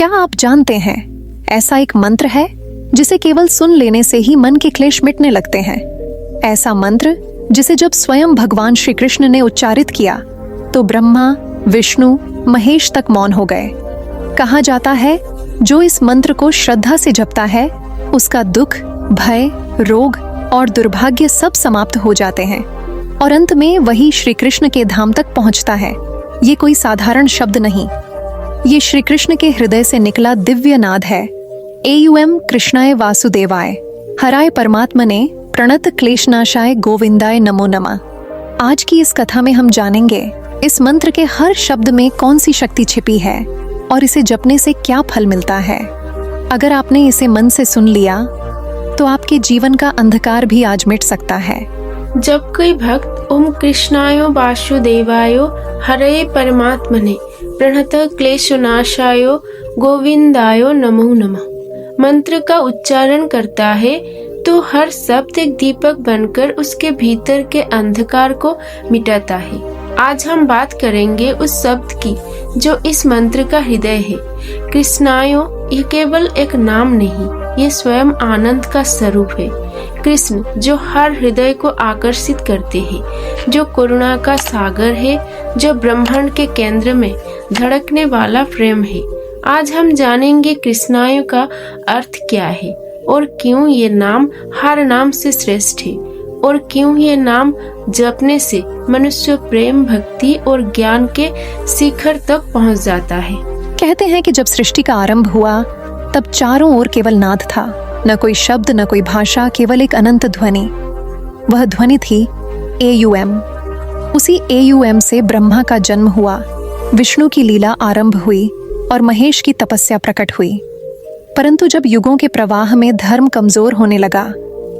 क्या आप जानते हैं, ऐसा एक मंत्र है जिसे केवल सुन लेने से ही मन के क्लेश मिटने लगते हैं। ऐसा मंत्र जिसे जब स्वयं भगवान श्री कृष्ण ने उच्चारित किया तो ब्रह्मा, विष्णु, महेश तक मौन हो गए। कहा जाता है, जो इस मंत्र को श्रद्धा से जपता है उसका दुख, भय, रोग और दुर्भाग्य सब समाप्त हो जाते हैं और अंत में वही श्री कृष्ण के धाम तक पहुंचता है। ये कोई साधारण शब्द नहीं, ये श्री कृष्ण के हृदय से निकला दिव्य नाद है। एयुएम कृष्णाय वासुदेवाय हराय परमात्मने प्रणत क्लेशनाशाय गोविंदाय नमो नमः। आज की इस कथा में हम जानेंगे इस मंत्र के हर शब्द में कौन सी शक्ति छिपी है और इसे जपने से क्या फल मिलता है। अगर आपने इसे मन से सुन लिया तो आपके जीवन का अंधकार भी आज मिट सकता है। जब कोई भक्त ओम कृष्णाय वासुदेवाय हरे परमात्मने प्रणत क्लेशनाशाय गोविंदाय नमो नमः मंत्र का उच्चारण करता है तो हर शब्द एक दीपक बनकर उसके भीतर के अंधकार को मिटाता है। आज हम बात करेंगे उस शब्द की जो इस मंत्र का हृदय है। कृष्णाय ये केवल एक नाम नहीं, ये स्वयं आनंद का स्वरूप है। कृष्ण जो हर हृदय को आकर्षित करते हैं, जो करुणा का सागर है, जो ब्रह्मांड के केंद्र में धड़कने वाला प्रेम है। आज हम जानेंगे कृष्णाय का अर्थ क्या है और क्यों ये नाम हर नाम से श्रेष्ठ है और क्यों ये नाम जपने से मनुष्य प्रेम, भक्ति और ज्ञान के शिखर तक पहुंच जाता है। कहते हैं कि जब सृष्टि का आरंभ हुआ तब चारों ओर केवल नाद था, न कोई शब्द, न कोई भाषा, केवल एक अनंत ध्वनि। वह ध्वनि थी एयुएम। उसी एयुएम से ब्रह्मा का जन्म हुआ, विष्णु की लीला आरंभ हुई और महेश की तपस्या प्रकट हुई। परंतु जब युगों के प्रवाह में धर्म कमजोर होने लगा,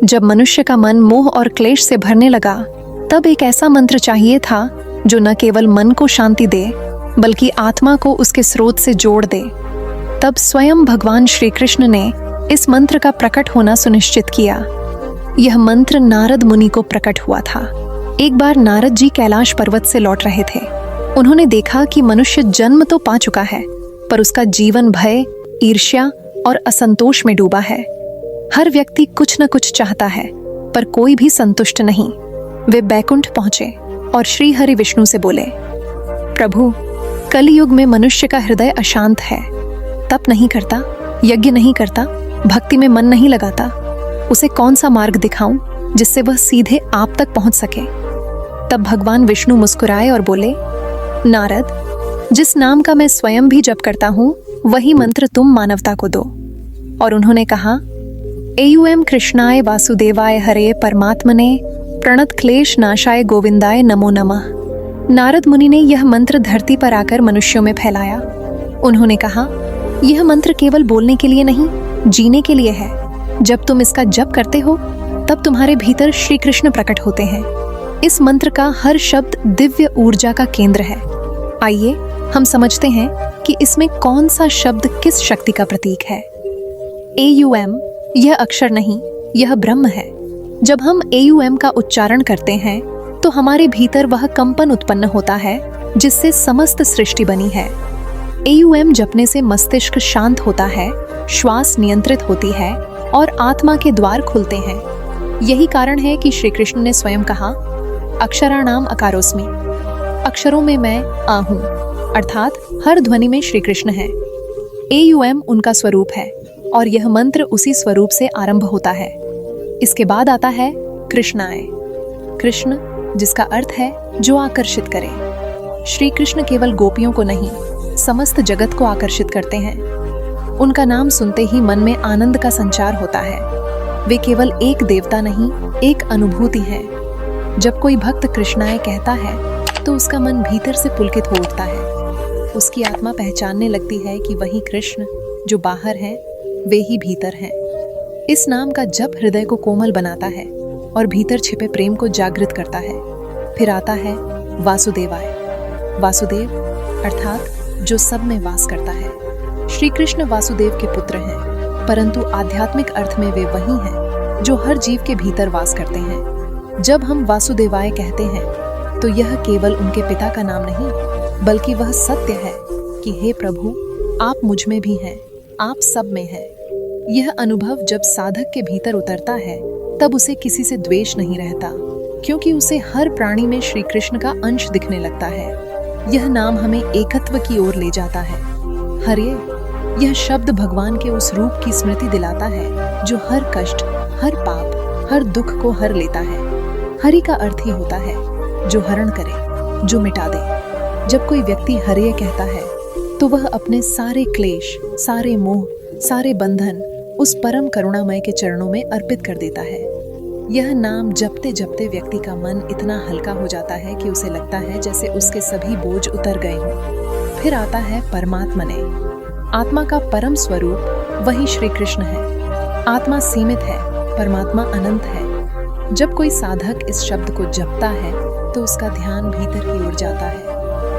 जब मनुष्य का मन मोह और क्लेश से भरने लगा, तब एक ऐसा मंत्र चाहिए था जो न केवल मन को शांति दे बल्कि आत्मा को उसके स्रोत से जोड़ दे। तब स्वयं भगवान श्री कृष्ण ने इस मंत्र का प्रकट होना सुनिश्चित किया। यह मंत्र नारद मुनि को प्रकट हुआ था। एक बार नारद जी कैलाश पर्वत से लौट रहे थे। उन्होंने देखा कि मनुष्य जन्म तो पा चुका है पर उसका जीवन भय, ईर्ष्या और असंतोष में डूबा है। हर व्यक्ति कुछ न कुछ चाहता है पर कोई भी संतुष्ट नहीं। वे बैकुंठ पहुंचे और श्री हरि विष्णु से बोले, प्रभु, कलयुग में मनुष्य का हृदय अशांत है, तप नहीं करता, यज्ञ नहीं करता, भक्ति में मन नहीं लगाता। उसे कौन सा मार्ग दिखाऊं जिससे वह सीधे आप तक पहुंच सके। तब भगवान विष्णु मुस्कुराए और बोले, नारद, जिस नाम का मैं स्वयं भी जप करता हूँ वही मंत्र तुम मानवता को दो। और उन्होंने कहा, एयुएम कृष्णाय वासुदेवाय हरे परमात्मने प्रणत क्लेश नाशाय गोविंदाय नमो नमः। नारद मुनि ने यह मंत्र धरती पर आकर मनुष्यों में फैलाया। उन्होंने कहा, यह मंत्र केवल बोलने के लिए नहीं, जीने के लिए है। जब तुम इसका जप करते हो तब तुम्हारे भीतर श्री कृष्ण प्रकट होते हैं। इस मंत्र का हर शब्द दिव्य ऊर्जा का केंद्र है। आइए हम समझते हैं कि इसमें कौन सा शब्द किस शक्ति का प्रतीक है। एयुएम यह अक्षर नहीं, यह ब्रह्म है। जब हम एयुएम का उच्चारण करते हैं तो हमारे भीतर वह कंपन उत्पन्न होता है जिससे समस्त सृष्टि बनी है। एयुएम जपने से मस्तिष्क शांत होता है, श्वास नियंत्रित होती है और आत्मा के द्वार खुलते हैं। यही कारण है कि श्री कृष्ण ने स्वयं कहा, अक्षराणाम अकारोस्मि, अक्षरों में मैं आ हूं, अर्थात हर ध्वनि में श्री कृष्ण है। एयुएम उनका स्वरूप है और यह मंत्र उसी स्वरूप से आरंभ होता है। इसके बाद आता है कृष्णाय। कृष्ण जिसका अर्थ है जो आकर्षित करे। श्री कृष्ण केवल गोपियों को नहीं, समस्त जगत को आकर्षित करते हैं। उनका नाम सुनते ही मन में आनंद का संचार होता है। वे केवल एक देवता नहीं, एक अनुभूति है। जब कोई भक्त कृष्णाय कहता है तो उसका मन भीतर से पुलकित हो उठता है। उसकी आत्मा पहचानने लगती है कि वही कृष्ण जो बाहर है वे ही भीतर हैं। इस नाम का जप हृदय को कोमल बनाता है और भीतर छिपे प्रेम को जागृत करता है। फिर आता है वासुदेवाय। वासुदेव अर्थात जो सब में वास करता है। श्री कृष्ण वासुदेव के पुत्र हैं, परंतु आध्यात्मिक अर्थ में वे वही हैं जो हर जीव के भीतर वास करते हैं। जब हम वासुदेवाय कहते हैं तो यह केवल उनके पिता का नाम नहीं बल्कि वह सत्य है कि हे प्रभु, आप मुझ में भी हैं, आप सब में हैं। यह अनुभव जब साधक के भीतर उतरता है तब उसे किसी से द्वेष नहीं रहता, क्योंकि उसे हर प्राणी में श्री कृष्ण का अंश दिखने लगता है। यह नाम हमें एकत्व की ओर ले जाता है। हरे, यह शब्द भगवान के उस रूप की स्मृति दिलाता है जो हर कष्ट, हर पाप, हर दुख को हर लेता है। हरि का अर्थ ही होता है जो हरण करे, जो मिटा दे। जब कोई व्यक्ति हरे कहता है तो वह अपने सारे क्लेश, सारे मोह, सारे बंधन उस परम करुणामय के चरणों में अर्पित कर देता है। यह नाम जपते जपते व्यक्ति का मन इतना हल्का हो जाता है कि उसे लगता है जैसे उसके सभी बोझ उतर गए हों। फिर आता है परमात्मने। आत्मा का परम स्वरूप वही श्री कृष्ण है। आत्मा सीमित है, परमात्मा अनंत है। जब कोई साधक इस शब्द को जपता है तो उसका ध्यान भीतर की ओर जाता है।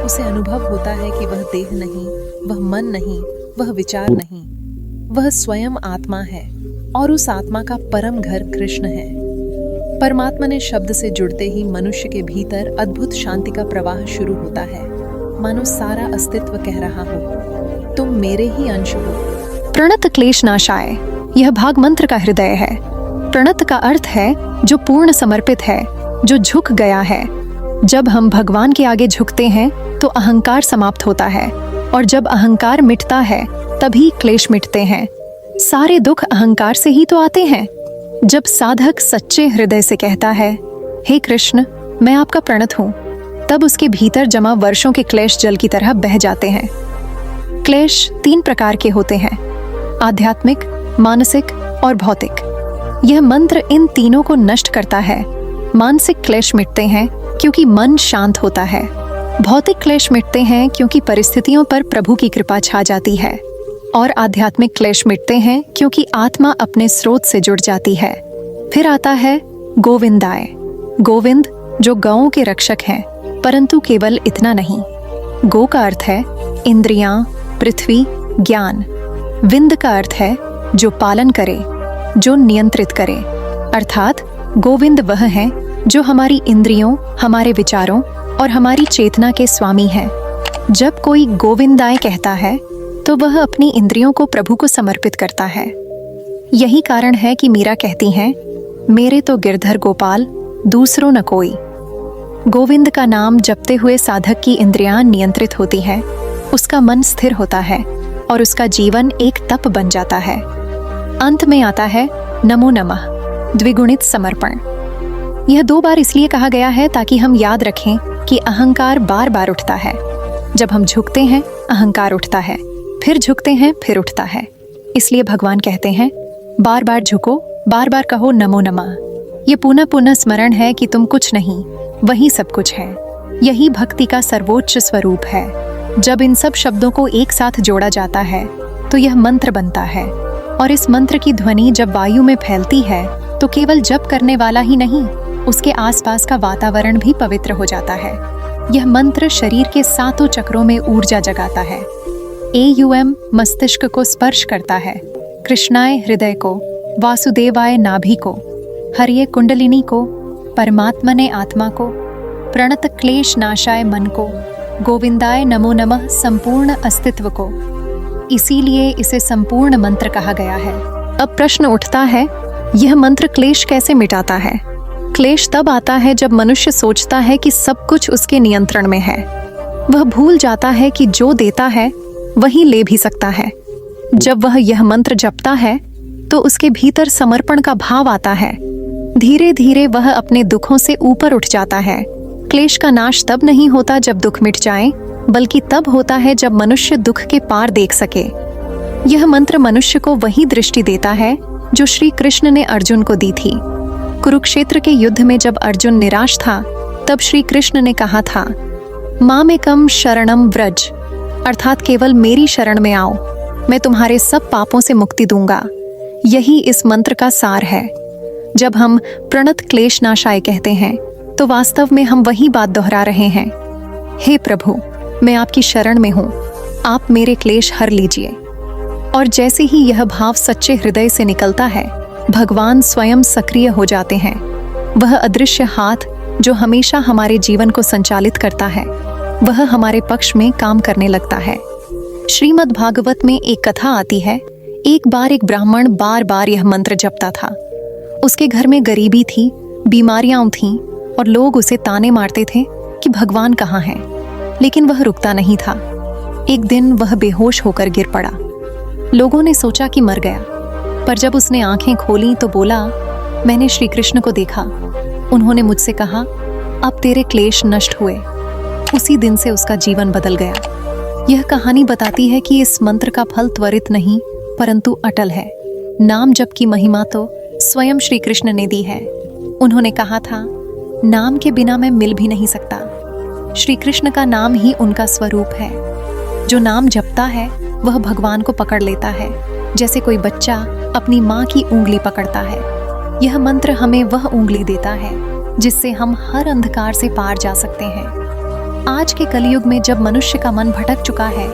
उसे अनुभव होता है कि वह देह नहीं, वह मन नहीं, वह विचार नहीं, वह स्वयं आत्मा है और उस आत्मा का परम घर कृष्ण है। परमात्मने शब्द से जुड़ते ही मनुष्य के भीतर अद्भुत शांति का प्रवाह शुरू होता है। मानो सारा अस्तित्व कह रहा हो, तुम मेरे ही अंश हो। प्रणत क्लेश नाशाय, यह भाग मंत्र का हृदय है। प्रणत का अर्थ है जो पूर्ण समर्पित है, जो झुक गया है। जब हम भगवान के आगे झुकते हैं तो अहंकार समाप्त होता है, और जब अहंकार मिटता है तभी क्लेश मिटते हैं। सारे दुख अहंकार से ही तो आते हैं। जब साधक सच्चे हृदय से कहता है, हे कृष्ण, मैं आपका प्रणत हूँ, तब उसके भीतर जमा वर्षों के क्लेश जल की तरह बह जाते हैं। क्लेश 3 प्रकार के होते हैं, आध्यात्मिक, मानसिक और भौतिक। यह मंत्र इन तीनों को नष्ट करता है। मानसिक क्लेश मिटते हैं क्योंकि मन शांत होता है। भौतिक क्लेश मिटते हैं क्योंकि परिस्थितियों पर प्रभु की कृपा छा जाती है। और आध्यात्मिक क्लेश मिटते हैं क्योंकि आत्मा अपने स्रोत से जुड़ जाती है। फिर आता है गोविंदाय। गोविंद जो गौओं के रक्षक हैं, परंतु केवल इतना नहीं। गो का अर्थ है इंद्रियां, पृथ्वी, ज्ञान। विंद का अर्थ है जो पालन करे, जो नियंत्रित करे। अर्थात गोविंद वह है जो हमारी इंद्रियों, हमारे विचारों और हमारी चेतना के स्वामी हैं। जब कोई गोविंदाय कहता है तो वह अपनी इंद्रियों को प्रभु को समर्पित करता है। यही कारण है कि मीरा कहती हैं, मेरे तो गिरधर गोपाल, दूसरों न कोई। गोविंद का नाम जपते हुए साधक की इंद्रियां नियंत्रित होती है, उसका मन स्थिर होता है और उसका जीवन एक तप बन जाता है। अंत में आता है नमो नमः, द्विगुणित समर्पण। यह 2 बार इसलिए कहा गया है ताकि हम याद रखें कि अहंकार बार बार उठता है। जब हम झुकते हैं, अहंकार उठता है, फिर झुकते हैं, फिर उठता है। इसलिए भगवान कहते हैं, बार बार झुको, बार बार कहो नमो नमः। ये पुनः पुनः स्मरण है कि तुम कुछ नहीं, वही सब कुछ है। यही भक्ति का सर्वोच्च स्वरूप है। जब इन सब शब्दों को एक साथ जोड़ा जाता है तो यह मंत्र बनता है, और इस मंत्र की ध्वनि जब वायु में फैलती है तो केवल जप करने वाला ही नहीं, उसके आसपास का वातावरण भी पवित्र हो जाता है। यह मंत्र शरीर के 7 चक्रों में ऊर्जा जगाता है। AUM मस्तिष्क को स्पर्श करता है, कृष्णाय हृदय को, वासुदेवाय नाभि को, हरिये कुंडलिनी को, परमात्मने आत्मा को, प्रणत क्लेश नाशाय मन को, गोविंदाय नमो नमः संपूर्ण अस्तित्व को। इसीलिए इसे संपूर्ण मंत्र कहा गया है। अब प्रश्न उठता है, यह मंत्र क्लेश कैसे मिटाता है? क्लेश तब आता है जब मनुष्य सोचता है कि सब कुछ उसके नियंत्रण में है। वह भूल जाता है कि जो देता है वही ले भी सकता है। जब वह यह मंत्र जपता है तो उसके भीतर समर्पण का भाव आता है। धीरे धीरे वह अपने दुखों से ऊपर उठ जाता है। क्लेश का नाश तब नहीं होता जब दुख मिट जाए, बल्कि तब होता है जब मनुष्य दुख के पार देख सके। यह मंत्र मनुष्य को वही दृष्टि देता है जो श्री कृष्ण ने अर्जुन को दी थी। कुरुक्षेत्र के युद्ध में जब अर्जुन निराश था, तब श्री कृष्ण ने कहा था, मामेकम शरणम व्रज, अर्थात केवल मेरी शरण में आओ, मैं तुम्हारे सब पापों से मुक्ति दूंगा। यही इस मंत्र का सार है। जब हम प्रणत क्लेश नाशाय कहते हैं तो वास्तव में हम वही बात दोहरा रहे हैं, हे प्रभु, मैं आपकी शरण में हूँ, आप मेरे क्लेश हर लीजिए। और जैसे ही यह भाव सच्चे हृदय से निकलता है, भगवान स्वयं सक्रिय हो जाते हैं। वह अदृश्य हाथ जो हमेशा हमारे जीवन को संचालित करता है, वह हमारे पक्ष में काम करने लगता है। श्रीमद् भागवत में एक कथा आती है। एक बार एक ब्राह्मण बार बार यह मंत्र जपता था। उसके घर में गरीबी थी, बीमारियां थीं और लोग उसे ताने मारते थे कि भगवान कहाँ है, लेकिन वह रुकता नहीं था। एक दिन वह बेहोश होकर गिर पड़ा। लोगों ने सोचा कि मर गया, पर जब उसने आंखें खोलीं तो बोला, मैंने श्री कृष्ण को देखा। उन्होंने मुझसे कहा, अब तेरे क्लेश नष्ट हुए। उसी दिन से उसका जीवन बदल गया। यह कहानी बताती है कि इस मंत्र का फल त्वरित नहीं परंतु अटल है। नाम जप की महिमा तो स्वयं श्री कृष्ण ने दी है। उन्होंने कहा था, नाम के बिना मैं मिल भी नहीं सकता। श्री कृष्ण का नाम ही उनका स्वरूप है। जो नाम जपता है वह भगवान को पकड़ लेता है, जैसे कोई बच्चा अपनी माँ की उंगली पकड़ता है। यह मंत्र हमें वह उंगली देता है जिससे हम हर अंधकार से पार जा सकते हैं। आज के कलयुग में जब मनुष्य का मन भटक चुका है,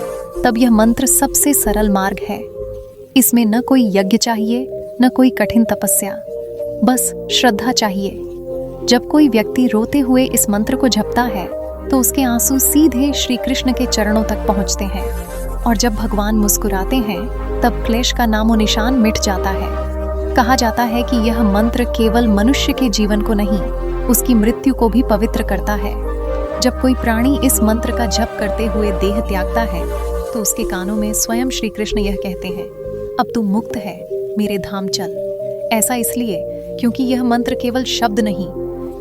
तब यह मंत्र सबसे सरल मार्ग है। इसमें न कोई यज्ञ चाहिए, न कोई कठिन तपस्या, बस श्रद्धा चाहिए। जब कोई व्यक्ति रोते हुए इस मंत्र को जपता है तो उसके आंसू सीधे श्री कृष्ण के चरणों तक पहुंचते हैं, और जब भगवान मुस्कुराते हैं तब क्लेश का नामो निशान मिट जाता है। कहा जाता है कि यह मंत्र केवल मनुष्य के जीवन को नहीं, उसकी मृत्यु को भी पवित्र करता है। जब कोई प्राणी इस मंत्र का जप करते हुए देह त्यागता है तो उसके कानों में स्वयं श्री कृष्ण यह कहते हैं, अब तू मुक्त है, मेरे धाम चल। ऐसा इसलिए क्योंकि यह मंत्र केवल शब्द नहीं,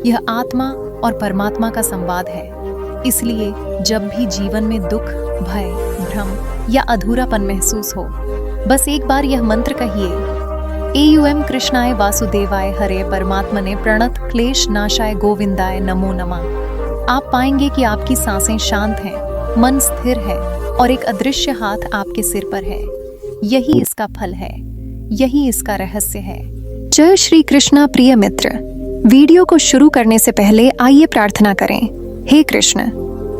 यह आत्मा और परमात्मा का संवाद है। इसलिए जब भी जीवन में दुख, भय, भ्रम या अधूरापन महसूस हो, बस एक बार यह मंत्र कहिए, एयूएम कृष्णाय वासुदेवाय हरे परमात्मने प्रणत क्लेश नाशाय गोविंदाय नमो नमः। आप पाएंगे कि आपकी सांसें शांत हैं, मन स्थिर है और एक अदृश्य हाथ आपके सिर पर है। यही इसका फल है, यही इसका रहस्य है। जय श्री कृष्णा। प्रिय मित्र, वीडियो को शुरू करने से पहले आइए प्रार्थना करें। हे कृष्ण,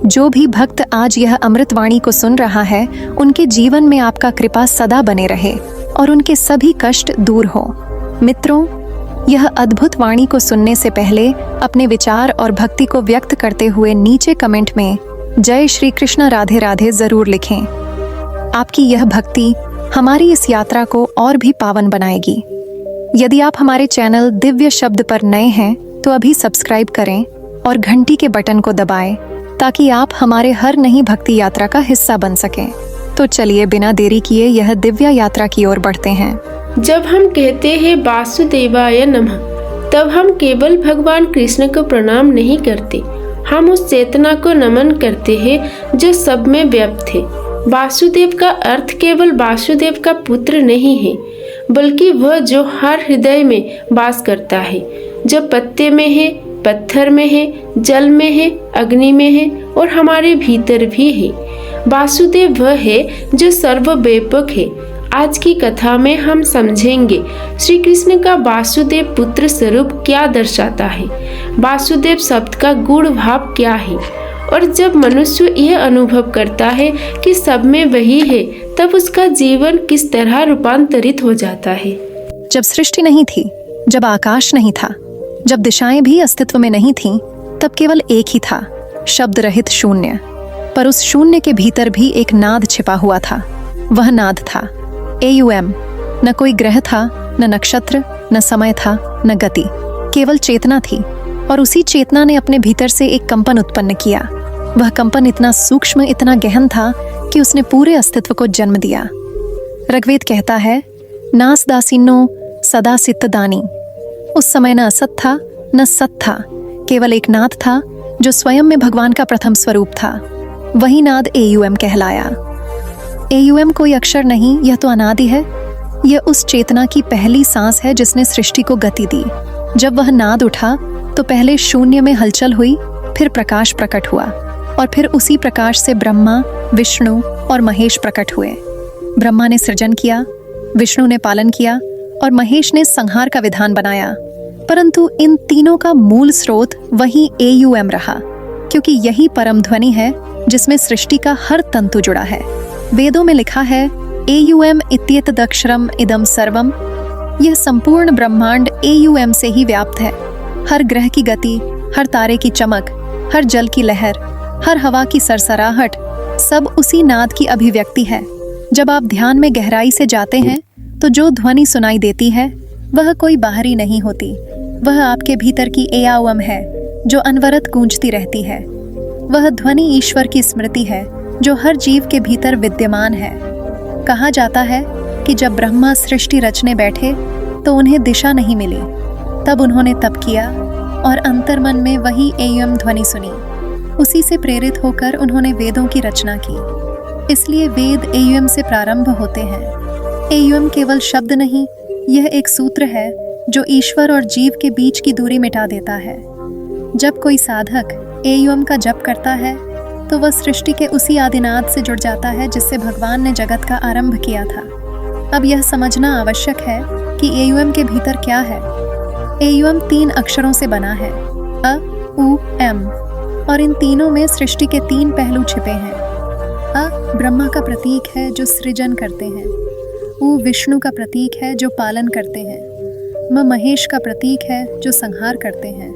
जो भी भक्त आज यह अमृतवाणी को सुन रहा है, उनके जीवन में आपका कृपा सदा बने रहे और उनके सभी कष्ट दूर हो। मित्रों, यह अद्भुत वाणी को सुनने से पहले अपने विचार और भक्ति को व्यक्त करते हुए नीचे कमेंट में जय श्री कृष्ण राधे राधे जरूर लिखें। आपकी यह भक्ति हमारी इस यात्रा को और भी पावन बनाएगी। यदि आप हमारे चैनल दिव्य शब्द पर नए हैं तो अभी सब्सक्राइब करें और घंटी के बटन को दबाएं ताकि आप हमारे हर नई भक्ति यात्रा का हिस्सा बन सकें। तो चलिए बिना देरी किए यह दिव्य यात्रा की ओर बढ़ते हैं। जब हम कहते हैं वासुदेवाय नमः, तब हम केवल भगवान कृष्ण को प्रणाम नहीं करते, हम उस चेतना को नमन करते हैं जो सब में व्याप्त है। वासुदेव का अर्थ केवल वासुदेव का पुत्र नहीं है, बल्कि वह जो हर हृदय में वास करता है, जो पत्ते में है, पत्थर में है, जल में है, अग्नि में है और हमारे भीतर भी है। वासुदेव वह है जो सर्वव्यापक है। आज की कथा में हम समझेंगे श्री कृष्ण का वासुदेव पुत्र स्वरूप क्या दर्शाता है, वासुदेव शब्द का गूढ़ भाव क्या है, और जब मनुष्य यह अनुभव करता है कि सब में वही है, तब उसका जीवन किस तरह रूपांतरित हो जाता है। जब सृष्टि नहीं थी, जब आकाश नहीं था, जब दिशाएं भी अस्तित्व में नहीं थीं, तब केवल एक ही था, शब्द रहित शून्य। पर उस शून्य के भीतर भी एक नाद छिपा हुआ था। वह नाद था एयूएम। न कोई ग्रह था, न नक्षत्र, न समय था, न गति, केवल चेतना थी। और उसी चेतना ने अपने भीतर से एक कंपन उत्पन्न किया। वह कंपन इतना सूक्ष्म, इतना गहन था कि उसने पूरे अस्तित्व को जन्म दिया। ऋग्वेद कहता है, नास दासिनो सदा सिद्धदानी। उस समय न असत था न सत था, केवल एक नाद था जो स्वयं में भगवान का प्रथम स्वरूप था। वही नाद एयूएम कहलाया। एयूएम कोई अक्षर नहीं, यह तो अनादि है। यह उस चेतना की पहली सांस है जिसने सृष्टि को गति दी। जब वह नाद उठा तो पहले शून्य में हलचल हुई, फिर प्रकाश प्रकट हुआ और फिर उसी प्रकाश से ब्रह्मा, विष्णु और महेश प्रकट हुए। ब्रह्मा ने सृजन किया, विष्णु ने पालन किया और महेश ने संहार का विधान बनाया। परंतु इन तीनों का मूल स्रोत वही एयूएम रहा, क्योंकि यही परम ध्वनि है जिसमें सृष्टि का हर तंतु जुड़ा है। वेदों में लिखा है, एयूएम इत्येतदक्षरम इदम सर्वम। यह संपूर्ण ब्रह्मांड एयूएम से ही व्याप्त है। हर ग्रह की गति, हर तारे की चमक, हर जल की लहर, हर हवा की सरसराहट, सब उसी नाद की अभिव्यक्ति है। जब आप ध्यान में गहराई से जाते हैं तो जो ध्वनि सुनाई देती है वह कोई बाहरी नहीं होती, वह आपके भीतर की एयावम है जो अनवरत गूंजती रहती है। वह ध्वनि ईश्वर की स्मृति है जो हर जीव के भीतर विद्यमान है। कहा जाता है कि जब ब्रह्मा सृष्टि रचने बैठे तो उन्हें दिशा नहीं मिली, तब उन्होंने तप किया और अंतर्मन में वही एयम ध्वनि सुनी। उसी से प्रेरित होकर उन्होंने वेदों की रचना की। इसलिए वेद एयम से प्रारंभ होते हैं। एयम केवल शब्द नहीं, यह एक सूत्र है जो ईश्वर और जीव के बीच की दूरी मिटा देता है। जब कोई साधक एयम का जप करता है तो वह सृष्टि के उसी आदिनाद से जुड़ जाता है जिससे भगवान ने जगत का आरंभ किया था। अब यह समझना आवश्यक है कि एयम के भीतर क्या है। एयम 3 अक्षरों से बना है, अ, उ, एम, और इन तीनों में सृष्टि के 3 पहलू छिपे हैं। अ ब्रह्मा का प्रतीक है जो सृजन करते हैं, उ विष्णु का प्रतीक है जो पालन करते हैं, म महेश का प्रतीक है जो संहार करते हैं,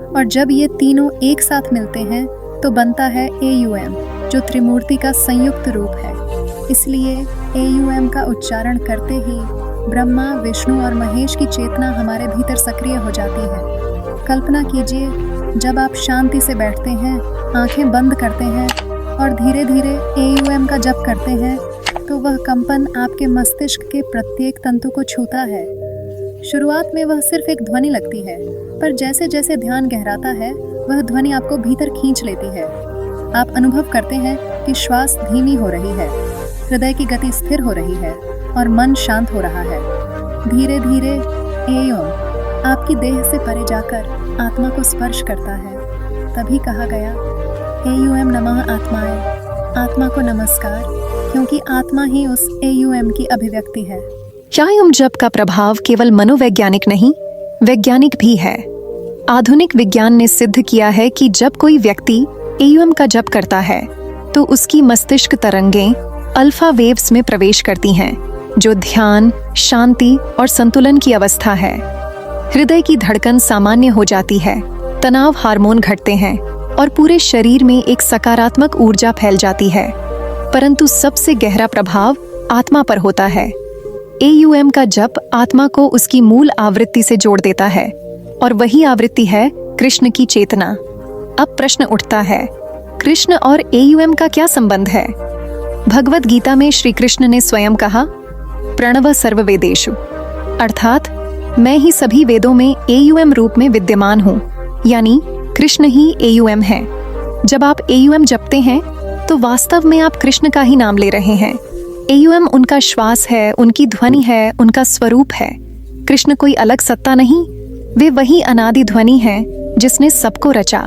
और जब ये तीनों एक साथ मिलते हैं तो बनता है एयुएम जो त्रिमूर्ति का संयुक्त रूप है। इसलिए एयुएम का उच्चारण करते ही ब्रह्मा, विष्णु और महेश की चेतना हमारे भीतर सक्रिय हो जाती है। कल्पना कीजिए, जब आप शांति से बैठते हैं, आंखें बंद करते हैं और धीरे धीरे एयुएम का जप करते हैं तो वह कंपन आपके मस्तिष्क के प्रत्येक तंतु को छूता है। शुरुआत में वह सिर्फ एक ध्वनि लगती है, पर जैसे जैसे ध्यान गहराता है वह ध्वनि आपको भीतर खींच लेती है। आप अनुभव करते हैं कि श्वास धीमी हो रही है, हृदय की गति स्थिर हो रही है और मन शांत हो रहा है। धीरे धीरे एयम आपकी देह से परे जाकर आत्मा को स्पर्श करता है। तभी कहा गया, एयुएम नमः आत्माय, आत्मा को नमस्कार, क्योंकि आत्मा ही उस एयुएम की अभिव्यक्ति है। याम जप का प्रभाव केवल मनोवैज्ञानिक नहीं, वैज्ञानिक भी है। आधुनिक विज्ञान ने सिद्ध किया है कि जब कोई व्यक्ति एयुएम का जप करता है तो उसकी मस्तिष्क तरंगें अल्फा वेव्स में प्रवेश करती हैं, जो ध्यान, शांति और संतुलन की अवस्था है। हृदय की धड़कन सामान्य हो जाती है, तनाव हार्मोन घटते हैं और पूरे शरीर में एक सकारात्मक ऊर्जा फैल जाती है। परंतु सबसे गहरा प्रभाव आत्मा पर होता है। एयुएम का जप आत्मा को उसकी मूल आवृत्ति से जोड़ देता है, और वही आवृत्ति है कृष्ण की चेतना। अब प्रश्न उठता है, कृष्ण और एयुएम का क्या संबंध है? भगवद गीता में श्री कृष्ण ने स्वयं कहा, प्रणव सर्ववेदेषु, अर्थात मैं ही सभी वेदों में एयुएम रूप में विद्यमान हूँ, यानी कृष्ण ही एयुएम है। जब आप एयुएम जपते हैं तो वास्तव में आप कृष्ण का ही नाम ले रहे हैं। एयुएम उनका श्वास है, उनकी ध्वनि है, उनका स्वरूप है। कृष्ण कोई अलग सत्ता नहीं, वे वही अनादि ध्वनि है जिसने सबको रचा।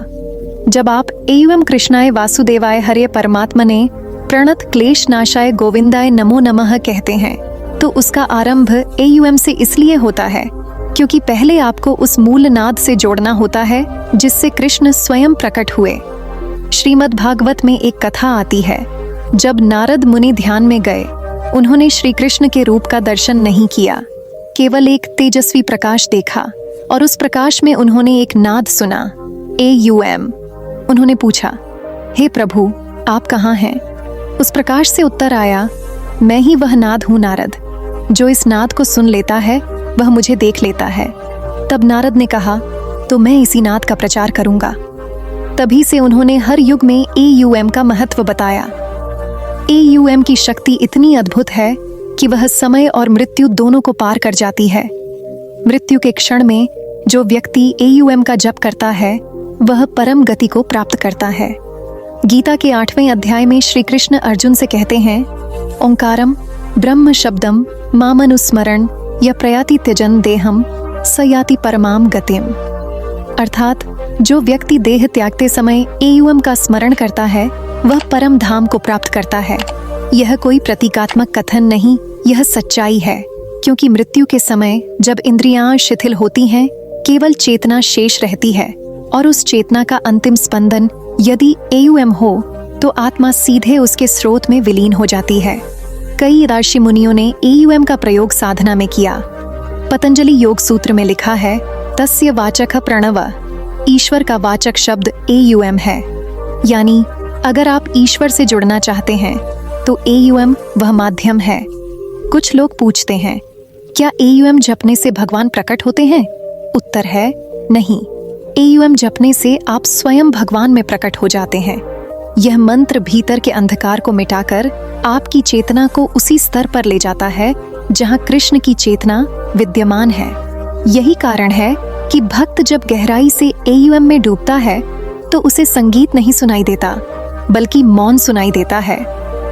जब आप एयुएम कृष्णाय वासुदेवाय हरे परमात्मने प्रणत क्लेश नाशाय गोविंदाय नमो नमः कहते हैं तो उसका आरंभ एयुएम से इसलिए होता है क्योंकि पहले आपको उस मूल नाद से जोड़ना होता है जिससे कृष्ण स्वयं प्रकट हुए। श्रीमद् भागवत में एक कथा आती है, जब नारद मुनि ध्यान में गए, उन्होंने श्री कृष्ण के रूप का दर्शन नहीं किया, केवल एक तेजस्वी प्रकाश देखा और उस प्रकाश में उन्होंने एक नाद सुना, एयुएम। उन्होंने पूछा, हे प्रभु, आप कहाँ हैं? उस प्रकाश से उत्तर आया, मैं ही वह नाद हूँ नारद, जो इस नाद को सुन लेता है वह मुझे देख लेता है। तब नारद ने कहा, तो मैं इसी नाद का प्रचार करूंगा। तभी से उन्होंने हर युग में एयुएम का महत्व बताया। एयुएम की शक्ति इतनी अद्भुत है कि वह समय और मृत्यु दोनों को पार कर जाती है। मृत्यु के क्षण में जो व्यक्ति एयुएम का जप करता है वह परम गति को प्राप्त करता है। गीता के 8वें अध्याय में श्री कृष्ण अर्जुन से कहते हैं, ओंकारम ब्रह्म शब्दम मामनुस्मरण या प्रयाति त्यजन देहम स याति परमाम गतिम। अर्थात जो व्यक्ति देह त्यागते समय एयुएम का स्मरण करता है वह परम धाम को प्राप्त करता है। यह कोई प्रतीकात्मक कथन नहीं, यह सच्चाई है, क्योंकि मृत्यु के समय जब इंद्रियां शिथिल होती हैं, केवल चेतना शेष रहती है और उस चेतना का अंतिम स्पंदन यदि एयुएम हो तो आत्मा सीधे उसके स्रोत में विलीन हो जाती है। कई ऋषि मुनियों ने एयुएम का प्रयोग साधना में किया। पतंजलि योग सूत्र में लिखा है, तस्य वाचक प्रणव, ईश्वर का वाचक शब्द एयुएम है, यानी अगर आप ईश्वर से जुड़ना चाहते हैं तो AUM वह माध्यम है। कुछ लोग पूछते हैं, क्या AUM जपने से भगवान प्रकट होते हैं? उत्तर है नहीं। AUM जपने से आप स्वयं भगवान में प्रकट हो जाते हैं। यह मंत्र भीतर के अंधकार को मिटाकर आपकी चेतना को उसी स्तर पर ले जाता है जहां कृष्ण की चेतना विद्यमान है। यही कारण है कि भक्त जब गहराई से AUM में डूबता है तो उसे संगीत नहीं सुनाई देता, बल्कि मौन सुनाई देता है।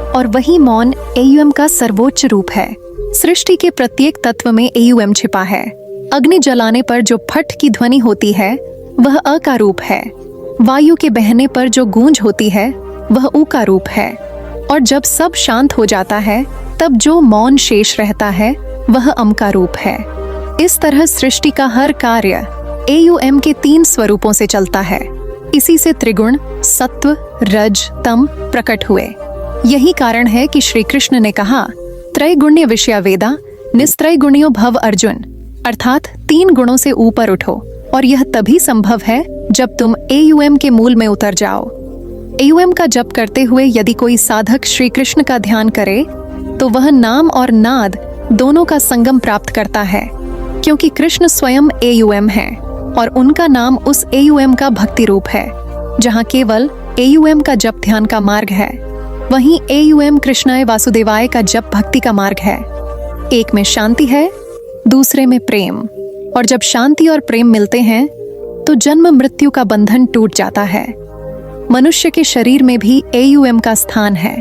और वही मौन AUM का सर्वोच्च रूप है। सृष्टि के प्रत्येक तत्व में AUM छिपा है। अग्नि जलाने पर जो फट की ध्वनि होती है वह अ का रूप है। वायु के बहने पर जो गूंज होती है वह उ का रूप है। और जब सब शांत हो जाता है तब जो मौन शेष रहता है वह अम का रूप है। इस तरह सृष्टि का हर कार्य AUM के 3 स्वरूपों से चलता है। इसी से त्रिगुण सत्व रज तम प्रकट हुए। यही कारण है कि श्री कृष्ण ने कहा, त्रैगुण्य विषया वेदा निस्त्रैगुण्यो भव अर्जुन, अर्थात 3 गुणों से ऊपर उठो। और यह तभी संभव है जब तुम AUM के मूल में उतर जाओ। AUM का जप करते हुए यदि कोई साधक श्री कृष्ण का ध्यान करे तो वह नाम और नाद दोनों का संगम प्राप्त करता है, क्योंकि कृष्ण स्वयं AUM है और उनका नाम उस AUM का भक्ति रूप है। जहाँ केवल AUM का जप ध्यान का मार्ग है, वहीं AUM कृष्णाय वासुदेवाय का जप भक्ति का मार्ग है। एक में शांति है, दूसरे में प्रेम। और जब शांति और प्रेम मिलते हैं तो जन्म मृत्यु का बंधन टूट जाता है। मनुष्य के शरीर में भी AUM का स्थान है।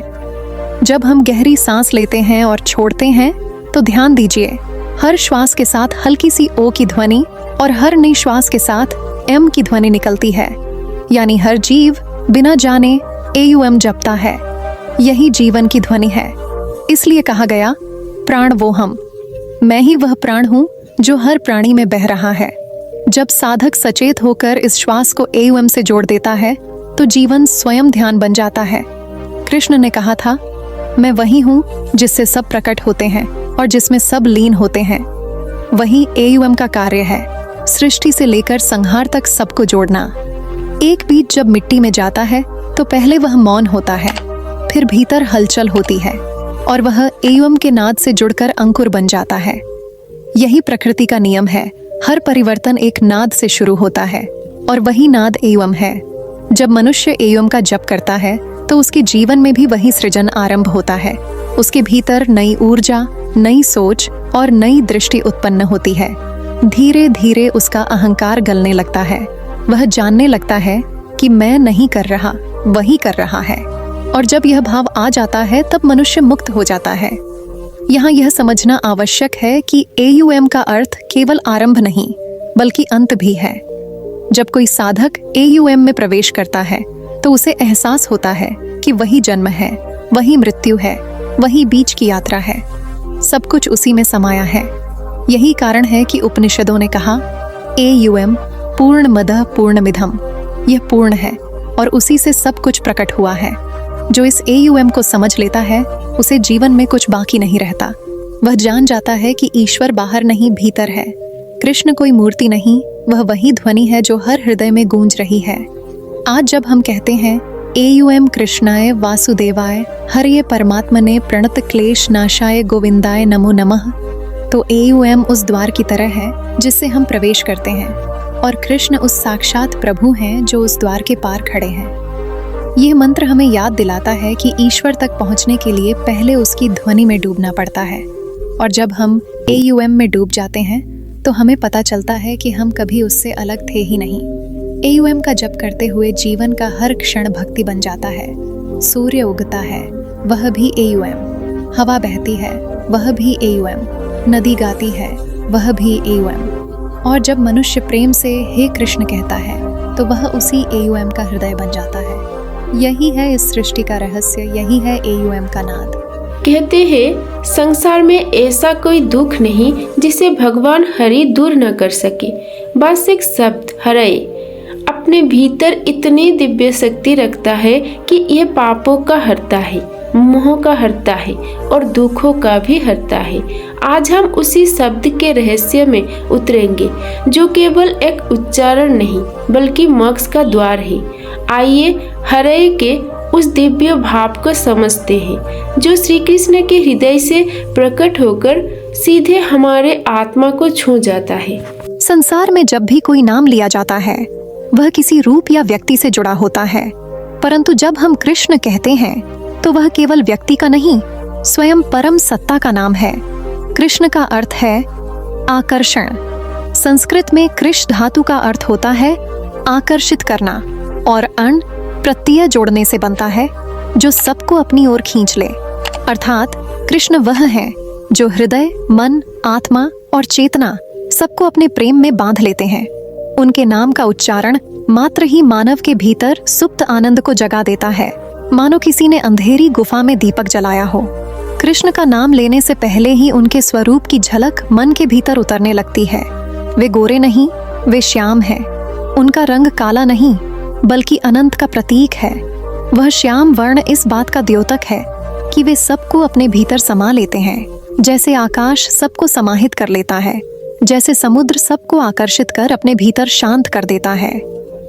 जब हम गहरी सांस लेते हैं और छोड़ते हैं तो ध्यान दीजिए, हर श्वास के साथ हल्की सी O की ध्वनि और हर निश्वास के साथ M की ध्वनि निकलती है। यानी हर जीव बिना जाने AUM जपता है। यही जीवन की ध्वनि है। इसलिए कहा गया, प्राण वो हम, मैं ही वह प्राण हूँ जो हर प्राणी में बह रहा है। जब साधक सचेत होकर इस श्वास को AUM से जोड़ देता है तो जीवन स्वयं ध्यान बन जाता है। कृष्ण ने कहा था, मैं वही हूँ जिससे सब प्रकट होते हैं और जिसमें सब लीन होते हैं। वही AUM का कार्य है, सृष्टि से लेकर संहार तक सबको जोड़ना। एक बीज जब मिट्टी में जाता है तो पहले वह मौन होता है, फिर भीतर हलचल होती है और वह AUM के नाद से जुड़कर अंकुर बन जाता है। यही प्रकृति का नियम है। हर परिवर्तन एक नाद से शुरू होता है और वही नाद AUM है। जब मनुष्य AUM का जप करता है तो उसके जीवन में भी वही सृजन आरंभ होता है। उसके भीतर नई ऊर्जा, नई सोच और नई दृष्टि उत्पन्न होती है। धीरे धीरे उसका अहंकार गलने लगता है। वह जानने लगता है कि मैं नहीं कर रहा, वही कर रहा है। और जब यह भाव आ जाता है तब मनुष्य मुक्त हो जाता है। यहाँ यह समझना आवश्यक है कि AUM का अर्थ केवल आरंभ नहीं बल्कि अंत भी है। जब कोई साधक AUM में प्रवेश करता है तो उसे एहसास होता है कि वही जन्म है, वही मृत्यु है, वही बीच की यात्रा है। सब कुछ उसी में समाया है। यही कारण है कि उपनिषदों ने कहा, AUM पूर्णमदः पूर्णमिदम्, यह पूर्ण है और उसी से सब कुछ प्रकट हुआ है। जो इस AUM को समझ लेता है उसे जीवन में कुछ बाकी नहीं रहता। वह जान जाता है कि ईश्वर बाहर नहीं भीतर है। कृष्ण कोई मूर्ति नहीं, वह वही ध्वनि है जो हर हृदय में गूंज रही है। आज जब हम कहते हैं AUM कृष्णाय वासुदेवाय हरे परमात्मने प्रणत क्लेश नाशाय गोविंदाय नमो नमः, तो AUM उस द्वार की तरह है जिससे हम प्रवेश करते हैं और कृष्ण उस साक्षात प्रभु हैं जो उस द्वार के पार खड़े हैं। यह मंत्र हमें याद दिलाता है कि ईश्वर तक पहुंचने के लिए पहले उसकी ध्वनि में डूबना पड़ता है। और जब हम AUM में डूब जाते हैं तो हमें पता चलता है कि हम कभी उससे अलग थे ही नहीं। AUM का जप करते हुए जीवन का हर क्षण भक्ति बन जाता है। सूर्य उगता है, वह भी AUM। हवा बहती है, वह भी AUM। नदी गाती है, वह भी AUM। और जब मनुष्य प्रेम से हे कृष्ण कहता है तो वह उसी AUM का हृदय बन जाता है। यही है इस सृष्टि का रहस्य, यही है AUM का नाद। कहते हैं संसार में ऐसा कोई दुख नहीं जिसे भगवान हरि दूर न कर सके। बस एक शब्द हरे अपने भीतर इतनी दिव्य शक्ति रखता है कि यह पापों का हरता है, मोह का हरता है और दुखों का भी हरता है। आज हम उसी शब्द के रहस्य में उतरेंगे जो केवल एक उच्चारण नहीं बल्कि मोक्ष का द्वार है। आइए हरे के उस दिव्य भाव को समझते हैं जो श्री कृष्ण के हृदय से प्रकट होकर सीधे हमारे आत्मा को छू जाता है। संसार में जब भी कोई नाम लिया जाता है वह किसी रूप या व्यक्ति से जुड़ा होता है, परंतु जब हम कृष्ण कहते हैं तो वह केवल व्यक्ति का नहीं, स्वयं परम सत्ता का नाम है। कृष्ण का अर्थ है आकर्षण। संस्कृत में कृष धातु का अर्थ होता है आकर्षित करना और अण प्रत्यय जोड़ने से बनता है जो सबको अपनी ओर खींच ले। अर्थात कृष्ण वह है जो हृदय, मन, आत्मा और चेतना सबको अपने प्रेम में बांध लेते हैं। उनके नाम का उच्चारण मात्र ही मानव के भीतर सुप्त आनंद को जगा देता है, मानो किसी ने अंधेरी गुफा में दीपक जलाया हो। कृष्ण का नाम लेने से पहले ही उनके स्वरूप की झलक मन के भीतर उतरने लगती है। वे गोरे नहीं, वे श्याम हैं। उनका रंग काला नहीं बल्कि अनंत का प्रतीक है। वह श्याम वर्ण इस बात का द्योतक है कि वे सबको अपने भीतर समा लेते हैं। जैसे आकाश सबको समाहित कर लेता है, जैसे समुद्र सबको आकर्षित कर अपने भीतर शांत कर देता है,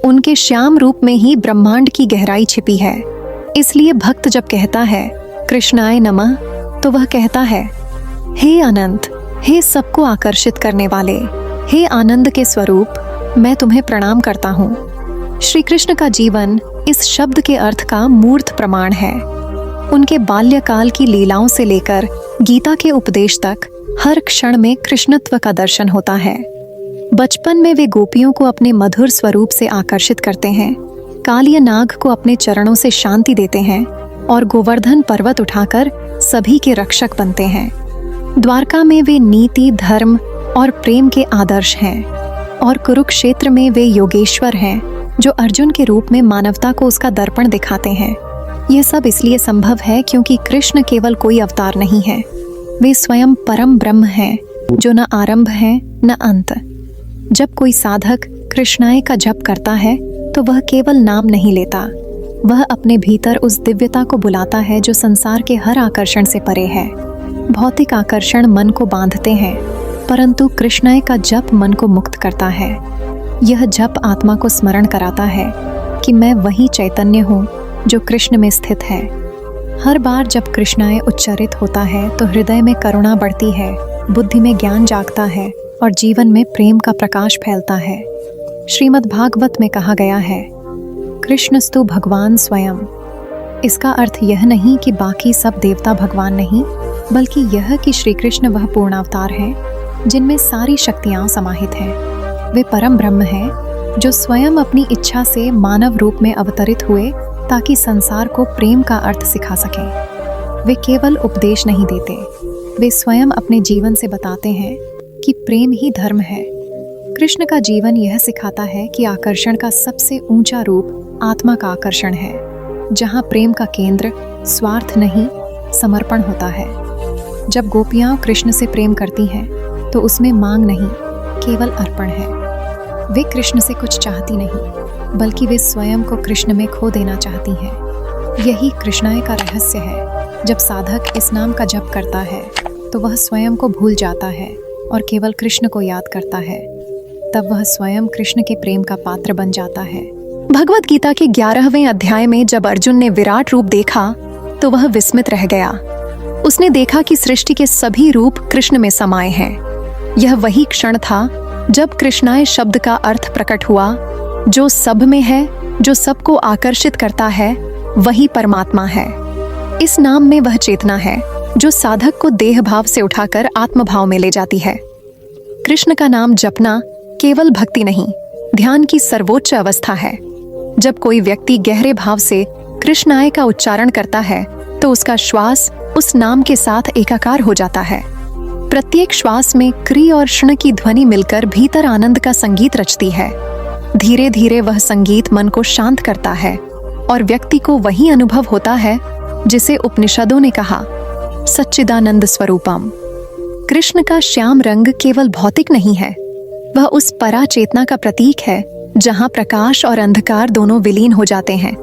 उनके श्याम रूप में ही ब्रह्मांड की गहराई छिपी है। इसलिए भक्त जब कहता है कृष्णाय नमः तो वह कहता है हे अनंत, हे सबको आकर्षित करने वाले, हे आनंद के स्वरूप, मैं तुम्हें प्रणाम करता हूँ। श्री कृष्ण का जीवन इस शब्द के अर्थ का मूर्त प्रमाण है। उनके बाल्यकाल की लीलाओं से लेकर गीता के उपदेश तक हर क्षण में कृष्णत्व का दर्शन होता है। बचपन में वे गोपियों को अपने मधुर स्वरूप से आकर्षित करते हैं, कालिया नाग को अपने चरणों से शांति देते हैं और गोवर्धन पर्वत उठाकर सभी के रक्षक बनते हैं। द्वारका में वे नीति, धर्म और प्रेम के आदर्श हैं और कुरुक्षेत्र में वे योगेश्वर हैं जो अर्जुन के रूप में मानवता को उसका दर्पण दिखाते हैं। यह सब इसलिए संभव है क्योंकि कृष्ण केवल कोई अवतार नहीं है, वे स्वयं परम ब्रह्म हैं जो न आरंभ है न अंत। जब कोई साधक कृष्णाय का जप करता है तो वह केवल नाम नहीं लेता, वह अपने भीतर उस दिव्यता को बुलाता है जो संसार के हर आकर्षण से परे है। भौतिक आकर्षण मन को बांधते हैं, परंतु कृष्णाय का जप मन को मुक्त करता है। यह जप आत्मा को स्मरण कराता है कि मैं वही चैतन्य हूँ जो कृष्ण में स्थित है। हर बार जब कृष्णाय उच्चारित होता है तो हृदय में करुणा बढ़ती है, बुद्धि में ज्ञान जागता है और जीवन में प्रेम का प्रकाश फैलता है। श्रीमद् भागवत में कहा गया है कृष्णस्तु भगवान स्वयं। इसका अर्थ यह नहीं कि बाकी सब देवता भगवान नहीं, बल्कि यह कि श्री कृष्ण वह पूर्ण अवतार है जिनमें सारी शक्तियाँ समाहित हैं। वे परम ब्रह्म हैं जो स्वयं अपनी इच्छा से मानव रूप में अवतरित हुए ताकि संसार को प्रेम का अर्थ सिखा सकें। वे केवल उपदेश नहीं देते, वे स्वयं अपने जीवन से बताते हैं कि प्रेम ही धर्म है। कृष्ण का जीवन यह सिखाता है कि आकर्षण का सबसे ऊंचा रूप आत्मा का आकर्षण है, जहाँ प्रेम का केंद्र स्वार्थ नहीं समर्पण होता है। जब गोपियाँ कृष्ण से प्रेम करती हैं तो उसमें मांग नहीं, केवल अर्पण है। वे कृष्ण से कुछ चाहती नहीं, बल्कि वे स्वयं को कृष्ण में खो देना चाहती हैं। यही कृष्णाय का रहस्य है। जब साधक इस नाम का जप करता है तो वह स्वयं को भूल जाता है और केवल कृष्ण को याद करता है। तब वह स्वयं कृष्ण के प्रेम का पात्र बन जाता है। भगवत गीता के 11वें अध्याय में जब अर्जुन ने विराट रूप देखा तो वह विस्मित रह गया। उसने देखा कि सृष्टि के सभी रूप कृष्ण में समाये हैं। यह वही क्षण था जब कृष्णाय शब्द का अर्थ प्रकट हुआ। जो सब में है, जो सबको आकर्षित करता है, वही परमात्मा है। इस नाम में वह चेतना है जो साधक को देह भाव से उठाकर आत्म भाव में ले जाती है। कृष्ण का नाम जपना केवल भक्ति नहीं, ध्यान की सर्वोच्च अवस्था है। जब कोई व्यक्ति गहरे भाव से कृष्णाय का उच्चारण करता है तो उसका श्वास उस नाम के साथ एकाकार हो जाता है। प्रत्येक श्वास में क्री और क्षण की ध्वनि मिलकर भीतर आनंद का संगीत रचती है। धीरे धीरे वह संगीत मन को शांत करता है और व्यक्ति को वही अनुभव होता है जिसे उपनिषदों ने कहा सच्चिदानंद स्वरूपम। कृष्ण का श्याम रंग केवल भौतिक नहीं है, वह उस परा चेतना का प्रतीक है जहां प्रकाश और अंधकार दोनों विलीन हो जाते हैं।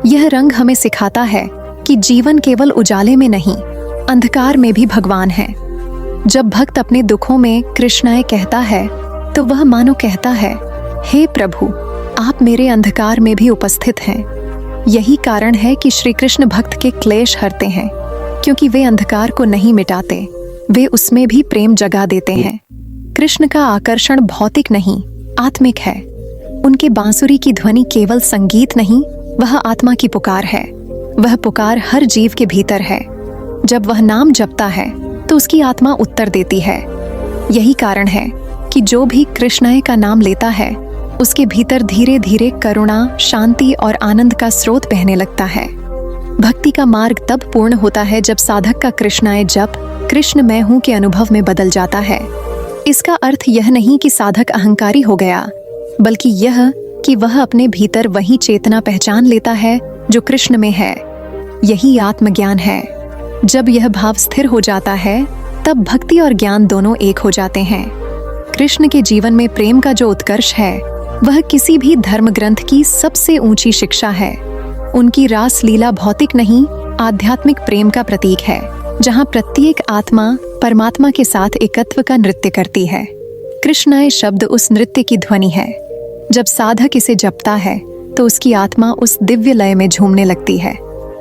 यह रंग हमें सिखाता है कि जीवन केवल उजाले में नहीं, अंधकार में भी भगवान है। जब भक्त अपने दुखों में कृष्णाय कहता है तो वह मानो कहता है, हे प्रभु, आप मेरे अंधकार में भी उपस्थित हैं। यही कारण है कि श्री कृष्ण भक्त के क्लेश हरते हैं, क्योंकि वे अंधकार को नहीं मिटाते, वे उसमें भी प्रेम जगा देते हैं। कृष्ण का आकर्षण भौतिक नहीं, आत्मिक है। उनकी बांसुरी की ध्वनि केवल संगीत नहीं, वह आत्मा की पुकार है। वह पुकार हर जीव के भीतर है। जब वह नाम जपता है तो उसकी आत्मा उत्तर देती है। यही कारण है कि जो भी कृष्णाय का नाम लेता है उसके भीतर धीरे धीरे करुणा, शांति और आनंद का स्रोत बहने लगता है। भक्ति का मार्ग तब पूर्ण होता है जब साधक का कृष्णाय जप कृष्ण मैं हूं के अनुभव में बदल जाता है। इसका अर्थ यह नहीं कि साधक अहंकारी हो गया, बल्कि यह कि वह अपने भीतर वही चेतना पहचान लेता है जो कृष्ण में है। यही आत्मज्ञान है। जब यह भाव स्थिर हो जाता है तब भक्ति और ज्ञान दोनों एक हो जाते हैं। कृष्ण के जीवन में प्रेम का जो उत्कर्ष है वह किसी भी धर्म ग्रंथ की सबसे ऊंची शिक्षा है। उनकी रास लीला भौतिक नहीं, आध्यात्मिक प्रेम का प्रतीक है, जहां प्रत्येक आत्मा परमात्मा के साथ एकत्व का नृत्य करती है। कृष्णाय शब्द उस नृत्य की ध्वनि है। जब साधक इसे जपता है तो उसकी आत्मा उस दिव्य लय में झूमने लगती है।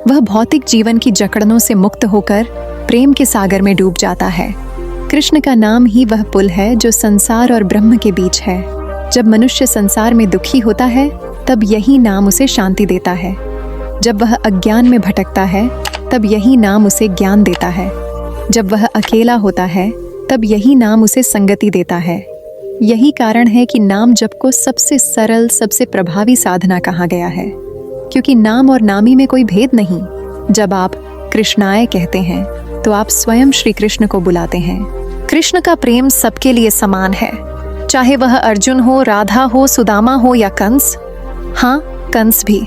वह भौतिक जीवन की जकड़नों से मुक्त होकर प्रेम के सागर में डूब जाता है। कृष्ण का नाम ही वह पुल है जो संसार और ब्रह्म के बीच है। जब मनुष्य संसार में दुखी होता है तब यही नाम उसे शांति देता है। जब वह अज्ञान में भटकता है तब यही नाम उसे ज्ञान देता है। जब वह अकेला होता है तब यही नाम उसे संगति देता है। यही कारण है कि नाम जप को सबसे सरल, सबसे प्रभावी साधना कहा गया है, क्योंकि नाम और नामी में कोई भेद नहीं। जब आप कृष्णाय कहते हैं तो आप स्वयं श्री कृष्ण को बुलाते हैं। कृष्ण का प्रेम सबके लिए समान है, चाहे वह अर्जुन हो, राधा हो, सुदामा हो या कंस। हाँ, कंस भी,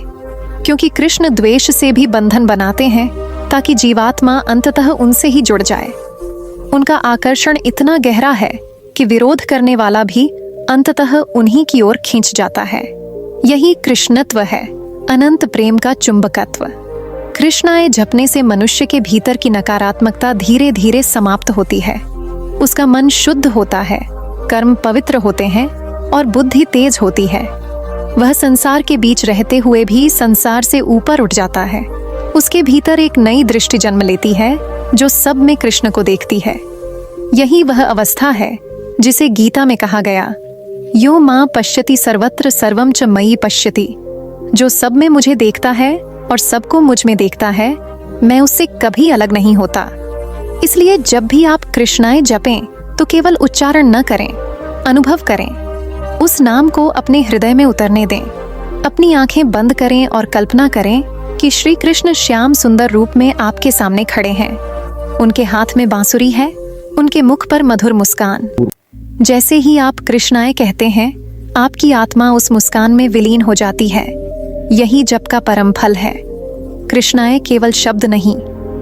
क्योंकि कृष्ण द्वेष से भी बंधन बनाते हैं ताकि जीवात्मा अंततः उनसे ही जुड़ जाए। उनका आकर्षण इतना गहरा है कि विरोध करने वाला भी अंततः उन्हीं की ओर खींच जाता है। यही कृष्णत्व है, अनंत प्रेम का चुंबकत्व। कृष्णाय जपने से मनुष्य के भीतर की नकारात्मकता धीरे धीरे समाप्त होती है। उसका मन शुद्ध होता है, कर्म पवित्र होते हैं और बुद्धि तेज होती है। वह संसार के बीच रहते हुए भी संसार से ऊपर उठ जाता है। उसके भीतर एक नई दृष्टि जन्म लेती है जो सब में कृष्ण को देखती है। यही वह अवस्था है जिसे गीता में कहा गया, यो मां पश्यति सर्वत्र सर्वम च मयि पश्यति। जो सब में मुझे देखता है और सबको मुझ में देखता है, मैं उससे कभी अलग नहीं होता। इसलिए जब भी आप कृष्णाय जपें तो केवल उच्चारण न करें, अनुभव करें। उस नाम को अपने हृदय में उतरने दें। अपनी आंखें बंद करें और कल्पना करें कि श्री कृष्ण श्याम सुंदर रूप में आपके सामने खड़े हैं। उनके हाथ में बांसुरी है, उनके मुख पर मधुर मुस्कान। जैसे ही आप कृष्णाय कहते हैं, आपकी आत्मा उस मुस्कान में विलीन हो जाती है। यही जप का परम फल है। कृष्णाय केवल शब्द नहीं,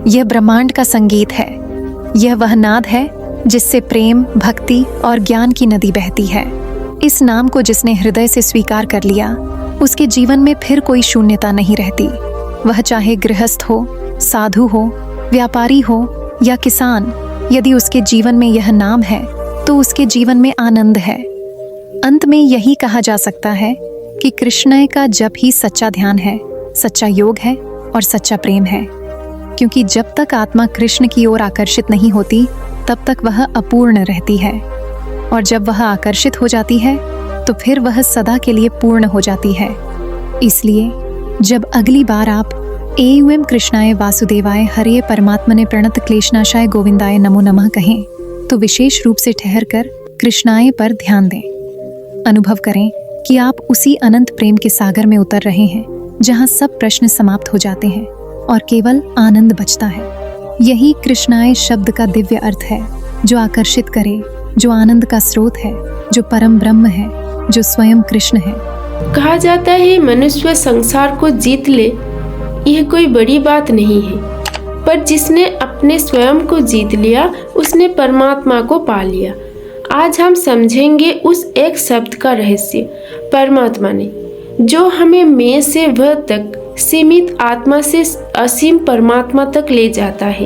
यह ब्रह्मांड का संगीत है। यह वह नाद है जिससे प्रेम, भक्ति और ज्ञान की नदी बहती है। इस नाम को जिसने हृदय से स्वीकार कर लिया, उसके जीवन में फिर कोई शून्यता नहीं रहती। वह चाहे गृहस्थ हो, साधु हो, व्यापारी हो या किसान, यदि उसके जीवन में यह नाम है तो उसके जीवन में आनंद है। अंत में यही कहा जा सकता है कि कृष्णाय का जप ही सच्चा ध्यान है, सच्चा योग है और सच्चा प्रेम है। क्योंकि जब तक आत्मा कृष्ण की ओर आकर्षित नहीं होती तब तक वह अपूर्ण रहती है, और जब वह आकर्षित हो जाती है तो फिर वह सदा के लिए पूर्ण हो जाती है। इसलिए जब अगली बार आप एम कृष्णाय वासुदेवाय हरे परमात्मने प्रणत क्लेशनाशाय गोविंदाय नमो नमः कहें तो विशेष रूप से ठहर कर कृष्णाय पर ध्यान दें। अनुभव करें कि आप उसी अनंत प्रेम के सागर में उतर रहे हैं जहां सब प्रश्न समाप्त हो जाते हैं और केवल आनंद बचता है। यही कृष्णाय शब्द का दिव्य अर्थ है, जो आकर्षित करे, जो आनंद का स्रोत है, जो परम ब्रह्म है, जो स्वयं कृष्ण है। कहा जाता है मनुष्य संसार को जीत ले, यह कोई बड़ी बात नहीं है, पर जिसने अपने स्वयं को जीत लिया उसने परमात्मा को पा लिया। आज हम समझेंगे उस एक शब्द का रहस्य, परमात्मा ने, जो हमें मैं से वह तक, सीमित आत्मा से असीम परमात्मा तक ले जाता है।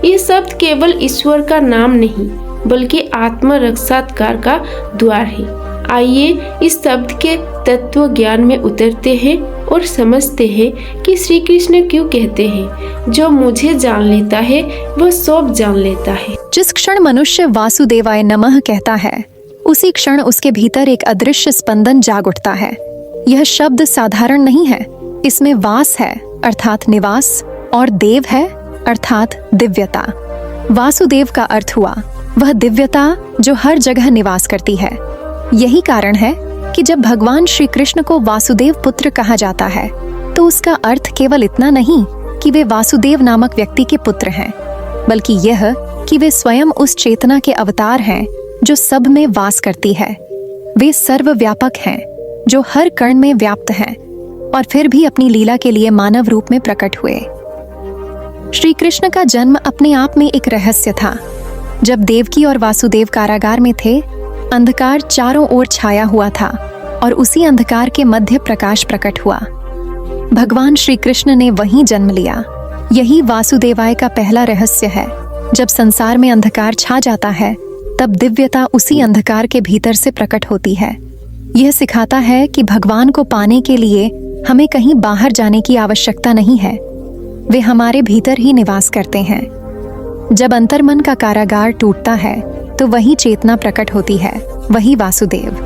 ये शब्द केवल ईश्वर का नाम नहीं बल्कि आत्मा साक्षात्कार का द्वार है। आइए इस शब्द के तत्व ज्ञान में उतरते हैं और समझते हैं कि श्री कृष्ण क्यों कहते हैं, जो मुझे जान लेता है वह सब जान लेता है। जिस क्षण मनुष्य वासुदेवाय नमः कहता है, उसी क्षण उसके भीतर एक अदृश्य स्पंदन जाग उठता है। यह शब्द साधारण नहीं है, इसमें वास है अर्थात निवास, और देव है अर्थात दिव्यता। वासुदेव का अर्थ हुआ वह दिव्यता जो हर जगह निवास करती है। यही कारण है कि जब भगवान श्री कृष्ण को वासुदेव पुत्र कहा जाता है, तो उसका अर्थ केवल इतना नहीं कि वे वासुदेव नामक व्यक्ति के पुत्र हैं, बल्कि यह कि वे स्वयं उस चेतना के अवतार हैं जो सब में वास करती है। वे सर्वव्यापक हैं, जो हर कण में व्याप्त हैं, और फिर भी अपनी लीला के लिए मानव रूप में प्रकट हुए। श्री कृष्ण का जन्म अपने आप में एक रहस्य था। जब देवकी और वासुदेव कारागार में थे, अंधकार चारों ओर छाया हुआ था और उसी अंधकार के मध्य प्रकाश प्रकट हुआ। भगवान श्री कृष्ण ने वहीं जन्म लिया। यही वासुदेवाय का पहला रहस्य है। जब संसार में अंधकार छा जाता है, तब दिव्यता उसी अंधकार के भीतर से प्रकट होती है। यह सिखाता है कि भगवान को पाने के लिए हमें कहीं बाहर जाने की आवश्यकता नहीं है, वे हमारे भीतर ही निवास करते हैं। जब अंतर्मन का कारागार टूटता है, तो वही चेतना प्रकट होती है, वही वासुदेव।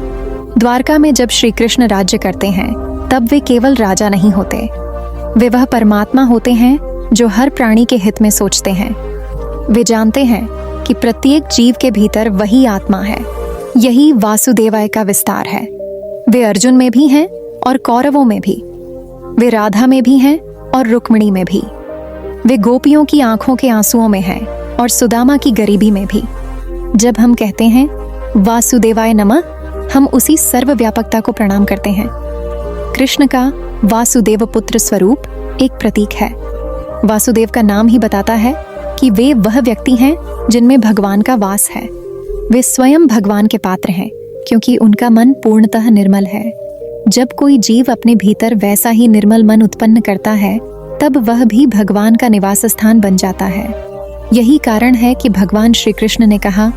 द्वारका में जब श्री कृष्ण राज्य करते हैं, तब वे केवल राजा नहीं होते, वे वह परमात्मा होते हैं जो हर प्राणी के हित में सोचते हैं। वे जानते हैं कि प्रत्येक जीव के भीतर वही आत्मा है। यही वासुदेवाय का विस्तार है। वे अर्जुन में भी हैं और कौरवों में भी। वे राधा में भी हैं और रुक्मिणी में भी। वे गोपियों की आंखों के आंसुओं में हैं और सुदामा की गरीबी में भी। जब हम कहते हैं वासुदेवाय नमः, हम उसी सर्वव्यापकता को प्रणाम करते हैं। कृष्ण का वासुदेव पुत्र स्वरूप एक प्रतीक है। वासुदेव का नाम ही बताता है कि वे वह व्यक्ति हैं जिनमें भगवान का वास है। वे स्वयं भगवान के पात्र हैं, क्योंकि उनका मन पूर्णतः निर्मल है। जब कोई जीव अपने भीतर वैसा ही निर्मल मन उत्पन्न करता है, तब वह भी भगवान का निवास स्थान बन जाता है। यही कारण है कि भगवान श्री कृष्ण ने कहा,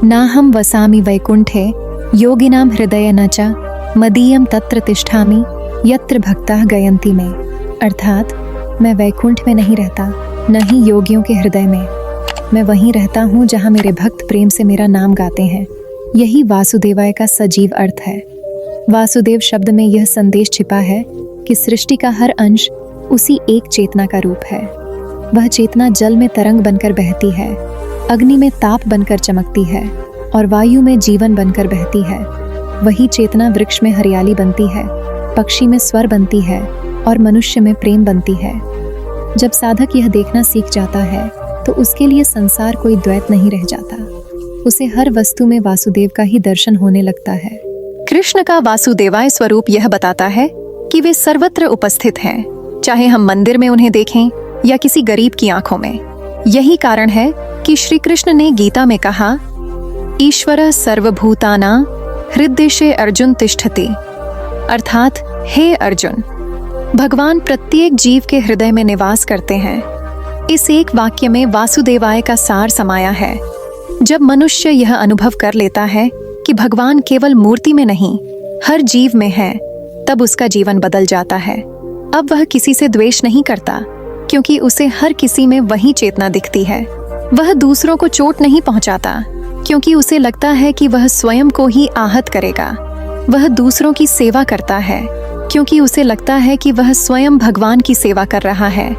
नाहं वसामि वैकुंठे योगिनां हृदय न च मदीयम तत्र तिष्ठामि यत्र भक्ताः गयन्ति में। अर्थात मैं वैकुंठ में नहीं रहता, न ही योगियों के हृदय में। मैं वहीं रहता हूँ जहाँ मेरे भक्त प्रेम से मेरा नाम गाते हैं। यही वासुदेवाय का सजीव अर्थ है। वासुदेव शब्द में यह संदेश छिपा है कि सृष्टि का हर अंश उसी एक चेतना का रूप है। वह चेतना जल में तरंग बनकर बहती है, अग्नि में ताप बनकर चमकती है और वायु में जीवन बनकर बहती है। वही चेतना वृक्ष में हरियाली बनती है, पक्षी में स्वर बनती है और मनुष्य में प्रेम बनती है। जब साधक यह देखना सीख जाता है, तो उसके लिए संसार कोई द्वैत नहीं रह जाता। उसे हर वस्तु में वासुदेव का ही दर्शन होने लगता है। कृष्ण का वासुदेवाय स्वरूप यह बताता है कि वे सर्वत्र उपस्थित हैं, चाहे हम मंदिर में उन्हें देखें या किसी गरीब की आंखों में। यही कारण है कि श्री कृष्ण ने गीता में कहा, ईश्वरः सर्वभूतानां हृद्देशे अर्जुन तिष्ठति। अर्थात हे अर्जुन, भगवान प्रत्येक जीव के हृदय में निवास करते हैं। इस एक वाक्य में वासुदेवाय का सार समाया है। जब मनुष्य यह अनुभव कर लेता है कि भगवान केवल मूर्ति में नहीं, हर जीव में है, तब उसका जीवन बदल जाता है। अब वह किसी से द्वेष नहीं करता, क्योंकि उसे हर किसी में वही चेतना दिखती है। वह दूसरों को चोट नहीं पहुंचाता, क्योंकि उसे लगता है कि वह स्वयं को ही आहत करेगा। वह दूसरों की सेवा करता है, क्योंकि उसे लगता है कि वह स्वयं भगवान की सेवा कर रहा है।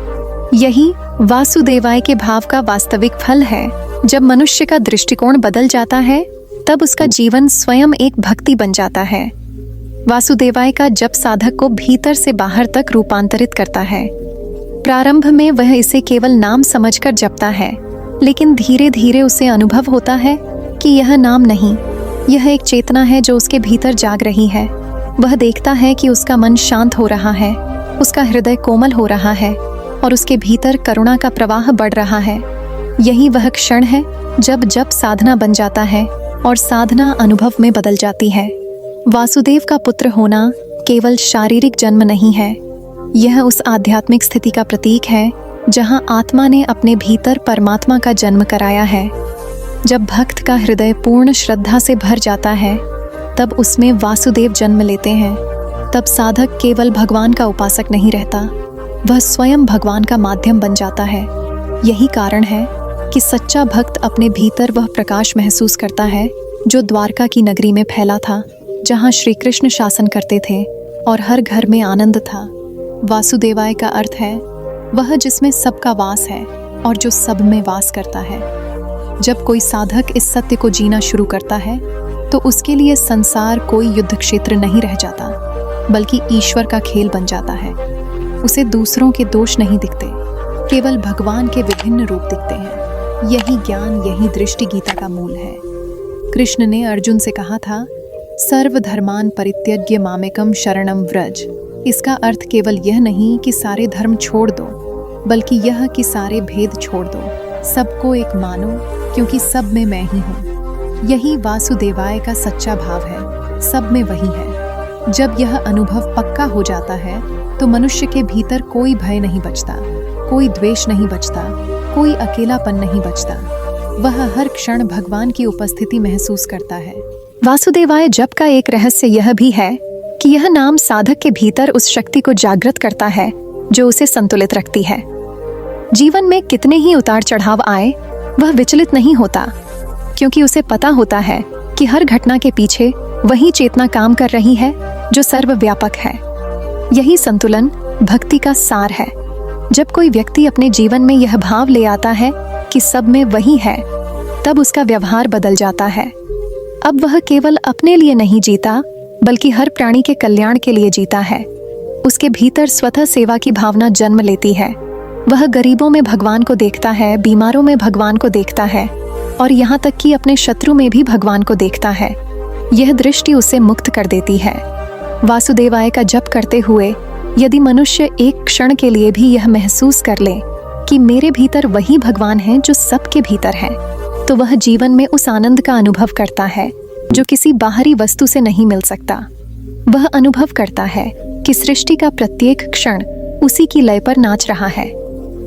यही वासुदेवाय के भाव का वास्तविक फल है। जब मनुष्य का दृष्टिकोण बदल जाता है, तब उसका जीवन स्वयं एक भक्ति बन जाता है। वासुदेवाय का जप साधक को भीतर से बाहर तक रूपांतरित करता है। प्रारंभ में वह इसे केवल नाम समझकर जपता है, लेकिन धीरे धीरे उसे अनुभव होता है कि यह नाम नहीं, यह एक चेतना है जो उसके भीतर जाग रही है। वह देखता है कि उसका मन शांत हो रहा है, उसका हृदय कोमल हो रहा है और उसके भीतर करुणा का प्रवाह बढ़ रहा है। यही वह क्षण है जब जप साधना बन जाता है और साधना अनुभव में बदल जाती है। वासुदेव का पुत्र होना केवल शारीरिक जन्म नहीं है, यह उस आध्यात्मिक स्थिति का प्रतीक है जहां आत्मा ने अपने भीतर परमात्मा का जन्म कराया है। जब भक्त का हृदय पूर्ण श्रद्धा से भर जाता है, तब उसमें वासुदेव जन्म लेते हैं। तब साधक केवल भगवान का उपासक नहीं रहता, वह स्वयं भगवान का माध्यम बन जाता है। यही कारण है कि सच्चा भक्त अपने भीतर वह प्रकाश महसूस करता है जो द्वारका की नगरी में फैला था, जहाँ श्री कृष्ण शासन करते थे और हर घर में आनंद था। वासुदेवाय का अर्थ है वह जिसमें सबका वास है और जो सब में वास करता है। जब कोई साधक इस सत्य को जीना शुरू करता है तो उसके लिए संसार कोई युद्ध क्षेत्र नहीं रह जाता, बल्कि ईश्वर का खेल बन जाता है। उसे दूसरों के दोष नहीं दिखते, केवल भगवान के विभिन्न रूप दिखते हैं। यही ज्ञान, यही दृष्टि गीता का मूल है। कृष्ण ने अर्जुन से कहा था, सर्वधर्मान परित्यज्य मामेकम शरणम व्रज। इसका अर्थ केवल यह नहीं कि सारे धर्म छोड़ दो, बल्कि यह कि सारे भेद छोड़ दो, सबको एक मानो, क्योंकि सब में मैं ही हूँ। यही वासुदेवाय का सच्चा भाव है, सब में वही है। जब यह अनुभव पक्का हो जाता है तो मनुष्य के भीतर कोई भय नहीं बचता, कोई द्वेष नहीं बचता, कोई अकेलापन नहीं बचता। वह हर क्षण भगवान की उपस्थिति महसूस करता है। वासुदेवाय जप का एक रहस्य यह भी है कि यह नाम साधक के भीतर उस शक्ति को जागृत करता है जो उसे संतुलित रखती है। जीवन में कितने ही उतार चढ़ाव आए, वह विचलित नहीं होता, क्योंकि उसे पता होता है कि हर घटना के पीछे वही चेतना काम कर रही है जो सर्वव्यापक है। यही संतुलन भक्ति का सार है। जब कोई व्यक्ति अपने जीवन में यह भाव ले आता है कि सब में वही है, तब उसका व्यवहार बदल जाता है। अब वह केवल अपने लिए नहीं जीता, बल्कि हर प्राणी के कल्याण के लिए जीता है। उसके भीतर स्वतः सेवा की भावना जन्म लेती है। वह गरीबों में भगवान को देखता है, बीमारों में भगवान को देखता है और यहाँ तक कि अपने शत्रु में भी भगवान को देखता है। यह दृष्टि उसे मुक्त कर देती है। वासुदेवाय का जप करते हुए यदि मनुष्य एक क्षण के लिए भी यह महसूस कर ले कि मेरे भीतर वही भगवान है जो सबके भीतर है, तो वह जीवन में उस आनंद का अनुभव करता है जो किसी बाहरी वस्तु से नहीं मिल सकता। वह अनुभव करता है कि सृष्टि का प्रत्येक क्षण उसी की लय पर नाच रहा है।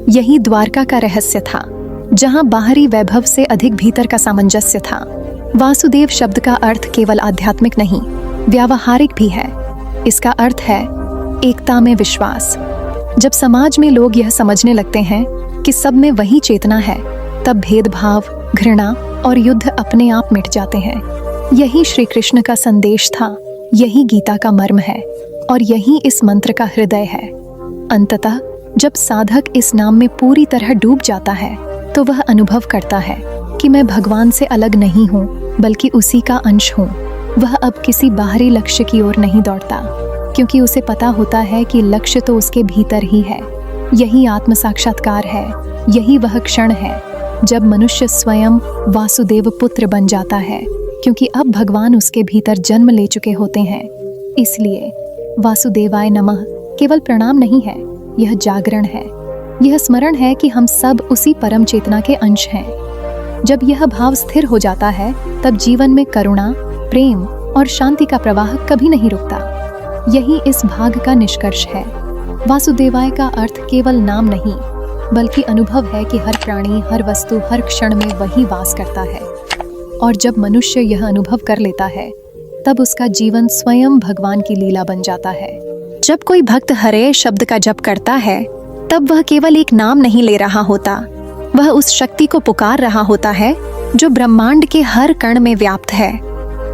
यही द्वारका का रहस्य था, जहां बाहरी वैभव से अधिक भीतर का सामंजस्य था। वासुदेव शब्द का अर्थ केवल आध्यात्मिक नहीं, व्यावहारिक भी है। इसका अर्थ है एकता में विश्वास। जब समाज में लोग यह समझने लगते हैं कि सब में वही चेतना है, तब भेदभाव, घृणा और युद्ध अपने आप मिट जाते हैं। यही श्री कृष्ण का संदेश था, यही गीता का मर्म है और यही इस मंत्र का हृदय है। अंततः जब साधक इस नाम में पूरी तरह डूब जाता है, तो वह अनुभव करता है कि मैं भगवान से अलग नहीं हूँ, बल्कि उसी का अंश हूँ। वह अब किसी बाहरी लक्ष्य की ओर नहीं दौड़ता, क्योंकि उसे पता होता है कि लक्ष्य तो उसके भीतर ही है। यही आत्म साक्षात्कार है। यही वह क्षण है जब मनुष्य स्वयं वासुदेव पुत्र बन जाता है, क्योंकि अब भगवान उसके भीतर जन्म ले चुके होते हैं। इसलिए वासुदेवाय नमः केवल प्रणाम नहीं है, यह जागरण है। यह स्मरण है कि हम सब उसी परम चेतना के अंश हैं। जब यह भाव स्थिर हो जाता है, तब जीवन में करुणा, प्रेम और शांति का प्रवाह कभी नहीं रुकता। यही इस भाग का निष्कर्ष है। वासुदेवाय का अर्थ केवल नाम नहीं, बल्कि अनुभव है कि हर प्राणी, हर वस्तु, हर क्षण में वही वास करता है। और जब मनुष्य यह अनुभव कर लेता है, तब उसका जीवन स्वयं भगवान की लीला बन जाता है। जब कोई भक्त हरे शब्द का जप करता है, तब वह केवल एक नाम नहीं ले रहा होता, वह उस शक्ति को पुकार रहा होता है जो ब्रह्मांड के हर कण में व्याप्त है।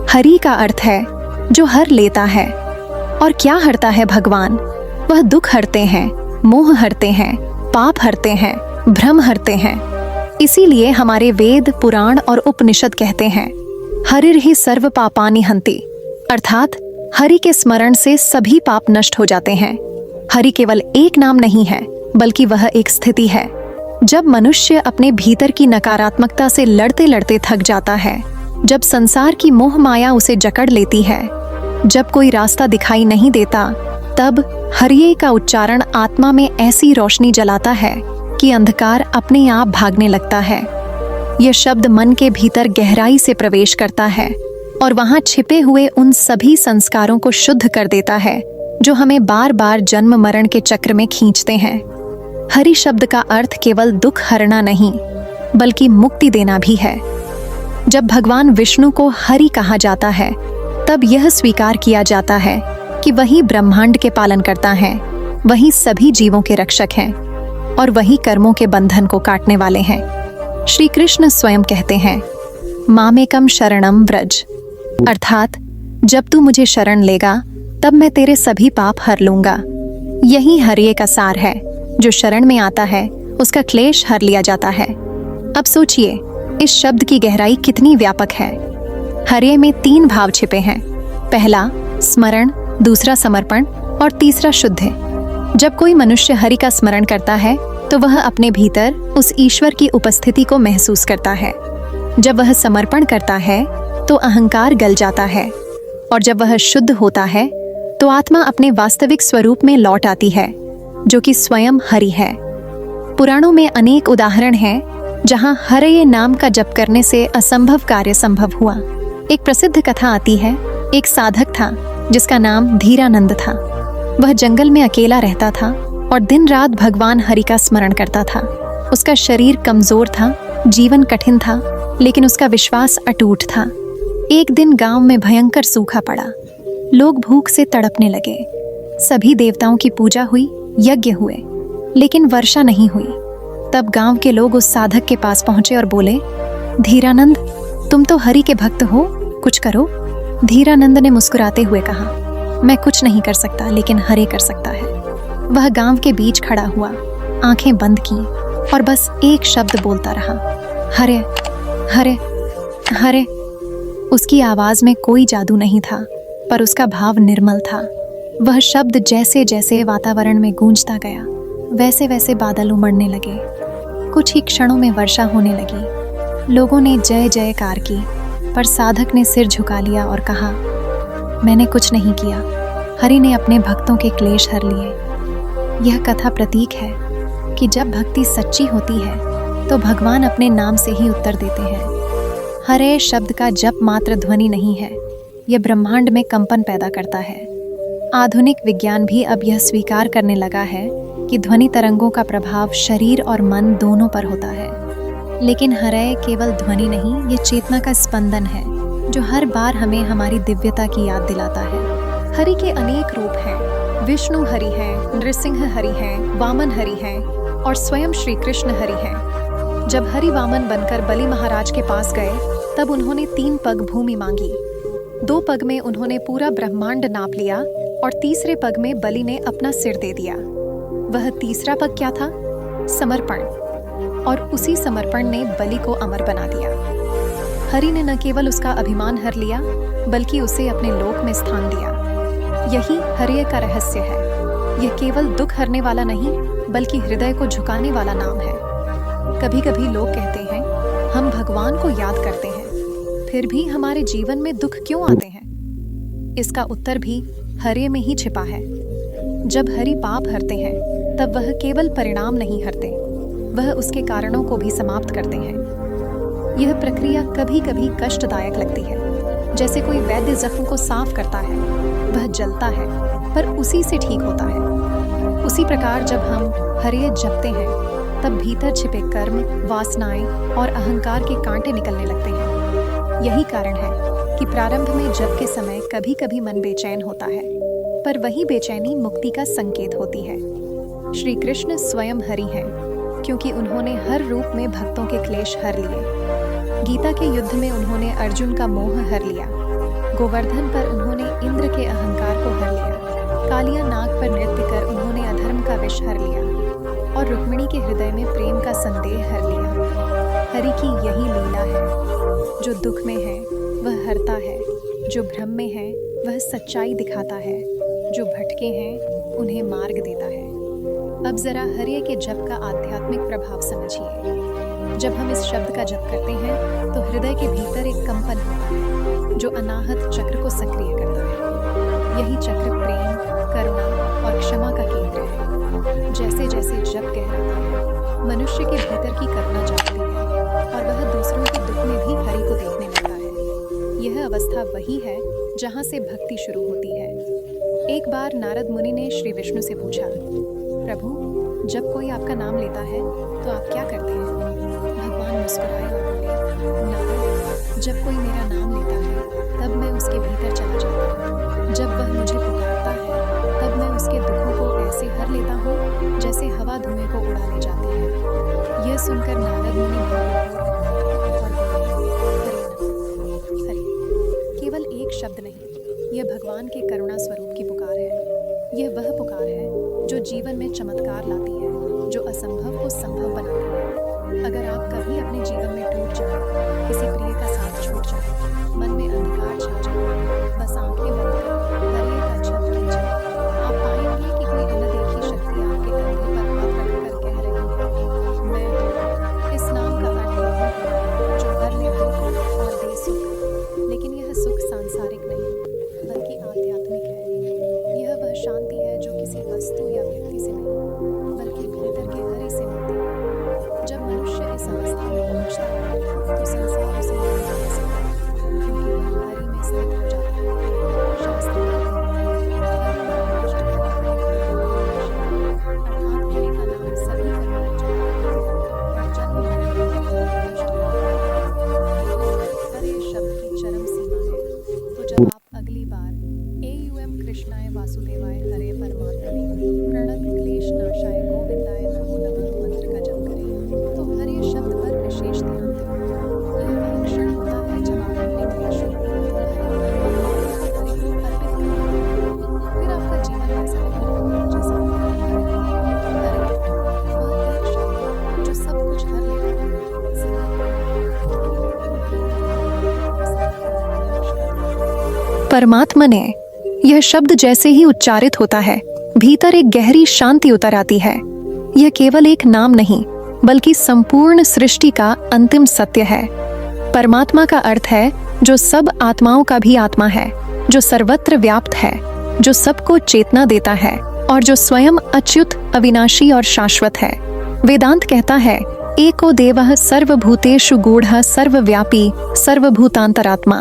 हरि का अर्थ है जो हर लेता है। और क्या हरता है भगवान? वह दुख हरते हैं, मोह हरते हैं, पाप हरते हैं, भ्रम हरते हैं। इसीलिए हमारे वेद, पुराण और उपनिषद कहते हैं, हरिर्हि सर्व पापानि हन्ति, अर्थात हरि के स्मरण से सभी पाप नष्ट हो जाते हैं। हरि केवल एक नाम नहीं है, बल्कि वह एक स्थिति है। जब मनुष्य अपने भीतर की नकारात्मकता से लड़ते लड़ते थक जाता है, जब संसार की मोह माया उसे जकड़ लेती है, जब कोई रास्ता दिखाई नहीं देता, तब हरिये का उच्चारण आत्मा में ऐसी रोशनी जलाता है कि अंधकार अपने आप भागने लगता है। यह शब्द मन के भीतर गहराई से प्रवेश करता है और वहां छिपे हुए उन सभी संस्कारों को शुद्ध कर देता है जो हमें बार बार जन्म मरण के चक्र में खींचते हैं। हरि शब्द का अर्थ केवल दुख हरना नहीं, बल्कि मुक्ति देना भी है। जब भगवान विष्णु को हरि कहा जाता है, तब यह स्वीकार किया जाता है कि वही ब्रह्मांड के पालन करता है, वही सभी जीवों के रक्षक हैं और वही कर्मों के बंधन को काटने वाले हैं। श्री कृष्ण स्वयं कहते हैं, मामेकम शरणम व्रज, अर्थात जब तू मुझे शरण लेगा तब मैं तेरे सभी पाप हर लूंगा। यही हरिये का सार है। जो शरण में आता है उसका क्लेश हर लिया जाता है। अब सोचिए, इस शब्द की गहराई कितनी व्यापक है। हरिये में 3 भाव छिपे हैं। पहला स्मरण, दूसरा समर्पण और तीसरा शुद्ध। जब कोई मनुष्य हरि का स्मरण करता है तो वह अपने भीतर उस ईश्वर की उपस्थिति को महसूस करता है। जब वह समर्पण करता है तो अहंकार गल जाता है और जब वह शुद्ध होता है तो आत्मा अपने वास्तविक स्वरूप में लौट आती है, जो कि स्वयं हरि है। पुराणों में अनेक उदाहरण हैं जहां हरये नाम का जप करने से असंभव कार्य संभव हुआ। एक प्रसिद्ध कथा आती है। एक साधक था जिसका नाम धीरानंद था। वह जंगल में अकेला रहता था और दिन रात भगवान हरि का स्मरण करता था। उसका शरीर कमजोर था, जीवन कठिन था, लेकिन उसका विश्वास अटूट था। एक दिन गांव में भयंकर सूखा पड़ा। लोग भूख से तड़पने लगे। सभी देवताओं की पूजा हुई, यज्ञ हुए, लेकिन वर्षा नहीं हुई। तब गांव के लोग उस साधक के पास पहुंचे और बोले, धीरानंद, तुम तो हरि के भक्त हो, कुछ करो। धीरानंद ने मुस्कुराते हुए कहा, मैं कुछ नहीं कर सकता, लेकिन हरि कर सकता है। वह गांव के बीच खड़ा हुआ, आंखें बंद की और बस एक शब्द बोलता रहा, हरे हरे हरे। उसकी आवाज में कोई जादू नहीं था, पर उसका भाव निर्मल था। वह शब्द जैसे जैसे वातावरण में गूंजता गया, वैसे वैसे बादल उमड़ने लगे। कुछ ही क्षणों में वर्षा होने लगी। लोगों ने जय जयकार की, पर साधक ने सिर झुका लिया और कहा, मैंने कुछ नहीं किया, हरि ने अपने भक्तों के क्लेश हर लिए। यह कथा प्रतीक है कि जब भक्ति सच्ची होती है तो भगवान अपने नाम से ही उत्तर देते हैं। हरे शब्द का जप मात्र ध्वनि नहीं है, यह ब्रह्मांड में कंपन पैदा करता है। आधुनिक विज्ञान भी अब यह स्वीकार करने लगा है कि ध्वनि तरंगों का प्रभाव शरीर और मन दोनों पर होता है। लेकिन हरे केवल ध्वनि नहीं, ये चेतना का स्पंदन है जो हर बार हमें हमारी दिव्यता की याद दिलाता है। हरि के अनेक रूप हैं। विष्णु हरि हैं, नृसिंह हरि हैं, वामन हरि हैं और स्वयं श्री कृष्ण हरि हैं। जब हरि वामन बनकर बलि महाराज के पास गए तब उन्होंने 3 पग भूमि मांगी। 2 पग में उन्होंने पूरा ब्रह्मांड नाप लिया और तीसरे पग में बलि ने अपना सिर दे दिया। वह तीसरा पग क्या था? समर्पण। और उसी समर्पण ने बलि को अमर बना दिया। हरि ने न केवल उसका अभिमान हर लिया, बल्कि उसे अपने लोक में स्थान दिया। यही हरिये का रहस्य है। यह केवल दुख हरने वाला नहीं, बल्कि हृदय को झुकाने वाला नाम है। कभी कभी लोग कहते हैं, हम भगवान को याद करते हैं, फिर भी हमारे जीवन में दुख क्यों आते हैं? इसका उत्तर भी हरिये में ही छिपा है। जब हरि पाप हरते हैं, तब वह केवल परिणाम नहीं हरते, वह उसके कारणों को भी समाप्त करते हैं। यह प्रक्रिया कभी कभी कष्टदायक लगती है, जैसे कोई वैद्य जख्म को साफ करता है, वह जलता है पर उसी से ठीक होता है। उसी प्रकार जब हम हरिये जपते हैं, तब भीतर छिपे कर्म, वासनाएं और अहंकार के कांटे निकलने लगते हैं। यही कारण है कि प्रारंभ में जप के समय कभी कभी मन बेचैन होता है, पर वही बेचैनी मुक्ति का संकेत होती है। श्री कृष्ण स्वयं हरि हैं, क्योंकि उन्होंने हर रूप में भक्तों के क्लेश हर लिए। गीता के युद्ध में उन्होंने अर्जुन का मोह हर लिया। गोवर्धन पर उन्होंने इंद्र के अहंकार को हर लिया। कालिया नाग पर नृत्य कर उन्होंने अधर्म का विष हर लिया और रुक्मिणी के हृदय में प्रेम का संदेह हर लिया। हरि की यही लीला है। जो दुख में है वह हरता है, जो भ्रम में है वह सच्चाई दिखाता है, जो भटके हैं उन्हें मार्ग देता है। अब जरा हरिये के जप का आध्यात्मिक प्रभाव समझिए। जब हम इस शब्द का जप करते हैं तो हृदय के भीतर एक कंपन होता है जो अनाहत चक्र को सक्रिय करता है। यही चक्र प्रेम, करुणा और क्षमा का केंद्र है। जैसे जैसे जप गहराता है, मनुष्य के भीतर की करुणा जागती है और वह दूसरों के दुख में भी हरि को देखने लगता है। यह अवस्था वही है जहाँ से भक्ति शुरू होती है। एक बार नारद मुनि ने श्री विष्णु से पूछा, प्रभु, जब कोई आपका नाम लेता है तो आप क्या करते हैं? भगवान मुस्कुराए और बोले, नारद, जब कोई मेरा नाम लेता है तब मैं उसके भीतर चला जाता हूँ। जब वह मुझे पुकारता है हवा धुएं को उड़ा ले जाती है। यह सुनकर नारद मुनि भावविभोर और बोले, हरे केवल एक शब्द नहीं, यह भगवान के करुणा स्वरूप की पुकार है। यह वह पुकार है जो जीवन में चमत्कार लाती है, जो असंभव को संभव बनाती है। अगर आप कभी अपने जीवन में टूट जाए, किसी प्रिय का साथ छूट जाए, मन में अंधकार छा जाए, बस आंखें बंद कर हरे का जप कीजिए। आप पाएंगे कि कोई अनदेखी शक्ति आपके कंधे पर हाथ रखकर कह रही है, मैं हूँ। इस नाम का अर्थ है जो हर ले दुख और दे सुख। लेकिन यह सुख सांसारिक नहीं बल्कि आध्यात्मिक है। यह वह शांति है जो किसी वस्तु या व्यक्ति से नहीं बल्कि भीतर के हरि से मिलती है। जब मनुष्य इस अवस्था में पहुंचता है तो संसार उसे नहीं जान सकता, क्योंकि वह हरि में स्थित हो जाता है। शास्त्र कहते हैं, हरि नाम नष्ट करने वाले कर्म विनाश है। अर्थात हरि का नाम सभी कर्म नष्ट करता है और जन्म मरण के कर्म नष्ट करता है। हरे शब्द की चरम सीमा है। तो जब आप अगली बार AUM कृष्णाय वासुदेवाय हरे परमात्मने प्रणत क्लेश नाशाय गोविंदाय नमो नमः मंत्र का जप करें, तो हरे शब्द पर विशेष ध्यान दें। यह वह क्षण होता है जब आप अपने क्लेशों को हरे को अर्पित करें। फिर आपका जीवन ऐसा नहीं होगा जैसा हरे वह एक शब्द जो सब कुछ हर लेता है। परमात्मा ने यह शब्द जैसे ही उच्चारित होता है, भीतर एक गहरी शांति उतर आती है। यह केवल एक नाम नहीं बल्कि संपूर्ण सृष्टि का अंतिम सत्य है। परमात्मा का अर्थ है जो सब आत्माओं का भी आत्मा है, जो सर्वत्र व्याप्त है, जो सबको चेतना देता है और जो स्वयं अच्युत, अविनाशी और शाश्वत है। वेदांत कहता है, एको देवः सर्वभूतेषु गूढ़ः सर्वव्यापी सर्वभूतांतरात्मा।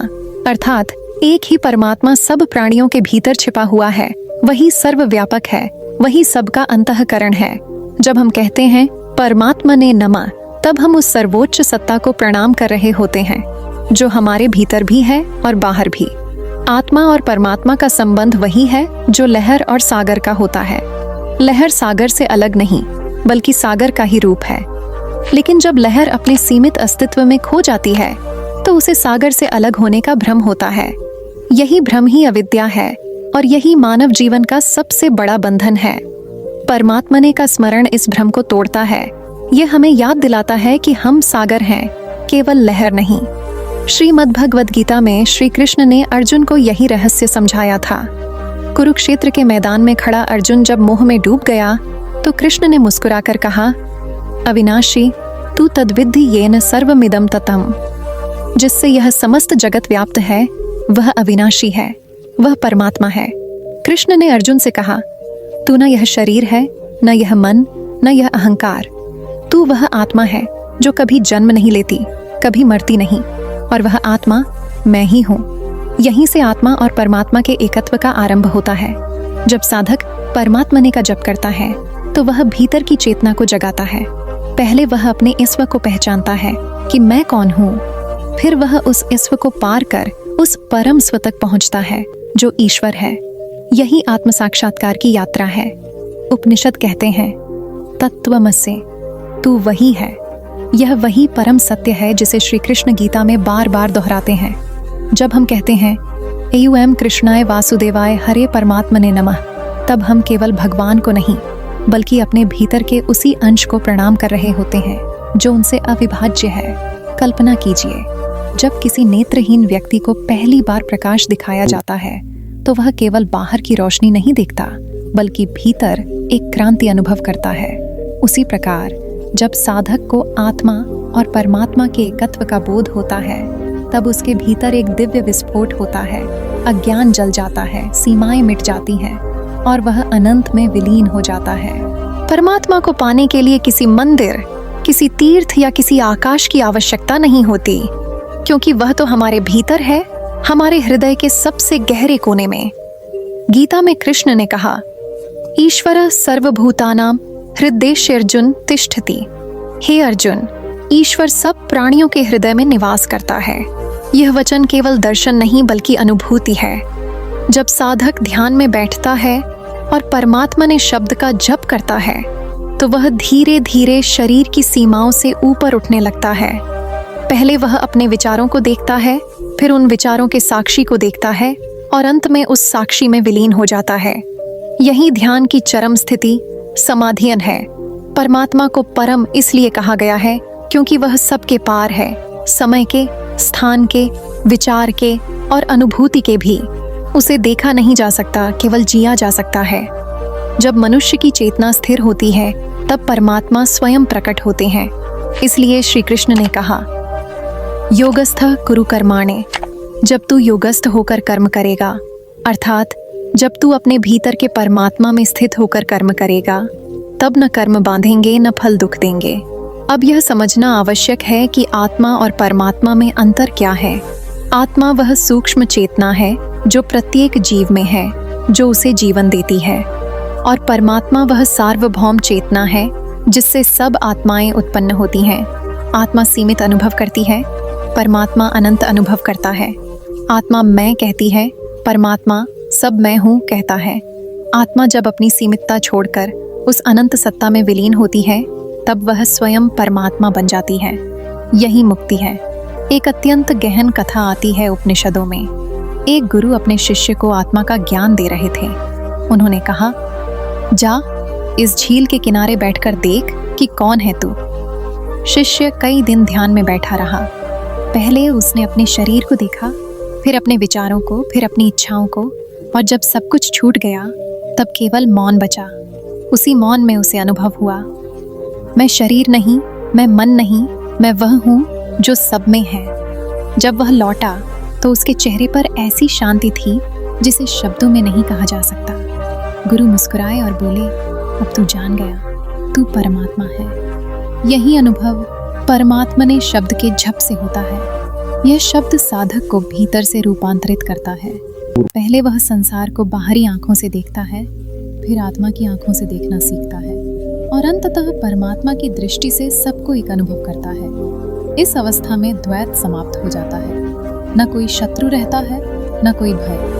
अर्थात एक ही परमात्मा सब प्राणियों के भीतर छिपा हुआ है, वही सर्वव्यापक है, वही सबका अंतःकरण है। जब हम कहते हैं परमात्मा ने नमः, तब हम उस सर्वोच्च सत्ता को प्रणाम कर रहे होते हैं, जो हमारे भीतर भी है और बाहर भी। आत्मा और परमात्मा का संबंध वही है जो लहर और सागर का होता है। लहर सागर से अलग नहीं बल्कि सागर का ही रूप है। लेकिन जब लहर अपने सीमित अस्तित्व में खो जाती है तो उसे सागर से अलग होने का भ्रम होता है। यही भ्रम ही अविद्या है और यही मानव जीवन का सबसे बड़ा बंधन है। परमात्मा का स्मरण इस भ्रम को तोड़ता है। यह हमें याद दिलाता है कि हम सागर हैं, केवल लहर नहीं। श्रीमद् भगवद गीता में श्री कृष्ण ने अर्जुन को यही रहस्य समझाया था। कुरुक्षेत्र के मैदान में खड़ा अर्जुन जब मोह में डूब गया तो कृष्ण ने मुस्कुराकर कहा, अविनाशी तू तद्विद्धि येन सर्वमिदं ततम्। जिससे यह समस्त जगत व्याप्त है वह अविनाशी है, वह परमात्मा है। कृष्ण ने अर्जुन से कहा, तू न यह शरीर है, न यह मन, न यह अहंकार। तू वह आत्मा है जो कभी जन्म नहीं लेती, कभी मरती नहीं, और वह आत्मा मैं ही हूँ। यहीं से आत्मा और परमात्मा के एकत्व का आरंभ होता है। जब साधक परमात्मा का जप करता है तो वह भीतर की चेतना को जगाता है। पहले वह अपने ईश्वर को पहचानता है कि मैं कौन हूँ, फिर वह उस ईश्वर को पार कर उस परम स्व तक पहुँचता है जो ईश्वर है। यही आत्म साक्षात्कार की यात्रा है। उपनिषद कहते हैं, तत्त्वमसि, तू वही है। यह वही परम सत्य है जिसे श्री कृष्ण गीता में बार बार दोहराते हैं। जब हम कहते हैं AUM कृष्णाय वासुदेवाय हरे परमात्मने नमः, तब हम केवल भगवान को नहीं बल्कि अपने भीतर के उसी अंश को प्रणाम कर रहे होते हैं जो उनसे अविभाज्य है। कल्पना कीजिए, जब किसी नेत्रहीन व्यक्ति को पहली बार प्रकाश दिखाया जाता है तो वह केवल बाहर की रोशनी नहीं देखता बल्कि भीतर एक क्रांति अनुभव करता है। उसी प्रकार जब साधक को आत्मा और परमात्मा के एकत्व का बोध होता है तब उसके भीतर एक दिव्य विस्फोट होता है। अज्ञान जल जाता है, सीमाएं मिट जाती हैं और वह अनंत में विलीन हो जाता है। परमात्मा को पाने के लिए किसी मंदिर, किसी तीर्थ या किसी आकाश की आवश्यकता नहीं होती, क्योंकि वह तो हमारे भीतर है, हमारे हृदय के सबसे गहरे कोने में। गीता में कृष्ण ने कहा, ईश्वर सर्वभूतानां हृदयेषु तिष्ठति। हे अर्जुन, ईश्वर सब प्राणियों के हृदय में निवास करता है। यह वचन केवल दर्शन नहीं बल्कि अनुभूति है। जब साधक ध्यान में बैठता है और परमात्मा ने शब्द का जप करता है तो वह धीरे धीरे शरीर की सीमाओं से ऊपर उठने लगता है। पहले वह अपने विचारों को देखता है, फिर उन विचारों के साक्षी को देखता है और अंत में उस साक्षी में विलीन हो जाता है। यही ध्यान की चरम स्थिति समाधियन है। परमात्मा को परम इसलिए कहा गया है क्योंकि वह सबके पार है, समय के, स्थान के, विचार के और अनुभूति के भी। उसे देखा नहीं जा सकता, केवल जिया जा सकता है। जब मनुष्य की चेतना स्थिर होती है तब परमात्मा स्वयं प्रकट होते हैं। इसलिए श्री कृष्ण ने कहा, योगस्थ कुरु कर्माणे। जब तू योगस्थ होकर कर्म करेगा, अर्थात जब तू अपने भीतर के परमात्मा में स्थित होकर कर्म करेगा, तब न कर्म बांधेंगे न फल दुख देंगे। अब यह समझना आवश्यक है कि आत्मा और परमात्मा में अंतर क्या है। आत्मा वह सूक्ष्म चेतना है जो प्रत्येक जीव में है, जो उसे जीवन देती है, और परमात्मा वह सार्वभौम चेतना है जिससे सब आत्माएं उत्पन्न होती हैं। आत्मा सीमित अनुभव करती है, परमात्मा अनंत अनुभव करता है। आत्मा मैं कहती है, परमात्मा सब मैं हूँ कहता है। आत्मा जब अपनी सीमितता छोड़कर उस अनंत सत्ता में विलीन होती है तब वह स्वयं परमात्मा बन जाती है। यही मुक्ति है। एक अत्यंत गहन कथा आती है उपनिषदों में। एक गुरु अपने शिष्य को आत्मा का ज्ञान दे रहे थे। उन्होंने कहा, जा इस झील के किनारे बैठकर देख कि कौन है तू। शिष्य कई दिन ध्यान में बैठा रहा। पहले उसने अपने शरीर को देखा, फिर अपने विचारों को, फिर अपनी इच्छाओं को, और जब सब कुछ छूट गया तब केवल मौन बचा। उसी मौन में उसे अनुभव हुआ, मैं शरीर नहीं, मैं मन नहीं, मैं वह हूँ जो सब में है। जब वह लौटा तो उसके चेहरे पर ऐसी शांति थी जिसे शब्दों में नहीं कहा जा सकता। गुरु मुस्कुराए और बोले, अब तू जान गया, तू परमात्मा है। यही अनुभव परमात्मा शब्द के झप से होता है। यह शब्द साधक को भीतर से रूपांतरित करता है। पहले वह संसार को बाहरी आंखों से देखता है, फिर आत्मा की आंखों से देखना सीखता है और अंततः परमात्मा की दृष्टि से सबको एक अनुभव करता है। इस अवस्था में द्वैत समाप्त हो जाता है। न कोई शत्रु रहता है, न कोई भय,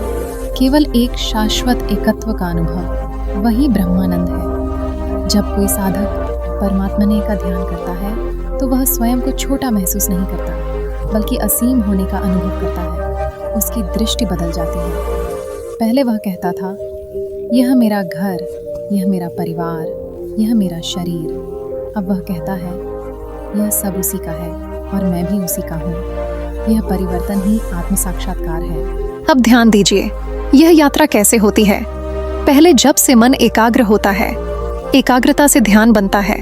केवल एक शाश्वत एकत्व का अनुभव। वही ब्रह्मानंद है। जब कोई साधक परमात्मा का ध्यान करता है तो वह स्वयं को छोटा महसूस नहीं करता, बल्कि असीम होने का अनुभव करता है। उसकी दृष्टि बदल जाती है। पहले वह कहता था, यह मेरा घर, यह मेरा परिवार, यह मेरा शरीर। अब वह कहता है, यह सब उसी का है और मैं भी उसी का हूँ। यह परिवर्तन ही आत्म साक्षात्कार है। अब ध्यान दीजिए, यह यात्रा कैसे होती है। पहले जब से मन एकाग्र होता है, एकाग्रता से ध्यान बनता है,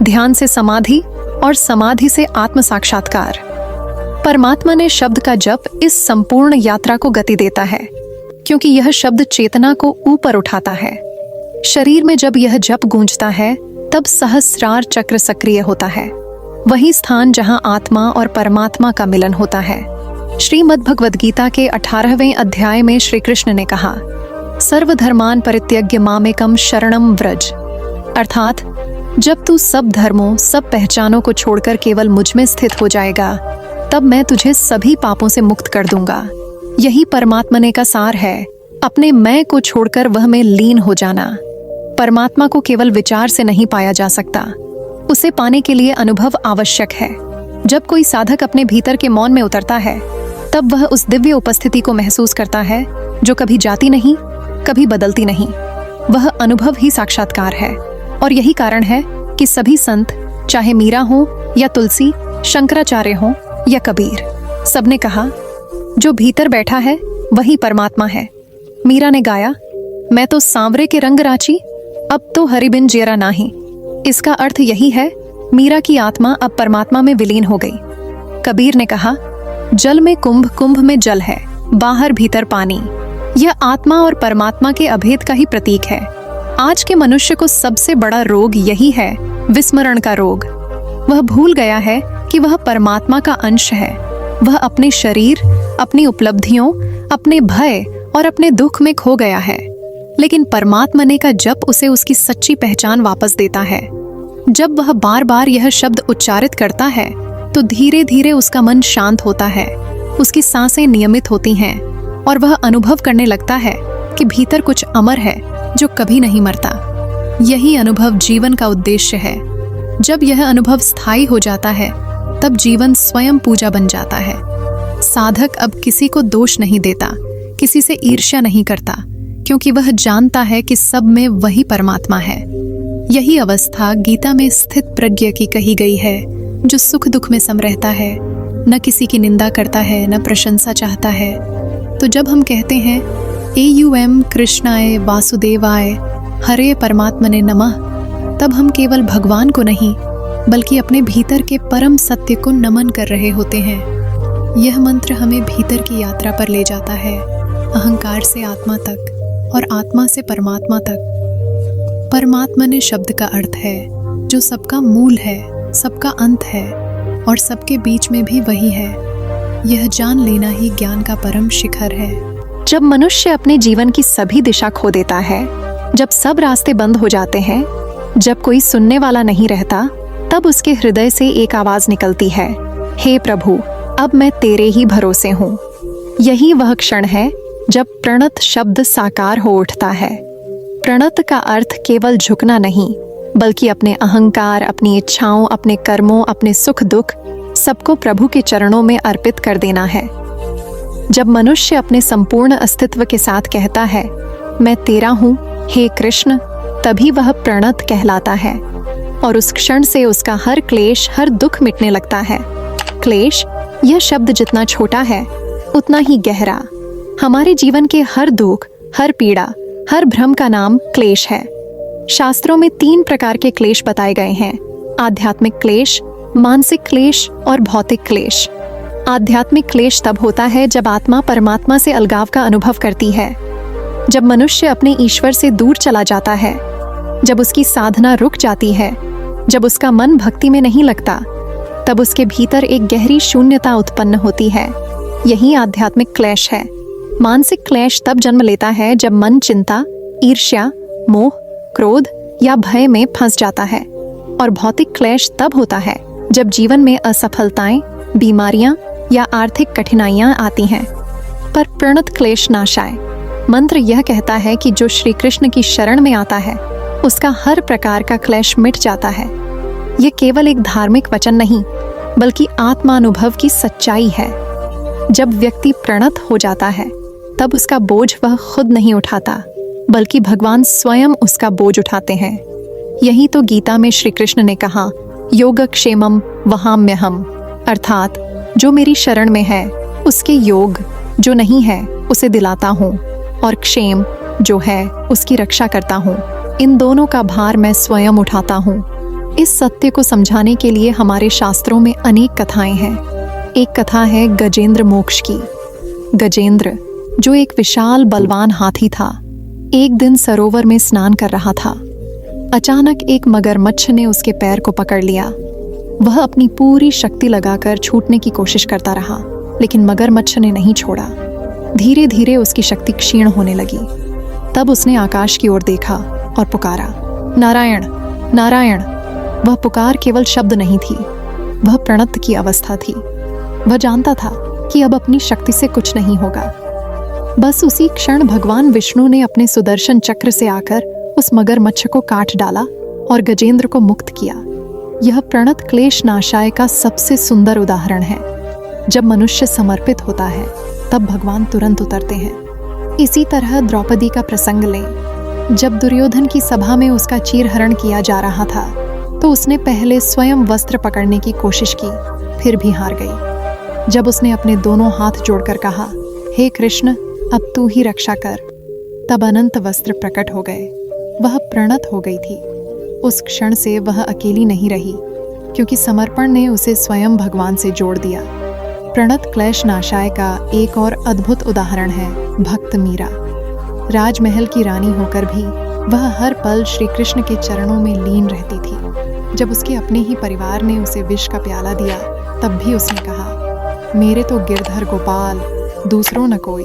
ध्यान से समाधि और समाधि से आत्म साक्षात्कार। परमात्मा ने शब्द का जप इस संपूर्ण यात्रा को गति देता है, क्योंकि यह शब्द चेतना को ऊपर उठाता है। शरीर में जब यह जप गूंजता है तब सहस्रार चक्र सक्रिय होता है, वही स्थान जहां आत्मा और परमात्मा का मिलन होता है। श्रीमद् भगवद गीता के 18वें अध्याय में श्री कृष्ण ने कहा, सर्वधर्मान परित्यज्य मामेकम शरणम व्रज। अर्थात जब तू सब धर्मों, सब पहचानों को छोड़कर केवल मुझ में स्थित हो जाएगा, तब मैं तुझे सभी पापों से मुक्त कर दूंगा। यही परमात्मा का सार है, अपने मैं को छोड़कर वह में लीन हो जाना। परमात्मा को केवल विचार से नहीं पाया जा सकता, उसे पाने के लिए अनुभव आवश्यक है। जब कोई साधक अपने भीतर के मौन में उतरता है, तब वह उस दिव्य उपस्थिति को महसूस करता है जो कभी जाती नहीं, कभी बदलती नहीं। वह अनुभव ही साक्षात्कार है। और यही कारण है कि सभी संत, चाहे मीरा हो या तुलसी, शंकराचार्य हो या कबीर, सबने कहा, जो भीतर बैठा है वही परमात्मा है। मीरा ने गाया, मैं तो सांवरे के रंग राची, अब तो हरिबिन जेरा नाही। इसका अर्थ यही है, मीरा की आत्मा अब परमात्मा में विलीन हो गई। कबीर ने कहा, जल में कुंभ, कुंभ में जल है, बाहर भीतर पानी। यह आत्मा और परमात्मा के अभेद का ही प्रतीक है। आज के मनुष्य को सबसे बड़ा रोग यही है, विस्मरण का रोग। वह भूल गया है कि वह परमात्मा का अंश है। वह अपने शरीर, अपनी उपलब्धियों, अपने भय और अपने दुख में खो गया है। लेकिन परमात्मा ने का जप उसे उसकी सच्ची पहचान वापस देता है। जब वह बार बार यह शब्द उच्चारित करता है तो धीरे धीरे उसका मन शांत होता है, उसकी सांसें नियमित होती हैं और वह अनुभव करने लगता है कि भीतर कुछ अमर है जो कभी नहीं मरता। यही अनुभव जीवन का उद्देश्य है। जब यह अनुभव स्थायी हो जाता है तब जीवन स्वयं पूजा बन जाता है। साधक अब किसी को दोष नहीं देता, किसी से ईर्ष्या नहीं करता, क्योंकि वह जानता है कि सब में वही परमात्मा है। यही अवस्था गीता में स्थित प्रज्ञ की कही गई है, जो सुख दुख में सम रहता है, न किसी की निंदा करता है, न प्रशंसा चाहता है। तो जब हम कहते हैं AUM कृष्णाय वासुदेवाय हरे परमात्मने नमः, तब हम केवल भगवान को नहीं बल्कि अपने भीतर के परम सत्य को नमन कर रहे होते हैं। यह मंत्र हमें भीतर की यात्रा पर ले जाता है, अहंकार से आत्मा तक और आत्मा से परमात्मा तक। परमात्मने शब्द का अर्थ है जो सबका मूल है, सबका अंत है और सबके बीच में भी वही है। यह जान लेना ही ज्ञान का परम शिखर है। जब मनुष्य अपने जीवन की सभी दिशा खो देता है, जब सब रास्ते बंद हो जाते हैं, जब कोई सुनने वाला नहीं रहता, तब उसके हृदय से एक आवाज निकलती है, हे प्रभु, अब मैं तेरे ही भरोसे हूँ। यही वह क्षण है जब प्रणत शब्द साकार हो उठता है। प्रणत का अर्थ केवल झुकना नहीं, बल्कि अपने अहंकार, अपनी इच्छाओं, अपने कर्मों, अपने सुख दुख सबको प्रभु के चरणों में अर्पित कर देना है। जब मनुष्य अपने संपूर्ण अस्तित्व के साथ कहता है, मैं तेरा हूँ हे कृष्ण, तभी वह प्रणत कहलाता है और उस क्षण से उसका हर क्लेश, हर दुख मिटने लगता है। क्लेश, यह शब्द जितना छोटा है उतना ही गहरा। हमारे जीवन के हर दुख, हर पीड़ा, हर भ्रम का नाम क्लेश है। शास्त्रों में 3 प्रकार के क्लेश बताए गए हैं: आध्यात्मिक क्लेश, मानसिक क्लेश और भौतिक क्लेश। आध्यात्मिक क्लेश तब होता है जब आत्मा परमात्मा से अलगाव का अनुभव करती है, जब मनुष्य अपने ईश्वर से दूर चला जाता है, जब उसकी साधना रुक जाती है, जब उसका मन भक्ति में नहीं लगता, तब उसके भीतर एक गहरी शून्यता उत्पन्न होती है। यही आध्यात्मिक क्लेश है। मानसिक क्लेश तब जन्म लेता है जब मन चिंता, ईर्ष्या, मोह, क्रोध या भय में फंस जाता है। और भौतिक क्लेश तब होता है जब जीवन में असफलताएं, बीमारियां या आर्थिक कठिनाइयां आती हैं। पर प्रणत क्लेश नाशाय मंत्र यह कहता है कि जो श्री कृष्ण की शरण में आता है उसका हर प्रकार का क्लेश मिट जाता है। ये केवल एक धार्मिक वचन नहीं बल्कि आत्मानुभव की सच्चाई है। जब व्यक्ति प्रणत हो जाता है तब उसका बोझ वह खुद नहीं उठाता बल्कि भगवान स्वयं उसका बोझ उठाते हैं। यही तो गीता में श्री कृष्ण ने कहा, योगक्षेमम वहाम्यहम, अर्थात जो मेरी शरण में है उसके योग, जो नहीं है उसे दिलाता हूँ, और क्षेम जो है उसकी रक्षा करता हूँ। इन दोनों का भार मैं स्वयं उठाता हूँ। इस सत्य को समझाने के लिए हमारे शास्त्रों में अनेक कथाएं हैं। एक कथा है गजेंद्र मोक्ष की। गजेंद्र, जो एक विशाल बलवान हाथी था, एक दिन सरोवर में स्नान कर रहा था। अचानक एक मगरमच्छ ने उसके पैर को पकड़ लिया। वह अपनी पूरी शक्ति लगाकर छूटने की कोशिश करता रहा, लेकिन मगरमच्छ ने नहीं छोड़ा। धीरे धीरे उसकी शक्ति क्षीण होने लगी। तब उसने आकाश की ओर देखा और पुकारा, नारायण नारायण। वह पुकार केवल शब्द नहीं थी, वह प्रणत की अवस्था थी। वह जानता था कि अब अपनी शक्ति से कुछ नहीं होगा। बस उसी क्षण भगवान विष्णु ने अपने सुदर्शन चक्र से आकर उस मगरमच्छ को काट डाला और गजेंद्र को मुक्त किया। यह प्रणत क्लेश नाशाय का सबसे सुंदर उदाहरण है। जब मनुष्य समर्पित होता है तब भगवान तुरंत उतरते हैं। इसी तरह द्रौपदी का प्रसंग लें। जब दुर्योधन की सभा में उसका चीरहरण किया जा रहा था तो उसने पहले स्वयं वस्त्र पकड़ने की कोशिश की, फिर भी हार गई। जब उसने अपने दोनों हाथ जोड़कर कहा, हे कृष्ण, अब तू ही रक्षा कर, तब अनंत वस्त्र प्रकट हो गए। वह प्रणत हो गई थी। उस क्षण से वह अकेली नहीं रही, क्योंकि समर्पण ने उसे स्वयं भगवान से जोड़ दिया। प्रणत क्लेश नाशाय का एक और अद्भुत उदाहरण है भक्त मीरा। राजमहल की रानी होकर भी वह हर पल श्री कृष्ण के चरणों में लीन रहती थी। जब उसके अपने ही परिवार ने उसे विष का प्याला दिया, तब भी उसने कहा, मेरे तो गिरधर गोपाल, दूसरों न कोई।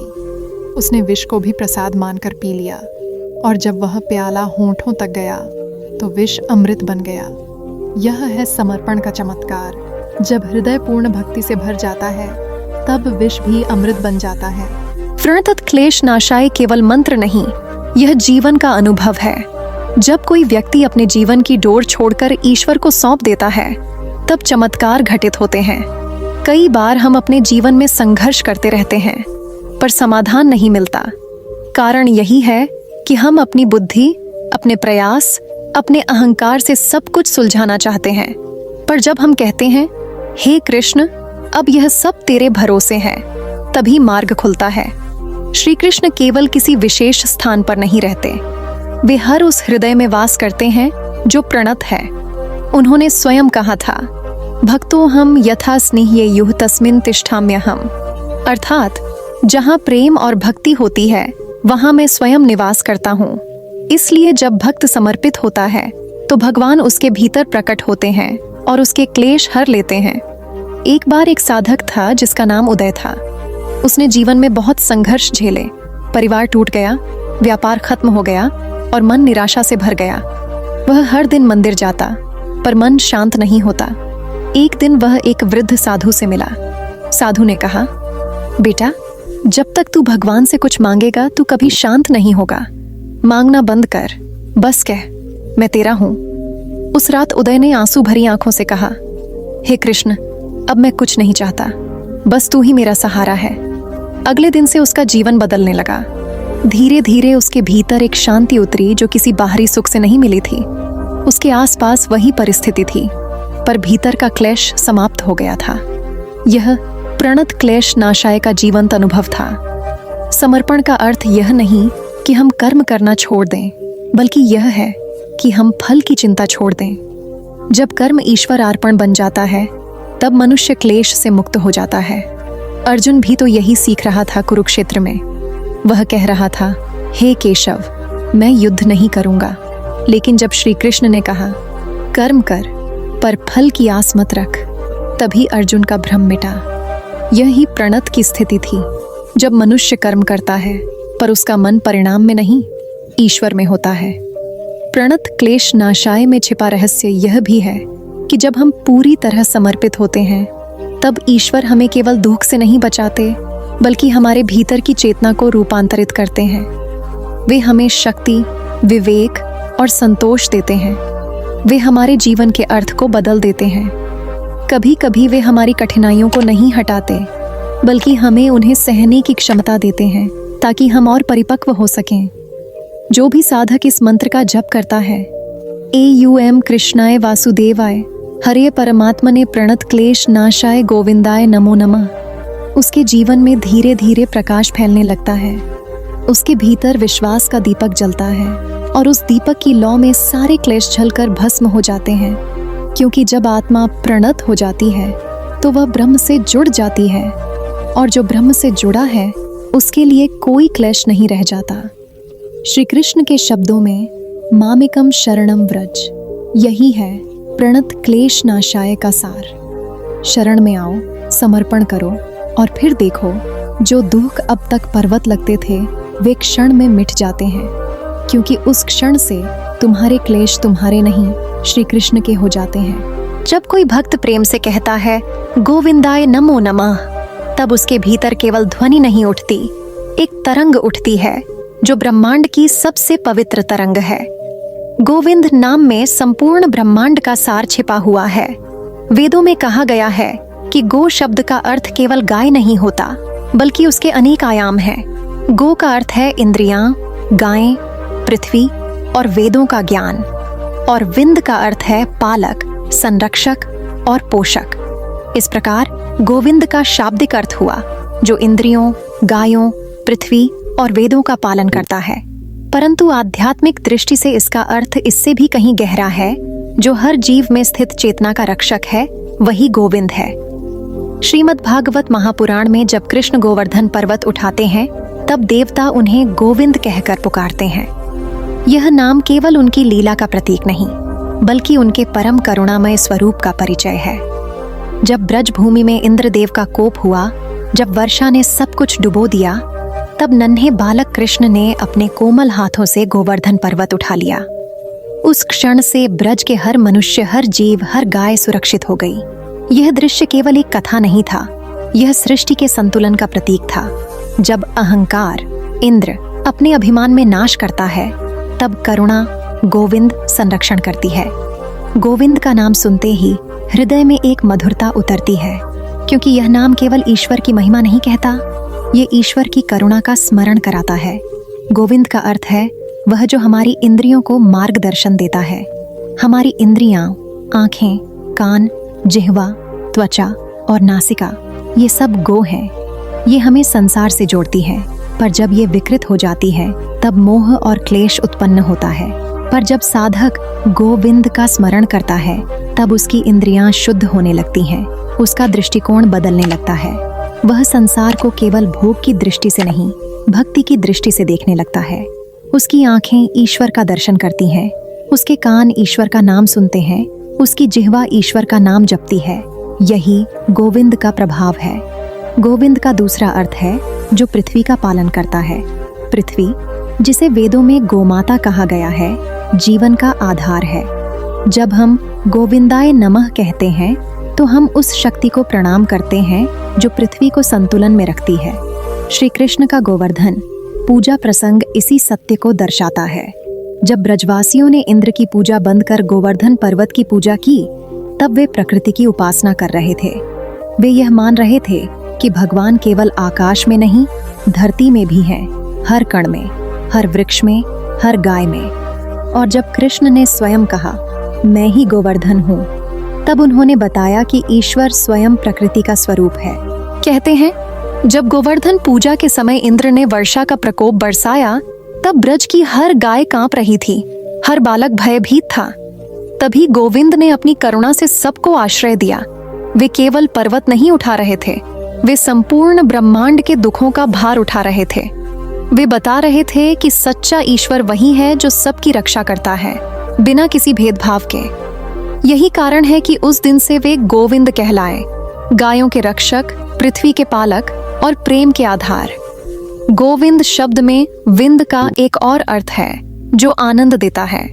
उसने विष को भी प्रसाद मानकर पी लिया, और जब वह प्याला होंठों तक गया तो विष अमृत बन गया। यह है समर्पण का चमत्कार। जब हृदय पूर्ण भक्ति से भर जाता है तब विष भी अमृत बन जाता है। प्रणत क्लेश नाशाय केवल मंत्र नहीं, यह जीवन का अनुभव है। जब कोई व्यक्ति अपने जीवन की डोर छोड़कर ईश्वर को सौंप देता है तब चमत्कार घटित होते हैं। कई बार हम अपने जीवन में संघर्ष करते रहते हैं पर समाधान नहीं मिलता। कारण यही है कि हम अपनी बुद्धि, अपने प्रयास, अपने अहंकार से सब कुछ सुलझाना चाहते हैं। पर जब हम कहते हैं, हे कृष्ण, अब यह सब तेरे भरोसे है, तभी मार्ग खुलता है। श्री कृष्ण केवल किसी विशेष स्थान पर नहीं रहते, वे हर उस हृदय में वास करते हैं जो प्रणत है। उन्होंने स्वयं कहा था, भक्तो हम यथा स्नेह्युः तस्मिन् तिष्ठाम्यहम्, अर्थात जहाँ प्रेम और भक्ति होती है वहाँ मैं स्वयं निवास करता हूँ। इसलिए जब भक्त समर्पित होता है तो भगवान उसके भीतर प्रकट होते हैं और उसके क्लेश हर लेते हैं। एक बार एक साधक था जिसका नाम उदय था। उसने जीवन में बहुत संघर्ष झेले, परिवार टूट गया, व्यापार खत्म हो गया और मन निराशा से भर गया। वह हर दिन मंदिर जाता पर मन शांत नहीं होता। एक दिन वह एक वृद्ध साधु से मिला। साधु ने कहा, बेटा, जब तक तू भगवान से कुछ मांगेगा तू कभी शांत नहीं होगा। मांगना बंद कर, बस कह, मैं तेरा हूं। उस रात उदय ने आंसू भरी आंखों से कहा, हे कृष्ण, अब मैं कुछ नहीं चाहता, बस तू ही मेरा सहारा है। अगले दिन से उसका जीवन बदलने लगा। धीरे धीरे उसके भीतर एक शांति उतरी जो किसी बाहरी सुख से नहीं मिली थी। उसके आसपास वही परिस्थिति थी पर भीतर का क्लेश समाप्त हो गया था। यह प्रणत क्लेश नाशाय का जीवंत अनुभव था। समर्पण का अर्थ यह नहीं कि हम कर्म करना छोड़ दें, बल्कि यह है कि हम फल की चिंता छोड़ दें। जब कर्म ईश्वर अर्पण बन जाता है तब मनुष्य क्लेश से मुक्त हो जाता है। अर्जुन भी तो यही सीख रहा था कुरुक्षेत्र में। वह कह रहा था, हे केशव, मैं युद्ध नहीं करूंगा। लेकिन जब श्री कृष्ण ने कहा, कर्म कर पर फल की आस मत रख, तभी अर्जुन का भ्रम मिटा। यही प्रणत की स्थिति थी, जब मनुष्य कर्म करता है पर उसका मन परिणाम में नहीं, ईश्वर में होता है। प्रणत क्लेश नाशाय में छिपा रहस्य यह भी है कि जब हम पूरी तरह समर्पित होते हैं तब ईश्वर हमें केवल दुख से नहीं बचाते, बल्कि हमारे भीतर की चेतना को रूपांतरित करते हैं। वे हमें शक्ति, विवेक और संतोष देते हैं। वे हमारे जीवन के अर्थ को बदल देते हैं। कभी कभी वे हमारी कठिनाइयों को नहीं हटाते, बल्कि हमें उन्हें सहने की क्षमता देते हैं ताकि हम और परिपक्व हो सकें। जो भी साधक इस मंत्र का जप करता है, एयूएम कृष्णाय वासुदेवाय हरे परमात्मने प्रणत क्लेश नाशाय गोविंदाय नमो नमः, उसके जीवन में धीरे धीरे प्रकाश फैलने लगता है। उसके भीतर विश्वास का दीपक जलता है और उस दीपक की लौ में सारे क्लेश जलकर भस्म हो जाते हैं। क्योंकि जब आत्मा प्रणत हो जाती है तो वह ब्रह्म से जुड़ जाती है, और जो ब्रह्म से जुड़ा है उसके लिए कोई क्लेश नहीं रह जाता। श्री कृष्ण के शब्दों में मामेकम शरणम व्रज, यही है प्रणत क्लेश नाशाय का सार। शरण में आओ, समर्पण करो और फिर देखो, जो दुख अब तक पर्वत लगते थे वे क्षण में मिट जाते हैं, क्योंकि उस क्षण से तुम्हारे क्लेश तुम्हारे नहीं, श्री कृष्ण के हो जाते हैं। जब कोई भक्त प्रेम से कहता है गोविंदाय नमो नमः, तब उसके भीतर केवल ध्वनि नहीं उठती, एक तरंग उठती है जो ब्रह्मांड की सबसे पवित्र तरंग है। गोविंद नाम में संपूर्ण ब्रह्मांड का सार छिपा हुआ है। वेदों में कहा गया है कि गो शब्द का अर्थ केवल गाय नहीं होता, बल्कि उसके अनेक आयाम हैं। गो का अर्थ है इंद्रियां, गायें, पृथ्वी और वेदों का ज्ञान, और विंद का अर्थ है पालक, संरक्षक और पोषक। इस प्रकार गोविंद का शाब्दिक अर्थ हुआ जो इंद्रियों, गायों, पृथ्वी और वेदों का पालन करता है। परंतु आध्यात्मिक दृष्टि से इसका अर्थ इससे भी कहीं गहरा है। जो हर जीव में स्थित चेतना का रक्षक है वही गोविंद है। श्रीमद् भागवत महापुराण में जब कृष्ण गोवर्धन पर्वत उठाते हैं तब देवता उन्हें गोविंद कहकर पुकारते हैं। यह नाम केवल उनकी लीला का प्रतीक नहीं, बल्कि उनके परम करुणामय स्वरूप का परिचय है। जब ब्रज भूमि में इंद्रदेव का कोप हुआ, जब वर्षा ने सब कुछ डुबो दिया, तब नन्हे बालक कृष्ण ने अपने कोमल हाथों से गोवर्धन पर्वत उठा लिया। उस क्षण से ब्रज के हर मनुष्य, हर जीव, हर गाय सुरक्षित हो गई। यह दृश्य केवल एक कथा नहीं था, यह सृष्टि के संतुलन का प्रतीक था। जब अहंकार, इंद्र, अपने अभिमान में नाश करता है, तब करुणा, गोविंद संरक्षण करती है। गोविंद का नाम सुनते ही हृदय में एक मधुरता उतरती है, क्योंकि यह नाम केवल ईश्वर की महिमा नहीं कहता, ये ईश्वर की करुणा का स्मरण कराता है। गोविंद का अर्थ है वह जो हमारी इंद्रियों को मार्गदर्शन देता है। हमारी इंद्रियां, आंखें, कान, जिह्वा, त्वचा और नासिका, ये सब गो हैं। ये हमें संसार से जोड़ती हैं, पर जब ये विकृत हो जाती है तब मोह और क्लेश उत्पन्न होता है। पर जब साधक गोविंद का स्मरण करता है तब उसकी इंद्रियां शुद्ध होने लगती हैं, उसका दृष्टिकोण बदलने लगता है। वह संसार को केवल भोग की दृष्टि से नहीं, भक्ति की दृष्टि से देखने लगता है। उसकी आंखें ईश्वर का दर्शन करती हैं, उसके कान ईश्वर का नाम सुनते हैं, उसकी जिह्वा ईश्वर का नाम जपती है। यही गोविंद का प्रभाव है। गोविंद का दूसरा अर्थ है जो पृथ्वी का पालन करता है। पृथ्वी, जिसे वेदों में गोमाता कहा गया है, जीवन का आधार है। जब हम गोविंदाय नमः कहते हैं तो हम उस शक्ति को प्रणाम करते हैं जो पृथ्वी को संतुलन में रखती है। श्री कृष्ण का गोवर्धन पूजा प्रसंग इसी सत्य को दर्शाता है। जब ब्रजवासियों ने इंद्र की पूजा बंद कर गोवर्धन पर्वत की पूजा की, तब वे प्रकृति की उपासना कर रहे थे। वे यह मान रहे थे कि भगवान केवल आकाश में नहीं, धरती में भी हैं, हर कण में, हर वृक्ष में, हर गाय में। और जब कृष्ण ने स्वयं कहा, मैं ही गोवर्धन हूँ, तब उन्होंने बताया कि ईश्वर स्वयं प्रकृति का स्वरूप है। कहते हैं, जब गोवर्धन पूजा के समय इंद्र ने वर्षा का प्रकोप बरसाया, तब ब्रज की हर गाय कांप रही थी, हर बालक भयभीत था। तभी गोविंद ने अपनी करुणा से सबको आश्रय दिया। वे केवल पर्वत नहीं उठा रहे थे, वे संपूर्ण ब्रह्मांड के दुखों का भार उठा रहे थे। वे बता रहे थे कि सच्चा ईश्वर वही है जो सबकी रक्षा करता है, बिना किसी भेदभाव के। यही कारण है कि उस दिन से वे गोविंद कहलाए, गायों के रक्षक, पृथ्वी के पालक और प्रेम के आधार। गोविंद शब्द में विंद का एक और अर्थ है जो आनंद देता है,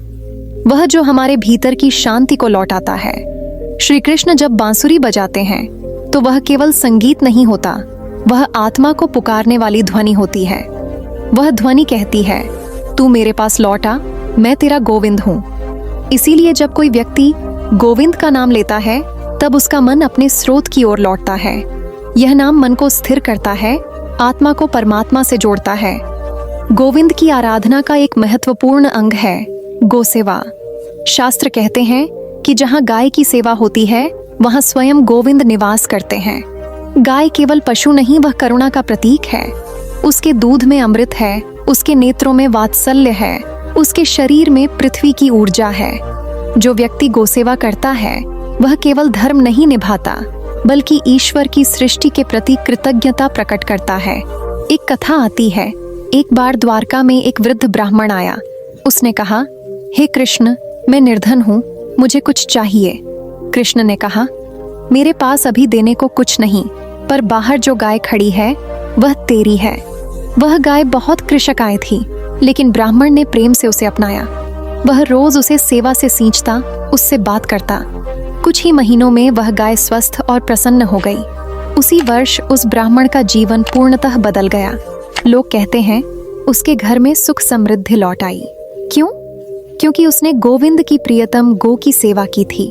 वह जो हमारे भीतर की शांति को लौटाता है। श्री कृष्ण जब बांसुरी बजाते हैं तो वह केवल संगीत नहीं होता, वह आत्मा को पुकारने वाली ध्वनि होती है। वह ध्वनि कहती है, तू मेरे पास लौटा, मैं तेरा गोविंद हूँ। इसीलिए जब कोई व्यक्ति गोविंद का नाम लेता है तब उसका मन अपने स्रोत की ओर लौटता है। यह नाम मन को स्थिर करता है, आत्मा को परमात्मा से जोड़ता है। गोविंद की आराधना का एक महत्वपूर्ण अंग है गोसेवा। शास्त्र कहते हैं कि जहाँ गाय की सेवा होती है वहाँ स्वयं गोविंद निवास करते हैं। गाय केवल पशु नहीं, वह करुणा का प्रतीक है। उसके दूध में अमृत है, उसके नेत्रों में वात्सल्य है, उसके शरीर में पृथ्वी की ऊर्जा है। जो व्यक्ति गोसेवा करता है वह केवल धर्म नहीं निभाता, बल्कि ईश्वर की सृष्टि के प्रति कृतज्ञता प्रकट करता है। एक कथा आती है, एक बार द्वारका में एक वृद्ध ब्राह्मण आया। उसने कहा, हे कृष्ण, मैं निर्धन हूँ, मुझे कुछ चाहिए। कृष्ण ने कहा, मेरे पास अभी देने को कुछ नहीं, पर बाहर जो गाय खड़ी है वह तेरी है। वह गाय बहुत कृशकाय थी, लेकिन ब्राह्मण ने प्रेम से उसे अपनाया। वह रोज उसे सेवा से सींचता, उससे बात करता। कुछ ही महीनों में वह गाय स्वस्थ और प्रसन्न हो गई। उसी वर्ष उस ब्राह्मण का जीवन पूर्णतः बदल गया। लोग कहते हैं उसके घर में सुख समृद्धि लौट आई। क्यों? क्योंकि उसने गोविंद की प्रियतम गो की सेवा की थी।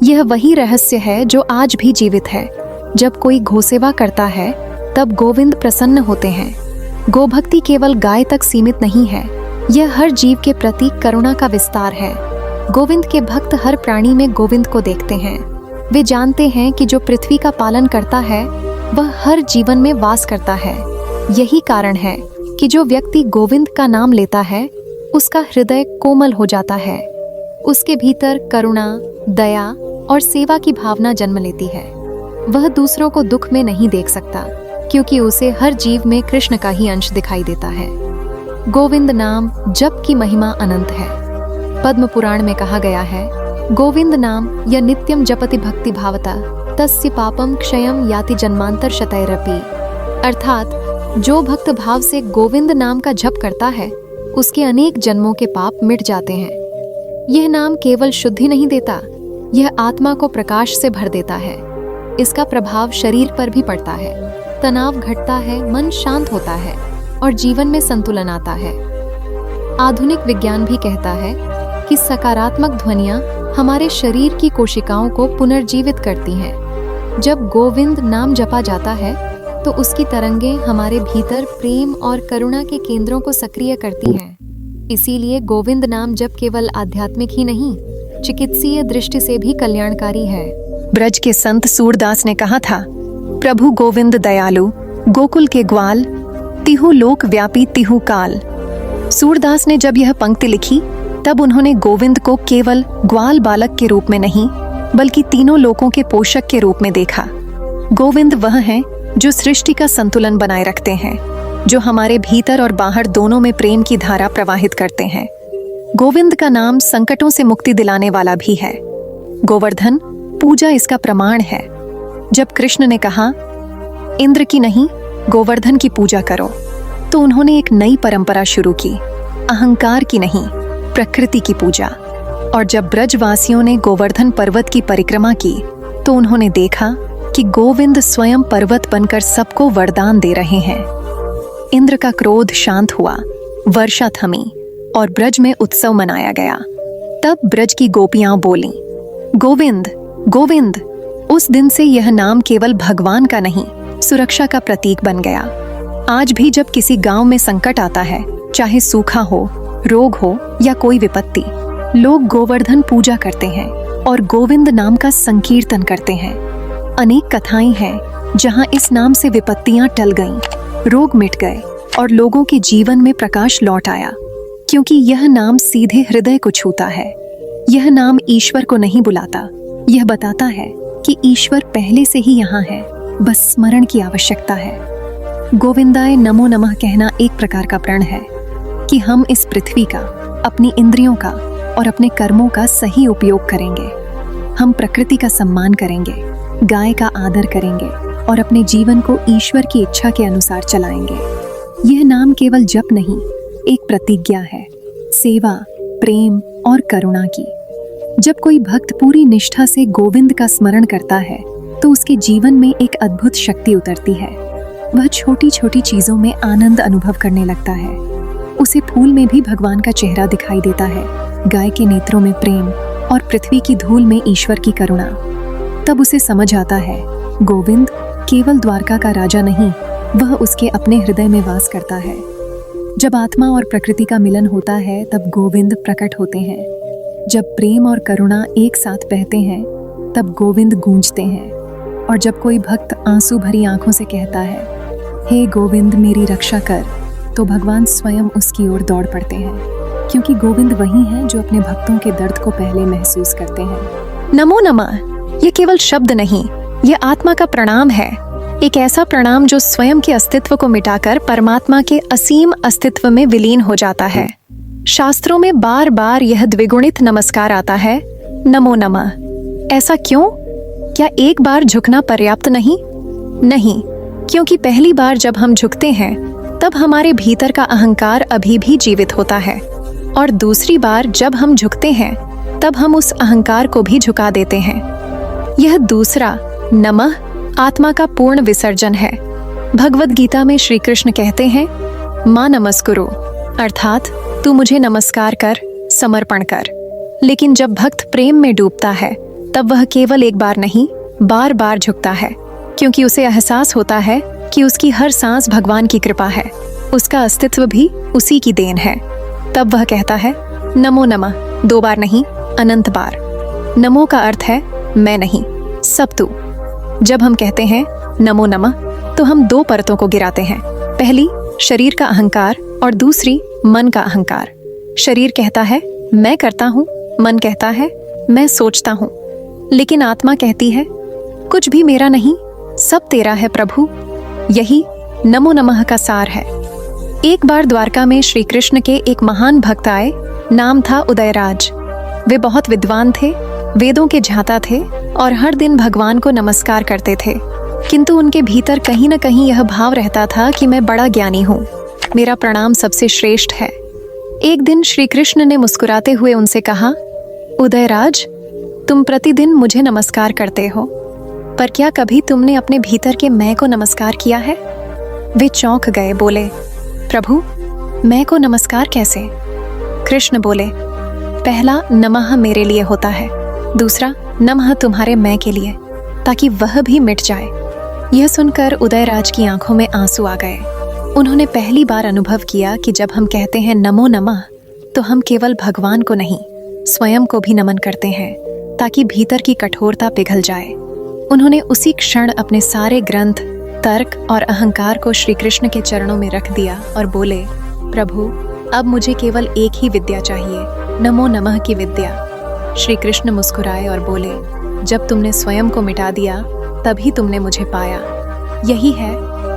यह वही रहस्य है जो आज भी जीवित है। जब कोई गोसेवा करता है तब गोविंद प्रसन्न होते हैं। गोभक्ति केवल गाय तक सीमित नहीं है, यह हर जीव के प्रति करुणा का विस्तार है। गोविंद के भक्त हर प्राणी में गोविंद को देखते हैं। वे जानते हैं कि जो पृथ्वी का पालन करता है वह हर जीवन में वास करता है। यही कारण है कि जो व्यक्ति गोविंद का नाम लेता है उसका हृदय कोमल हो जाता है। उसके भीतर करुणा, दया और सेवा की भावना जन्म लेती है। वह दूसरों को दुख में नहीं देख सकता, क्योंकि उसे हर जीव में कृष्ण का ही अंश दिखाई देता है। गोविंद नाम जप की महिमा अनंत है। पद्म पुराण में कहा गया है, गोविंद नाम या नित्यम जपति भक्ति भावता तस्य पापम क्षयम याति जन्मांतर शतैरपि। अर्थात जो भक्त भाव से गोविंद नाम का जप करता है उसके अनेक जन्मों के पाप मिट जाते हैं। यह नाम केवल शुद्धि नहीं देता, यह आत्मा को प्रकाश से भर देता है। इसका प्रभाव शरीर पर भी पड़ता है। तनाव घटता है, मन शांत होता है और जीवन में संतुलन आता है। आधुनिक विज्ञान भी कहता है कि सकारात्मक ध्वनियाँ हमारे शरीर की कोशिकाओं को पुनर्जीवित करती हैं। जब गोविंद नाम जपा जाता है तो उसकी तरंगें हमारे भीतर प्रेम और करुणा के केंद्रों को सक्रिय करती हैं। इसीलिए गोविंद नाम जप केवल आध्यात्मिक ही नहीं, चिकित्सीय दृष्टि से भी कल्याणकारी है। ब्रज के संत सूरदास ने कहा था, प्रभु गोविंद दयालु, गोकुल के ग्वाल, तिहु लोक व्यापी तिहु काल। सूरदास ने जब यह पंक्ति लिखी तब उन्होंने गोविंद को केवल ग्वाल बालक के रूप में नहीं, बल्कि तीनों लोकों के पोषक के रूप में देखा। गोविंद वह हैं जो सृष्टि का संतुलन बनाए रखते हैं, जो हमारे भीतर और बाहर दोनों में प्रेम की धारा प्रवाहित करते हैं। गोविंद का नाम संकटों से मुक्ति दिलाने वाला भी है। गोवर्धन पूजा इसका प्रमाण है। जब कृष्ण ने कहा, इंद्र की नहीं गोवर्धन की पूजा करो, तो उन्होंने एक नई परंपरा शुरू की, अहंकार की नहीं प्रकृति की पूजा। और जब ब्रजवासियों ने गोवर्धन पर्वत की परिक्रमा की तो उन्होंने देखा कि गोविंद स्वयं पर्वत बनकर सबको वरदान दे रहे हैं। इंद्र का क्रोध शांत हुआ, वर्षा थमी और ब्रज में उत्सव मनाया गया। तब ब्रज की गोपियां बोलीं, गोविंद गोविंद। उस दिन से यह नाम केवल भगवान का नहीं, सुरक्षा का प्रतीक बन गया। आज भी जब किसी गांव में संकट आता है, चाहे सूखा हो, रोग हो या कोई विपत्ति, लोग गोवर्धन पूजा करते हैं और गोविंद नाम का संकीर्तन करते हैं। अनेक कथाएं हैं जहां इस नाम से विपत्तियां टल गईं, रोग मिट गए और लोगों के जीवन में प्रकाश लौट आया, क्योंकि यह नाम सीधे हृदय को छूता है। यह नाम ईश्वर को नहीं बुलाता, यह बताता है कि ईश्वर पहले से ही यहाँ है, बस स्मरण की आवश्यकता है। गोविंदाय नमो नमः कहना एक प्रकार का प्रण है कि हम इस पृथ्वी का, अपनी इंद्रियों का और अपने कर्मों का सही उपयोग करेंगे। हम प्रकृति का सम्मान करेंगे, गाय का आदर करेंगे और अपने जीवन को ईश्वर की इच्छा के अनुसार चलाएंगे। यह नाम केवल जप नहीं, एक प्रतिज्ञा है, सेवा, प्रेम और करुणा की। जब कोई भक्त पूरी निष्ठा से गोविंद का स्मरण करता है तो उसके जीवन में एक अद्भुत शक्ति उतरती है। वह छोटी छोटी चीजों में आनंद अनुभव करने लगता है। उसे फूल में भी भगवान का चेहरा दिखाई देता है, गाय के नेत्रों में प्रेम और पृथ्वी की धूल में ईश्वर की करुणा। तब उसे समझ आता है, गोविंद केवल द्वारका का राजा नहीं, वह उसके अपने हृदय में वास करता है। जब आत्मा और प्रकृति का मिलन होता है तब गोविंद प्रकट होते हैं। जब प्रेम और करुणा एक साथ बहते हैं तब गोविंद गूंजते हैं। और जब कोई भक्त आंसू भरी आंखों से कहता है, हे गोविंद मेरी रक्षा कर, तो भगवान स्वयं उसकी ओर दौड़ पड़ते हैं, क्योंकि गोविंद वही हैं जो अपने भक्तों के दर्द को पहले महसूस करते हैं। नमो नमः ये केवल शब्द नहीं, ये आत्मा का प्रणाम है। एक ऐसा प्रणाम जो स्वयं के अस्तित्व को मिटाकर परमात्मा के असीम अस्तित्व में विलीन हो जाता है। शास्त्रों में बार बार यह द्विगुणित नमस्कार आता है, नमो नमः। ऐसा क्यों? क्या एक बार झुकना पर्याप्त नहीं? नहीं, क्योंकि पहली बार जब हम झुकते हैं तब हमारे भीतर का अहंकार अभी भी जीवित होता है, और दूसरी बार जब हम झुकते हैं तब हम उस अहंकार को भी झुका देते हैं। यह दूसरा नमः आत्मा का पूर्ण विसर्जन है। भगवद गीता में श्री कृष्ण कहते हैं, मां नमस्कुरु, अर्थात तू मुझे नमस्कार कर, समर्पण कर। लेकिन जब भक्त प्रेम में डूबता है तब वह केवल एक बार नहीं, बार बार झुकता है, क्योंकि उसे एहसास होता है कि उसकी हर सांस भगवान की कृपा है, उसका अस्तित्व भी उसी की देन है। तब वह कहता है, नमो नमः, 2 बार नहीं, अनंत बार। नमो का अर्थ है मैं नहीं, सब तू। जब हम कहते हैं नमो नमः तो हम 2 परतों को गिराते हैं। पहली शरीर का अहंकार और दूसरी मन का अहंकार। शरीर कहता है मैं करता हूँ, मन कहता है मैं सोचता हूँ, लेकिन आत्मा कहती है कुछ भी मेरा नहीं, सब तेरा है प्रभु। यही नमो नमः का सार है। एक बार द्वारका में श्री कृष्ण के एक महान भक्त आए, नाम था उदयराज। वे बहुत विद्वान थे, वेदों के झाता थे और हर दिन भगवान को नमस्कार करते थे, किंतु उनके भीतर कहीं न कहीं यह भाव रहता था कि मैं बड़ा ज्ञानी हूँ, मेरा प्रणाम सबसे श्रेष्ठ है। एक दिन श्री कृष्ण ने मुस्कुराते हुए उनसे कहा, उदयराज, तुम प्रतिदिन मुझे नमस्कार करते हो, पर क्या कभी तुमने अपने भीतर के मैं को नमस्कार किया है? वे चौंक गए, बोले, प्रभु मैं को नमस्कार कैसे? कृष्ण बोले, पहला नमः मेरे लिए होता है, दूसरा नमः तुम्हारे मैं के लिए, ताकि वह भी मिट जाए। यह सुनकर उदयराज की आंखों में आंसू आ गए। उन्होंने पहली बार अनुभव किया कि जब हम कहते हैं नमो नमः, तो हम केवल भगवान को नहीं, स्वयं को भी नमन करते हैं, ताकि भीतर की कठोरता पिघल जाए। उन्होंने उसी क्षण अपने सारे ग्रंथ, तर्क और अहंकार को श्री कृष्ण के चरणों में रख दिया और बोले, प्रभु अब मुझे केवल एक ही विद्या चाहिए, नमो नमः की विद्या। श्री कृष्ण मुस्कुराए और बोले, जब तुमने स्वयं को मिटा दिया तभी तुमने मुझे पाया। यही है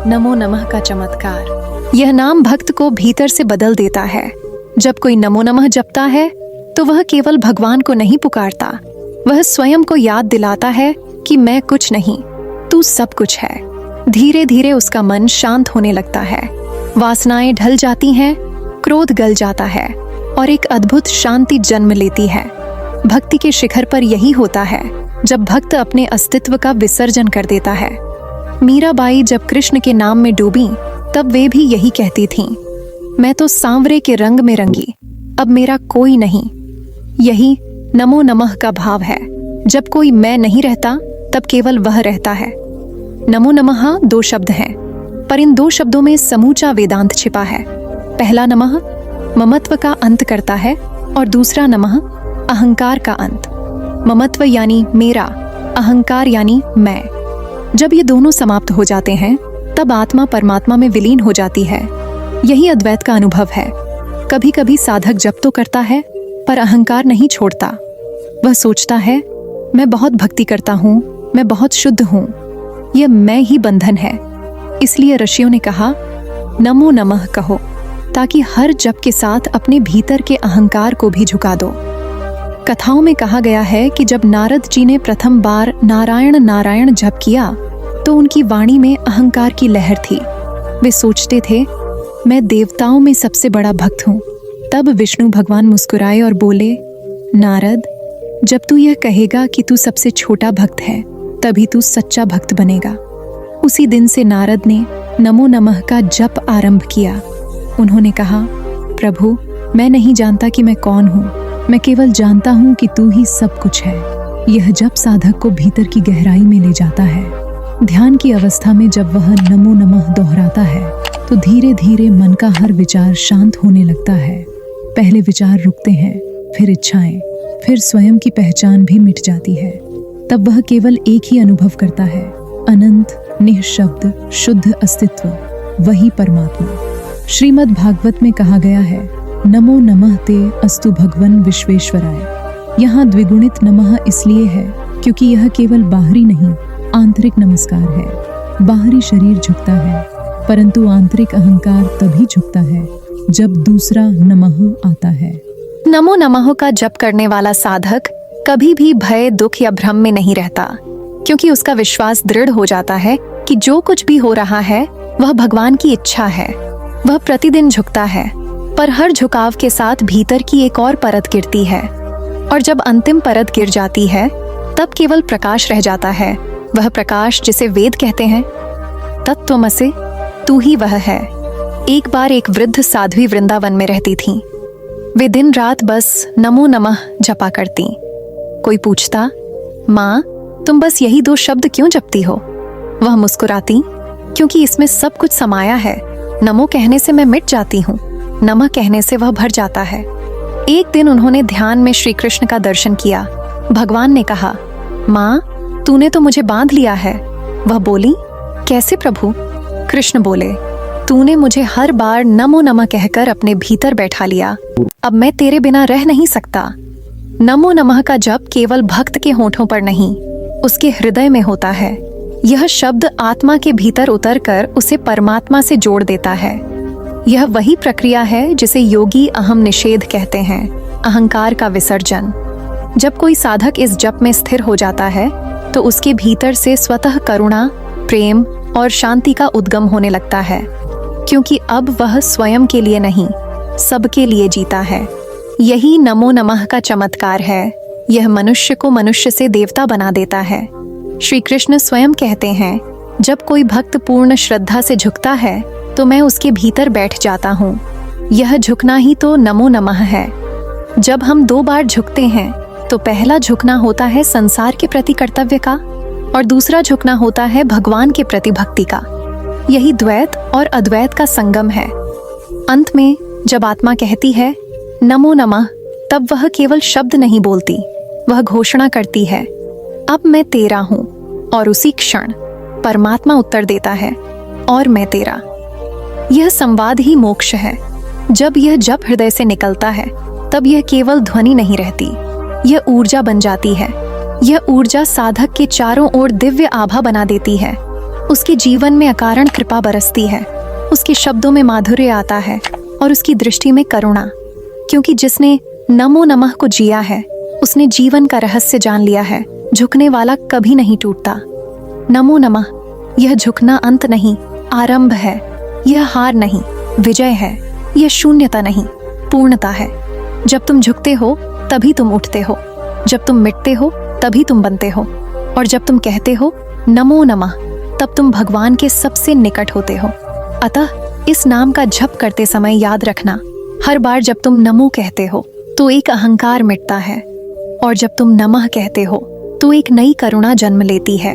नमो नमः का चमत्कार। यह नाम भक्त को भीतर से बदल देता है। जब कोई नमो नमः जपता है तो वह केवल भगवान को नहीं पुकारता, वह स्वयं को याद दिलाता है कि मैं कुछ नहीं, तू सब कुछ है। धीरे धीरे उसका मन शांत होने लगता है, वासनाएं ढल जाती हैं, क्रोध गल जाता है और एक अद्भुत शांति जन्म लेती है। भक्ति के शिखर पर यही होता है जब भक्त अपने अस्तित्व का विसर्जन कर देता है। मीराबाई जब कृष्ण के नाम में डूबी तब वे भी यही कहती थीं, मैं तो सांवरे के रंग में रंगी, अब मेरा कोई नहीं। यही नमो नमः का भाव है। जब कोई मैं नहीं रहता तब केवल वह रहता है। नमो नमः 2 शब्द हैं, पर इन 2 शब्दों में समूचा वेदांत छिपा है। पहला नमः ममत्व का अंत करता है और दूसरा नमः अहंकार का अंत। ममत्व यानी मेरा, अहंकार यानी मैं। जब ये दोनों समाप्त हो जाते हैं तब आत्मा परमात्मा में विलीन हो जाती है। यही अद्वैत का अनुभव है। कभी कभी साधक जप तो करता है पर अहंकार नहीं छोड़ता। वह सोचता है, मैं बहुत भक्ति करता हूँ, मैं बहुत शुद्ध हूँ, यह मैं ही बंधन है। इसलिए ऋषियों ने कहा, नमो नमः कहो, ताकि हर जप के साथ अपने भीतर के अहंकार को भी झुका दो। कथाओं में कहा गया है कि जब नारद जी ने प्रथम बार नारायण नारायण जप किया तो उनकी वाणी में अहंकार की लहर थी। वे सोचते थे, मैं देवताओं में सबसे बड़ा भक्त हूँ। तब विष्णु भगवान मुस्कुराए और बोले, नारद, जब तू यह कहेगा कि तू सबसे छोटा भक्त है तभी तू सच्चा भक्त बनेगा। उसी दिन से नारद ने नमो नमः का जप आरंभ किया। उन्होंने कहा, प्रभु मैं नहीं जानता कि मैं कौन हूँ, मैं केवल जानता हूँ कि तू ही सब कुछ है। यह जप साधक को भीतर की गहराई में ले जाता है। ध्यान की अवस्था में जब वह नमो नमः दोहराता है तो धीरे धीरे मन का हर विचार शांत होने लगता है। पहले विचार रुकते हैं, फिर इच्छाएं, फिर स्वयं की पहचान भी मिट जाती है। तब वह केवल एक ही अनुभव करता है, अनंत निःशब्द शुद्ध अस्तित्व, वही परमात्मा। श्रीमद् भागवत में कहा गया है, नमो नमः ते अस्तु भगवन विश्वेश्वराय। यहाँ द्विगुणित नमः इसलिए है क्योंकि यह केवल बाहरी नहीं, आंतरिक नमस्कार है। बाहरी शरीर झुकता है परंतु आंतरिक अहंकार तभी झुकता है जब दूसरा नमः आता है। नमो नमः का जप करने वाला साधक कभी भी भय, दुख या भ्रम में नहीं रहता, क्योंकि उसका विश्वास दृढ़ हो जाता है कि जो कुछ भी हो रहा है वह भगवान की इच्छा है। वह प्रतिदिन झुकता है, पर हर झुकाव के साथ भीतर की एक और परत गिरती है, और जब अंतिम परत गिर जाती है तब केवल प्रकाश रह जाता है। वह प्रकाश जिसे वेद कहते हैं, तत्त्वमसि, तू ही वह है। एक बार एक वृद्ध साध्वी वृंदावन में रहती थीं। वे दिन रात बस नमो नमः जपा करती। कोई पूछता, माँ तुम बस यही 2 शब्द क्यों जपती हो? वह मुस्कुराती, क्योंकि इसमें सब कुछ समाया है। नमो कहने से मैं मिट जाती हूँ, नमः कहने से वह भर जाता है। एक दिन उन्होंने ध्यान में श्री कृष्ण का दर्शन किया। भगवान ने कहा, माँ तूने तो मुझे बांध लिया है। वह बोली, कैसे प्रभु? कृष्ण बोले, तूने मुझे हर बार नमो नमः कहकर अपने भीतर बैठा लिया, अब मैं तेरे बिना रह नहीं सकता। नमो नमः का जप केवल भक्त के होठों पर नहीं, उसके हृदय में होता है। यह शब्द आत्मा के भीतर उतरकर उसे परमात्मा से जोड़ देता है। यह वही प्रक्रिया है जिसे योगी अहम निषेध कहते हैं, अहंकार का विसर्जन। जब कोई साधक इस जप में स्थिर हो जाता है तो उसके भीतर से स्वतः करुणा, प्रेम और शांति का उद्गम होने लगता है, क्योंकि अब वह स्वयं के लिए नहीं, सबके लिए जीता है। यही नमो नमः का चमत्कार है। यह मनुष्य को मनुष्य से देवता बना देता है। श्री कृष्ण स्वयं कहते हैं, जब कोई भक्त पूर्ण श्रद्धा से झुकता है तो मैं उसके भीतर बैठ जाता हूँ। यह झुकना ही तो नमो नमः है। जब हम 2 बार झुकते हैं तो पहला झुकना होता है संसार के प्रति कर्तव्य का और दूसरा झुकना होता है भगवान के प्रति भक्ति का। यही द्वैत और अद्वैत का संगम है। अंत में जब आत्मा कहती है नमो नमः, तब वह केवल शब्द नहीं बोलती, वह घोषणा करती है अब मैं तेरा हूं। और उसी क्षण परमात्मा उत्तर देता है और मैं तेरा। यह संवाद ही मोक्ष है। जब यह जप हृदय से निकलता है तब यह केवल ध्वनि नहीं रहती, यह ऊर्जा बन जाती है। यह ऊर्जा साधक के चारों ओर दिव्य आभा बना देती है। उसके जीवन में अकारण कृपा बरसती है, उसके शब्दों में माधुर्य आता है और उसकी दृष्टि में करुणा। क्योंकि जिसने नमो नमः को जिया है उसने जीवन का रहस्य जान लिया है। झुकने वाला कभी नहीं टूटता। नमो नमः, यह झुकना अंत नहीं, आरंभ है। यह हार नहीं, विजय है। यह शून्यता नहीं, पूर्णता है। जब तुम झुकते हो तभी तुम उठते हो, जब तुम मिटते हो तभी तुम बनते हो, और जब तुम कहते हो नमो नमः तब तुम भगवान के सबसे निकट होते हो। अतः इस नाम का जप करते समय याद रखना, हर बार जब तुम नमो कहते हो तो एक अहंकार मिटता है, और जब तुम नमः कहते हो तो एक नई करुणा जन्म लेती है।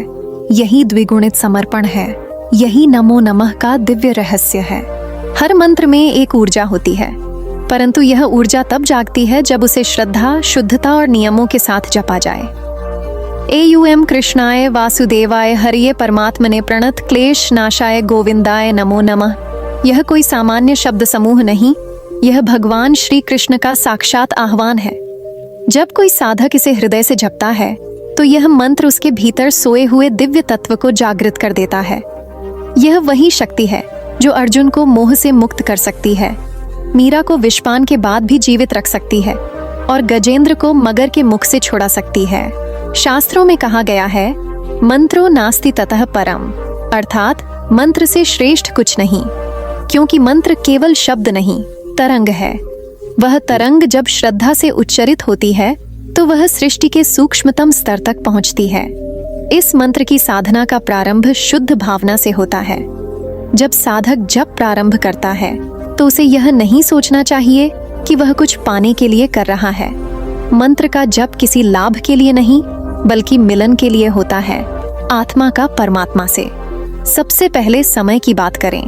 यही द्विगुणित समर्पण है, यही नमो नमः का दिव्य रहस्य है। हर मंत्र में एक ऊर्जा होती है, परंतु यह ऊर्जा तब जागती है जब उसे श्रद्धा, शुद्धता और नियमों के साथ जपा जाए। एयूएम कृष्णाय वासुदेवाय हरिये परमात्मने प्रणत क्लेश नाशाय गोविंदाय नमो नमः। यह कोई सामान्य शब्द समूह नहीं, यह भगवान श्री कृष्ण का साक्षात आह्वान है। जब कोई साधक इसे हृदय से जपता है तो यह मंत्र उसके भीतर सोए हुए दिव्य तत्व को जागृत कर देता है। यह वही शक्ति है जो अर्जुन को मोह से मुक्त कर सकती है, मीरा को विषपान के बाद भी जीवित रख सकती है और गजेंद्र को मगर के मुख से छुड़ा सकती है। शास्त्रों में कहा गया है मंत्रो नास्ति ततः परम, अर्थात मंत्र से श्रेष्ठ कुछ नहीं, क्योंकि मंत्र केवल शब्द नहीं, तरंग है। वह तरंग जब श्रद्धा से उच्चरित होती है तो वह सृष्टि के सूक्ष्मतम स्तर तक पहुंचती है। इस मंत्र की साधना का प्रारंभ शुद्ध भावना से होता है। जब साधक जप प्रारंभ करता है तो उसे यह नहीं सोचना चाहिए कि वह कुछ पाने के लिए कर रहा है। मंत्र का जप किसी लाभ के लिए नहीं, बल्कि मिलन के लिए होता है, आत्मा का परमात्मा से। सबसे पहले समय की बात करें।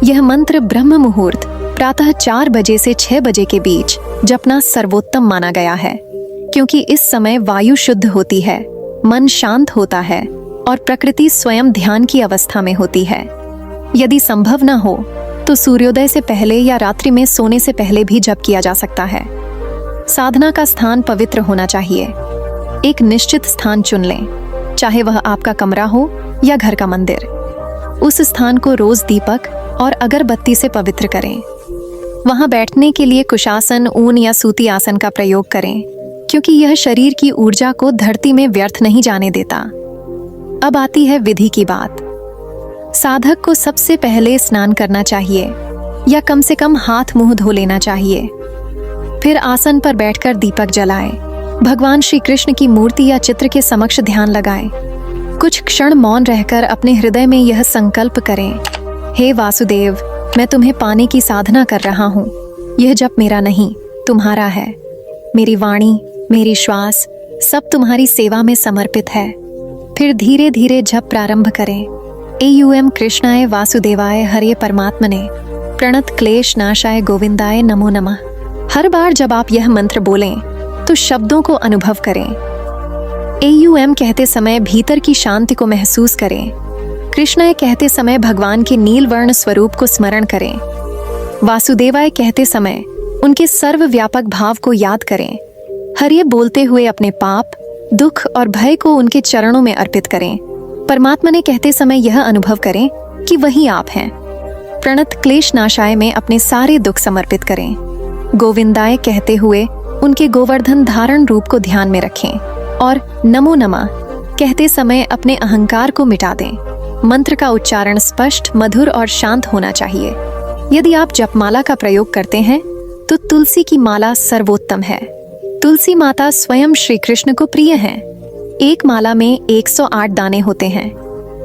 यह मंत्र ब्रह्म मुहूर्त प्रातः 4 बजे से 6 बजे के बीच जपना सर्वोत्तम माना गया है, क्योंकि इस समय वायु शुद्ध होती है, मन शांत होता है और प्रकृति स्वयं ध्यान की अवस्था में होती है। यदि संभव न हो तो सूर्योदय से पहले या रात्रि में सोने से पहले भी जप किया जा सकता है। साधना का स्थान पवित्र होना चाहिए। एक निश्चित स्थान चुन लें, चाहे वह आपका कमरा हो या घर का मंदिर। उस स्थान को रोज दीपक और अगरबत्ती से पवित्र करें। वहां बैठने के लिए कुशासन, ऊन या सूती आसन का प्रयोग करें, क्योंकि यह शरीर की ऊर्जा को धरती में व्यर्थ नहीं जाने देता। अब आती है विधि की बात। साधक को सबसे पहले स्नान करना चाहिए या कम से कम हाथ मुंह धो लेना चाहिए। फिर आसन पर बैठकर दीपक जलाएं। भगवान श्री कृष्ण की मूर्ति या चित्र के समक्ष ध्यान लगाएं। कुछ क्षण मौन रहकर अपने हृदय में यह संकल्प करें, हे वासुदेव, मैं तुम्हें पाने की साधना कर रहा हूँ। यह जप मेरा नहीं, तुम्हारा है। मेरी वाणी, मेरी श्वास सब तुम्हारी सेवा में समर्पित है। फिर धीरे धीरे जप प्रारंभ करें। एयूएम कृष्णाय वासुदेवाय हरिये परमात्मने प्रणत क्लेश नाशाय गोविंदाय नमो नमः। हर बार जब आप यह मंत्र बोलें तो शब्दों को अनुभव करें। एयूएम कहते समय भीतर की शांति को महसूस करें। कृष्णाय कहते समय भगवान के नीलवर्ण स्वरूप को स्मरण करें। वासुदेवाय कहते समय उनके सर्वव्यापक भाव को याद करें। हरिये बोलते हुए अपने पाप, दुख और भय को उनके चरणों में अर्पित करें। परमात्मा ने कहते समय यह अनुभव करें कि वही आप हैं। प्रणत क्लेश नाशाय में अपने सारे दुख समर्पित करें। गोविंदाय कहते हुए उनके गोवर्धन धारण रूप को ध्यान में रखें और नमो नमः कहते समय अपने अहंकार को मिटा दें। मंत्र का उच्चारण स्पष्ट, मधुर और शांत होना चाहिए। यदि आप जपमाला का प्रयोग करते हैं तो तुलसी की माला सर्वोत्तम है। तुलसी माता स्वयं श्री कृष्ण को प्रिय हैं। एक माला में 108 दाने होते हैं।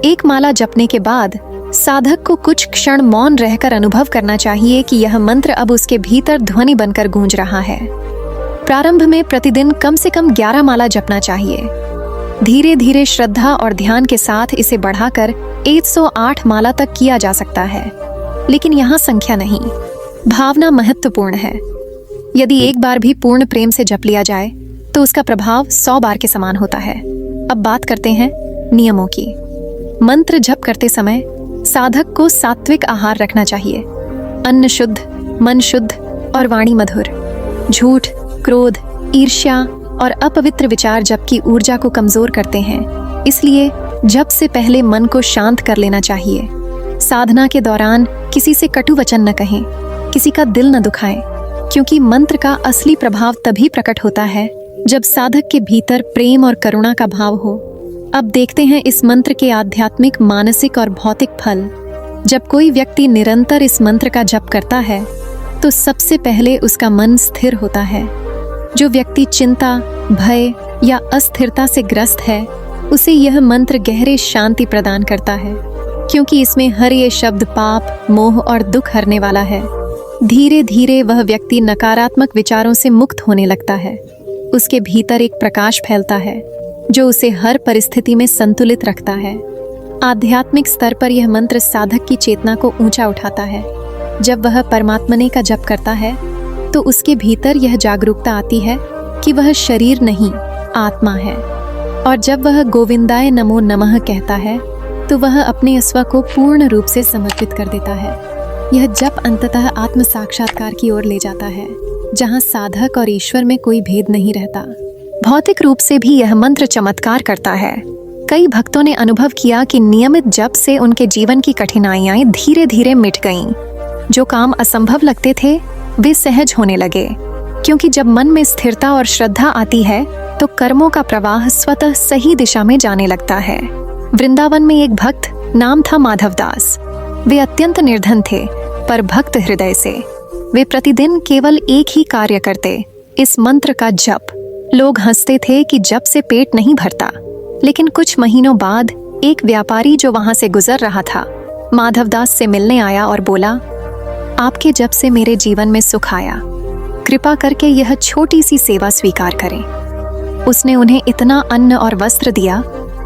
एक माला जपने के बाद साधक को कुछ क्षण मौन रहकर अनुभव करना चाहिए कि यह मंत्र अब उसके भीतर ध्वनि बनकर गूंज रहा है। प्रारंभ में प्रतिदिन कम से कम 11 माला जपना चाहिए। धीरे धीरे श्रद्धा और ध्यान के साथ इसे बढ़ाकर 108 माला तक किया जा सकता है। लेकिन यहाँ संख्या नहीं, भावना महत्वपूर्ण है। यदि एक बार भी पूर्ण प्रेम से जप लिया जाए तो उसका प्रभाव 100 बार के समान होता है। अब बात करते हैं नियमों की। मंत्र जप करते समय साधक को सात्विक आहार रखना चाहिए। अन्न शुद्ध, मन शुद्ध और वाणी मधुर। झूठ, क्रोध, ईर्ष्या और अपवित्र विचार जप की ऊर्जा को कमजोर करते हैं। इसलिए जप से पहले मन को शांत कर लेना चाहिए। साधना के दौरान किसी से कटु वचन न कहें, किसी का दिल न दुखाएं, क्योंकि मंत्र का असली प्रभाव तभी प्रकट होता है जब साधक के भीतर प्रेम और करुणा का भाव हो। अब देखते हैं इस मंत्र के आध्यात्मिक, मानसिक और भौतिक फल। जब कोई व्यक्ति निरंतर इस मंत्र का जप करता है तो सबसे पहले उसका मन स्थिर होता है। जो व्यक्ति चिंता, भय या अस्थिरता से ग्रस्त है उसे यह मंत्र गहरे शांति प्रदान करता है, क्योंकि इसमें हर ये शब्द पाप, मोह और दुख हरने वाला है। धीरे धीरे वह व्यक्ति नकारात्मक विचारों से मुक्त होने लगता है। उसके भीतर एक प्रकाश फैलता है जो उसे हर परिस्थिति में संतुलित रखता है। आध्यात्मिक स्तर पर यह मंत्र साधक की चेतना को ऊंचा उठाता है। जब वह परमात्मने का जप करता है तो उसके भीतर यह जागरूकता आती है कि वह शरीर नहीं, आत्मा है। और जब वह गोविंदाय नमो नमः कहता है तो वह अपने स्व को पूर्ण रूप से समर्पित कर देता है। यह जप अंततः आत्म साक्षात्कार की ओर ले जाता है, जहाँ साधक और ईश्वर में कोई भेद नहीं रहता। भौतिक रूप से भी यह मंत्र चमत्कार करता है। कई भक्तों ने अनुभव किया कि नियमित जप से उनके जीवन की कठिनाइयां धीरे धीरे मिट गईं। जो काम असंभव लगते थे वे सहज होने लगे, क्योंकि जब मन में स्थिरता और श्रद्धा आती है तो कर्मों का प्रवाह स्वतः सही दिशा में जाने लगता है। वृंदावन में एक भक्त, नाम था माधवदास। वे अत्यंत निर्धन थे पर भक्त हृदय से। वे प्रतिदिन केवल एक ही कार्य करते, इस मंत्र का जप। लोग हंसते थे कि जप से पेट नहीं भरता, लेकिन कुछ महीनों बाद एक व्यापारी जो वहां से गुजर रहा था माधवदास से मिलने आया और बोला, आपके जप से मेरे जीवन में सुख आया, कृपा करके यह छोटी सी सेवा स्वीकार करें। उसने उन्हें इतना अन्न और वस्त्र दिया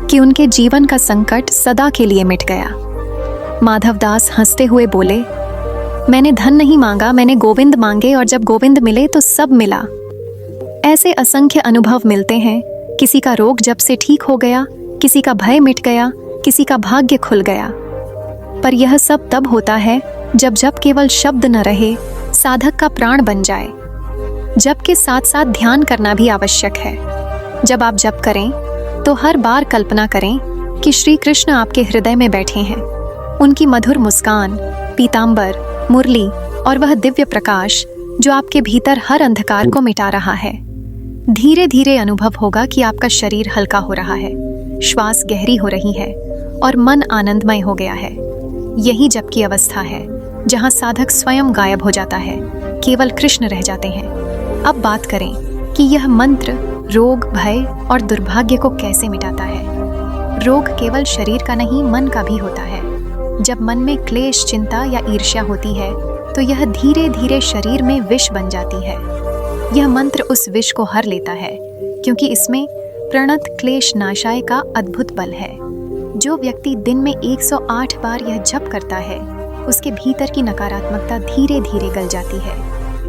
कि उनके जीवन का संकट सदा के लिए मिट गया। माधवदास हंसते हुए बोले, मैंने धन नहीं मांगा, मैंने गोविंद मांगे, और जब गोविंद मिले तो सब मिला। ऐसे असंख्य अनुभव मिलते हैं। किसी का रोग जप से ठीक हो गया, किसी का भय मिट गया, किसी का भाग्य खुल गया। पर यह सब तब होता है जब जप केवल शब्द न रहे, साधक का प्राण बन जाए। जप के साथ साथ ध्यान करना भी आवश्यक है। जब आप जप करें तो हर बार कल्पना करें कि श्री कृष्ण आपके हृदय में बैठे हैं। उनकी मधुर मुस्कान, पीतांबर, मुरली और वह दिव्य प्रकाश जो आपके भीतर हर अंधकार को मिटा रहा है। धीरे धीरे अनुभव होगा कि आपका शरीर हल्का हो रहा है, श्वास गहरी हो रही है और मन आनंदमय हो गया है। यही जप की अवस्था है जहाँ साधक स्वयं गायब हो जाता है, केवल कृष्ण रह जाते हैं। अब बात करें कि यह मंत्र रोग, भय और दुर्भाग्य को कैसे मिटाता है। रोग केवल शरीर का नहीं, मन का भी होता है। जब मन में क्लेश, चिंता या ईर्ष्या होती है तो यह धीरे धीरे शरीर में विष बन जाती है। यह मंत्र उस विष को हर लेता है, क्योंकि इसमें प्रणत क्लेश नाशाय का अद्भुत बल है। जो व्यक्ति दिन में 108 बार यह जप करता है उसके भीतर की नकारात्मकता धीरे धीरे गल जाती है।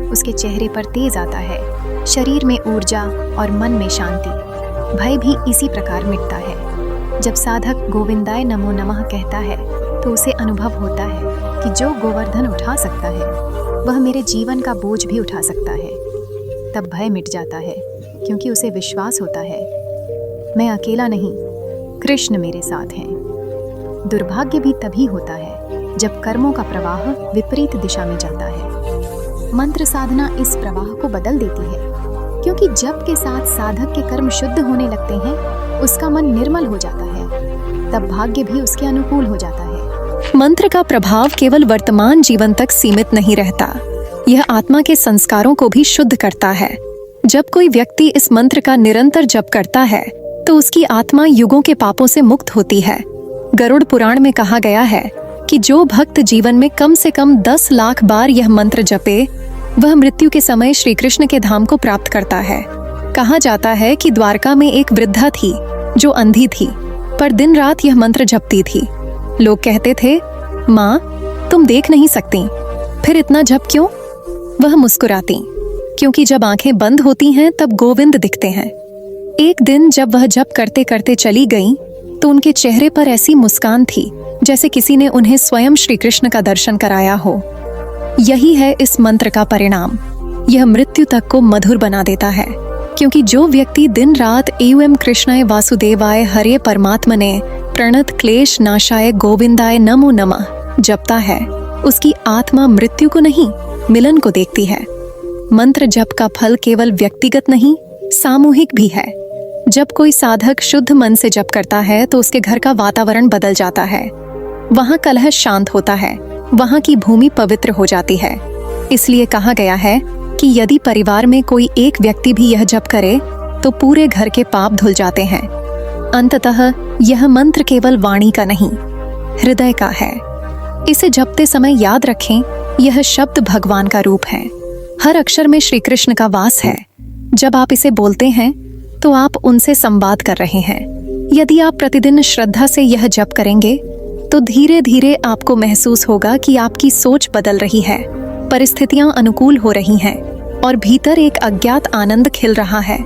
उसके चेहरे पर तेज आता है, शरीर में ऊर्जा और मन में शांति। भय भी इसी प्रकार मिटता है। जब साधक गोविंदाय नमो नमः कहता है तो उसे अनुभव होता है कि जो गोवर्धन उठा सकता है वह मेरे जीवन का बोझ भी उठा सकता है। तब भय मिट जाता है, क्योंकि उसे विश्वास होता है मैं अकेला नहीं, कृष्ण मेरे साथ हैं। दुर्भाग्य भी तभी होता है जब कर्मों का प्रवाह विपरीत दिशा में जाता है। मंत्र साधना इस प्रवाह को बदल देती है, क्योंकि जप के साथ साधक के कर्म शुद्ध होने लगते हैं, उसका मन निर्मल हो जाता है, तब भाग्य भी उसके अनुकूल हो जाता है। मंत्र का प्रभाव केवल वर्तमान जीवन तक सीमित नहीं रहता, यह आत्मा के संस्कारों को भी शुद्ध करता है। जब कोई व्यक्ति इस मंत्र का निरंतर जप करता है तो उसकी आत्मा युगों के पापों से मुक्त होती है। गरुड़ पुराण में कहा गया है कि जो भक्त जीवन में कम से कम 10 लाख बार यह मंत्र जपे वह मृत्यु के समय श्री कृष्ण के धाम को प्राप्त करता है। कहा जाता है कि द्वारका में एक वृद्धा थी जो अंधी थी, पर दिन रात यह मंत्र जपती थी। लोग कहते थे, माँ तुम देख नहीं सकती, फिर इतना जप क्यों? वह मुस्कुराती, क्योंकि जब आंखें बंद होती हैं तब गोविंद दिखते हैं। एक दिन जब वह जप करते करते चली गईं, तो उनके चेहरे पर ऐसी मुस्कान थी जैसे किसी ने उन्हें स्वयं श्री कृष्ण का दर्शन कराया हो। यही है इस मंत्र का परिणाम। यह मृत्यु तक को मधुर बना देता है, क्योंकि जो व्यक्ति दिन रात एवं कृष्णाय वासुदेवाय हरे परमात्मने प्रणत क्लेश नाशाय गोविंदाय नमो नमः जपता है, उसकी आत्मा मृत्यु को नहीं मिलन को देखती है। मंत्र जप का फल केवल व्यक्तिगत नहीं, सामूहिक भी है। जब कोई साधक शुद्ध मन से जप करता है तो उसके घर का वातावरण बदल जाता है। वहां कलह शांत होता है, वहां की भूमि पवित्र हो जाती है। इसलिए कहा गया है कि यदि परिवार में कोई एक व्यक्ति भी यह जप करे तो पूरे घर के पाप धुल जाते हैं। अंततः यह मंत्र केवल वाणी का नहीं, हृदय का है। इसे जपते समय याद रखें, यह शब्द भगवान का रूप है। हर अक्षर में श्री कृष्ण का वास है। जब आप इसे बोलते हैं तो आप उनसे संवाद कर रहे हैं। यदि आप प्रतिदिन श्रद्धा से यह जप करेंगे तो धीरे धीरे आपको महसूस होगा कि आपकी सोच बदल रही है, परिस्थितियां अनुकूल हो रही हैं और भीतर एक अज्ञात आनंद खिल रहा है।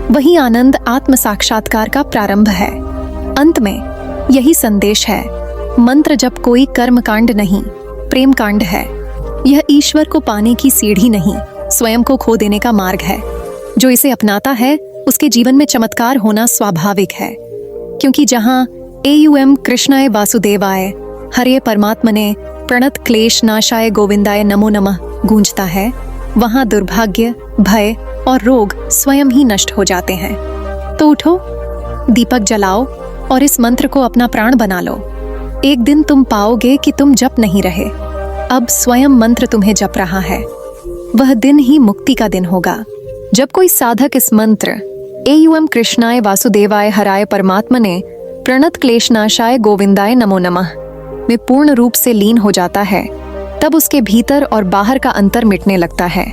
वही आनंद आत्म साक्षात्कार का प्रारंभ है। अंत में यही संदेश है, मंत्र जप कोई कर्म कांड नहीं, प्रेम कांड है। यह ईश्वर को पाने की सीढ़ी नहीं, स्वयं को खो देने का मार्ग है। जो इसे अपनाता है उसके जीवन में चमत्कार होना स्वाभाविक है, क्योंकि जहां एयुएम कृष्णाय वासुदेवाय हरे परमात्मने प्रणत क्लेश नाशाय गोविंदाय नमो नमः गूंजता है, वहां दुर्भाग्य, भय और रोग स्वयं ही नष्ट हो जाते हैं। तो उठो, दीपक जलाओ और इस मंत्र को अपना प्राण बना लो। एक दिन तुम पाओगे कि तुम जप नहीं रहे, अब स्वयं मंत्र तुम्हें जप रहा है। वह दिन ही मुक्ति का दिन होगा। जब कोई साधक इस मंत्र एयुएम कृष्णाय वासुदेवाय हराय परमात्मने प्रणत क्लेशनाशाय गोविंदाय नमो नमः में पूर्ण रूप से लीन हो जाता है, तब उसके भीतर और बाहर का अंतर मिटने लगता है।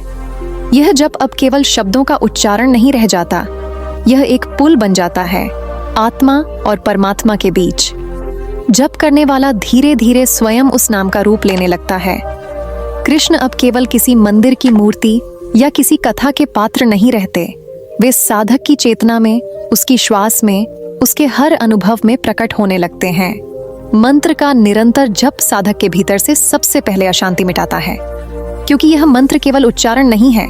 यह जप अब केवल शब्दों का उच्चारण नहीं रह जाता, यह एक पुल बन जाता है आत्मा और परमात्मा के बीच। जप करने वाला धीरे धीरे स्वयं उस नाम का रूप लेने लगता है। कृष्ण अब केवल किसी मंदिर की मूर्ति या किसी कथा के पात्र नहीं रहते, वे साधक की चेतना में, उसकी श्वास में, उसके हर अनुभव में प्रकट होने लगते हैं। मंत्र का निरंतर जप साधक के भीतर से सबसे पहले अशांति मिटाता है, क्योंकि यह मंत्र केवल उच्चारण नहीं है,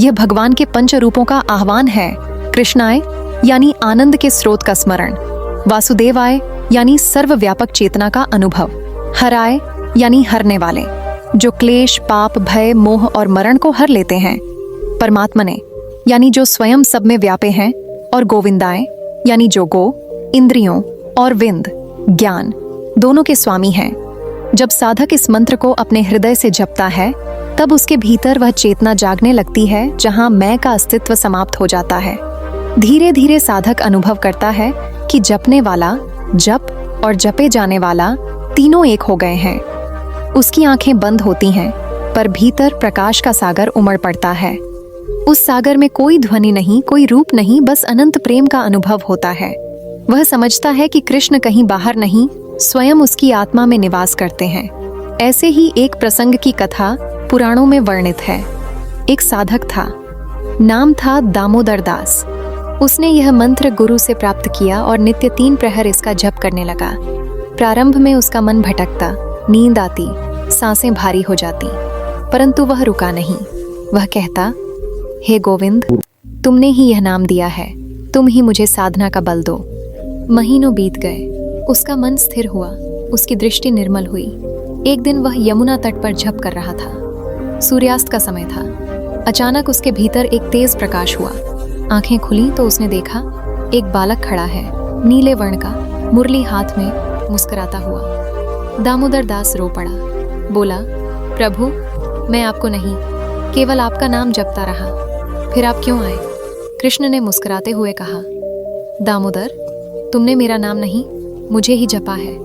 यह भगवान के पंच रूपों का आह्वान है। कृष्णाय यानी आनंद के स्रोत का स्मरण, वासुदेवाय यानी सर्वव्यापक चेतना का अनुभव, हराय यानी हरने वाले, जो क्लेश, पाप, भय, मोह और मरण को हर लेते हैं, परमात्मने यानी जो स्वयं सब में व्यापे हैं, और गोविंदाय यानी जो गो, इंद्रियों और विंद, ज्ञान दोनों के स्वामी हैं। जब साधक इस मंत्र को अपने हृदय से जपता है, तब उसके भीतर वह चेतना जागने लगती है जहां मैं का अस्तित्व समाप्त हो जाता है। धीरे धीरे साधक अनुभव करता है कि जपने वाला, जप और जपे जाने वाला तीनों एक हो गए हैं। उसकी आंखें बंद होती हैं, पर भीतर प्रकाश का सागर उमड़ पड़ता है। उस सागर में कोई ध्वनि नहीं, कोई रूप नहीं, बस अनंत प्रेम का अनुभव होता है। वह समझता है कि कृष्ण कहीं बाहर नहीं, स्वयं उसकी आत्मा में निवास करते हैं। ऐसे ही एक प्रसंग की कथा पुराणों में वर्णित है। एक साधक था, नाम था दामोदर दास। उसने यह मंत्र गुरु से प्राप्त किया और नित्य 3 प्रहर इसका जप करने लगा। प्रारंभ में उसका मन भटकता, नींद आती, सांसें भारी हो जाती, परंतु वह रुका नहीं। वह कहता, हे गोविंद, तुमने ही यह नाम दिया है, तुम ही मुझे साधना का बल दो। महीनों बीत गए, उसका मन स्थिर हुआ, उसकी दृष्टि निर्मल हुई। एक दिन वह यमुना तट पर जप कर रहा था। सूर्यास्त का समय था। अचानक उसके भीतर एक तेज प्रकाश हुआ। आंखें खुली तो उसने देखा एक बालक खड़ा है, नीले वर्ण का, मुरली हाथ में, मुस्कुराता हुआ। दामोदर दास रो पड़ा, बोला, प्रभु, मैं आपको नहीं, केवल आपका नाम जपता रहा, फिर आप क्यों आए? कृष्ण ने मुस्कुराते हुए कहा, दामोदर, तुमने मेरा नाम नहीं, मुझे ही जपा है।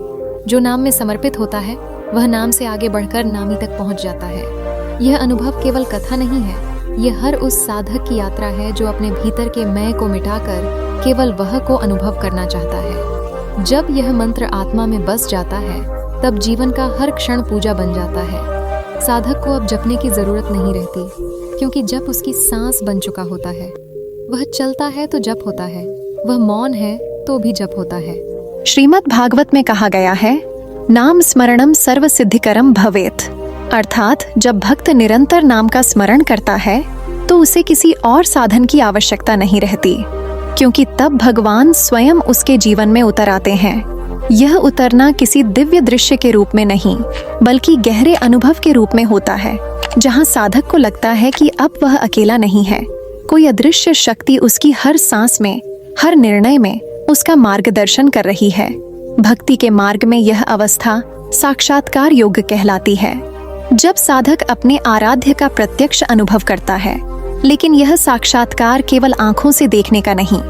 जो नाम में समर्पित होता है वह नाम से आगे बढ़कर नामी तक पहुंच जाता है। यह अनुभव केवल कथा नहीं है, यह हर उस साधक की यात्रा है जो अपने भीतर के मैं को मिटाकर केवल वह को अनुभव करना चाहता है। जब यह मंत्र आत्मा में बस जाता है, तब जीवन का हर क्षण पूजा बन जाता है। साधक को अब जपने की जरूरत नहीं रहती, क्योंकि जप उसकी सांस बन चुका होता है। वह चलता है तो जप होता है, वह मौन है तो भी जप होता है। श्रीमद् भागवत में कहा गया है, नाम स्मरणम सर्व सिद्धिकरम भवेत, अर्थात जब भक्त निरंतर नाम का स्मरण करता है तो उसे किसी और साधन की आवश्यकता नहीं रहती, क्योंकि तब भगवान स्वयं उसके जीवन में उतर आते हैं। यह उतरना किसी दिव्य दृश्य के रूप में नहीं, बल्कि गहरे अनुभव के रूप में होता है, जहाँ साधक को लगता है कि अब वह अकेला नहीं है। कोई अदृश्य शक्ति उसकी हर सांस में, हर निर्णय में उसका मार्गदर्शन कर रही है। भक्ति के मार्ग में यह अवस्था साक्षात्कार योग कहलाती है, जब साधक अपने आराध्य का प्रत्यक्ष अनुभव करता है। लेकिन यह साक्षात्कार केवल आंखों से देखने का नहीं,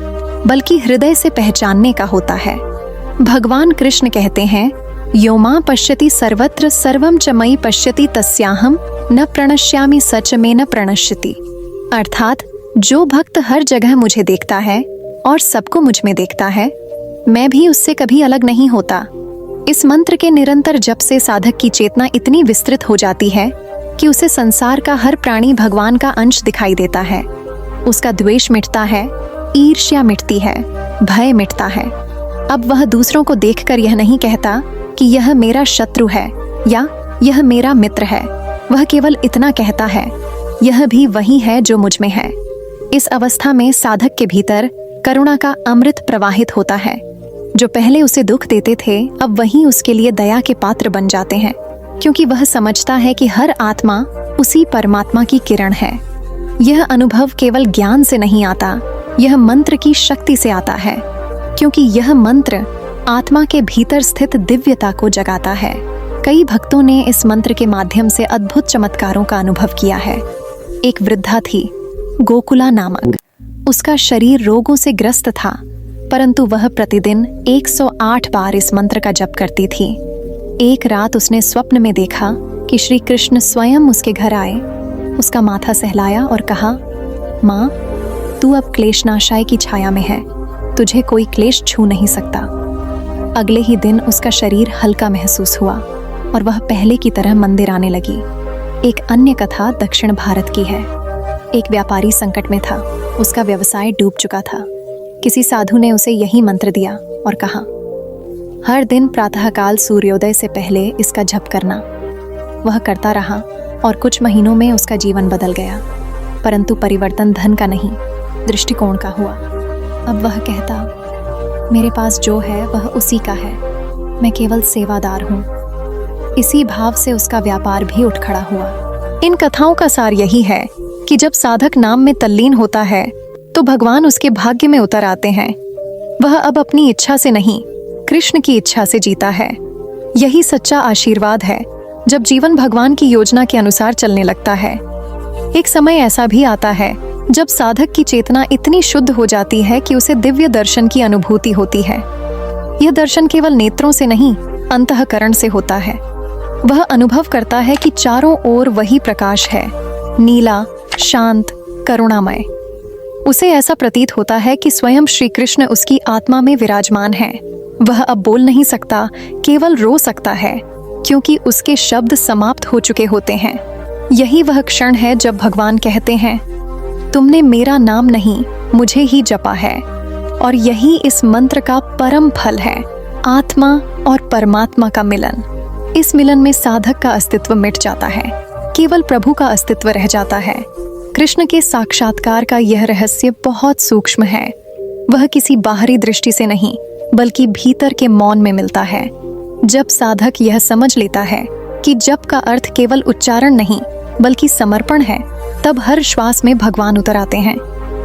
बल्कि हृदय से पहचानने का होता है। भगवान कृष्ण कहते हैं, यो मां पश्यति सर्वत्र सर्वं च मयि पश्यति तस्याहं न प्रणश्यामि सच में न प्रणश्यति, अर्थात जो भक्त हर जगह मुझे देखता है और सबको मुझ में देखता है, मैं भी उससे कभी अलग नहीं होता। इस मंत्र के निरंतर जप से साधक की चेतना इतनी विस्तृत हो जाती है कि उसे संसार का हर प्राणी भगवान का अंश दिखाई देता है। उसका द्वेष मिटता है, ईर्ष्या मिटती है, भय मिटता है। अब वह दूसरों को देखकर यह नहीं कहता कि यह मेरा शत्रु है या यह मेरा मित्र है। वह केवल इतना कहता है, यह भी वही है जो मुझ में है। इस अवस्था में साधक के भीतर करुणा का अमृत प्रवाहित होता है। जो पहले उसे दुख देते थे, अब वही उसके लिए दया के पात्र बन जाते हैं, क्योंकि वह समझता है कि हर आत्मा उसी परमात्मा की किरण है। यह अनुभव केवल ज्ञान से नहीं आता, यह मंत्र की शक्ति से आता है, क्योंकि यह मंत्र आत्मा के भीतर स्थित दिव्यता को जगाता है। कई भक्तों ने इस मंत्र के माध्यम से अद्भुत चमत्कारों का अनुभव किया है। एक वृद्धा थी, गोकुला नामक। उसका शरीर रोगों से ग्रस्त था, परंतु वह प्रतिदिन 108 बार इस मंत्र का जप करती थी। एक रात उसने स्वप्न में देखा कि श्री कृष्ण स्वयं उसके घर आए, उसका माथा सहलाया और कहा, माँ, तू अब क्लेशनाशाय की छाया में है, तुझे कोई क्लेश छू नहीं सकता। अगले ही दिन उसका शरीर हल्का महसूस हुआ और वह पहले की तरह मंदिर आने लगी। एक अन्य कथा दक्षिण भारत की है। एक व्यापारी संकट में था, उसका व्यवसाय डूब चुका था। किसी साधु ने उसे यही मंत्र दिया और कहा, हर दिन प्रातःकाल सूर्योदय से पहले इसका जप करना। वह करता रहा और कुछ महीनों में उसका जीवन बदल गया, परंतु परिवर्तन धन का नहीं, दृष्टिकोण का हुआ। अब वह कहता, मेरे पास जो है वह उसी का है, मैं केवल सेवादार हूँ। इसी भाव से उसका व्यापार भी उठ खड़ा हुआ। इन कथाओं का सार यही है कि जब साधक नाम में तल्लीन होता है तो भगवान उसके भाग्य में उतर आते हैं। वह अब अपनी इच्छा से नहीं, कृष्ण की इच्छा से जीता है। यही सच्चा आशीर्वाद है जब जीवन भगवान की योजना के अनुसार चलने लगता है। एक समय ऐसा भी आता है जब साधक की चेतना इतनी शुद्ध हो जाती है कि उसे दिव्य दर्शन की अनुभूति होती है। यह दर्शन केवल नेत्रों से नहीं, अंतःकरण से होता है। वह अनुभव करता है कि चारों ओर वही प्रकाश है, नीला, शांत, करुणामय। उसे ऐसा प्रतीत होता है कि स्वयं श्री कृष्ण उसकी आत्मा में विराजमान है। वह अब बोल नहीं सकता, केवल रो सकता है, क्योंकि उसके शब्द समाप्त हो चुके होते हैं। यही वह क्षण है जब भगवान कहते हैं, तुमने मेरा नाम नहीं, मुझे ही जपा है। और यही इस मंत्र का परम फल है, आत्मा और परमात्मा का मिलन। इस मिलन में साधक का अस्तित्व मिट जाता है, केवल प्रभु का अस्तित्व रह जाता है। कृष्ण के साक्षात्कार का यह रहस्य बहुत सूक्ष्म है। वह किसी बाहरी दृष्टि से नहीं, बल्कि भीतर के मौन में मिलता है। जब साधक यह समझ लेता है कि जप का अर्थ केवल उच्चारण नहीं, बल्कि समर्पण है, तब हर श्वास में भगवान उतर आते हैं।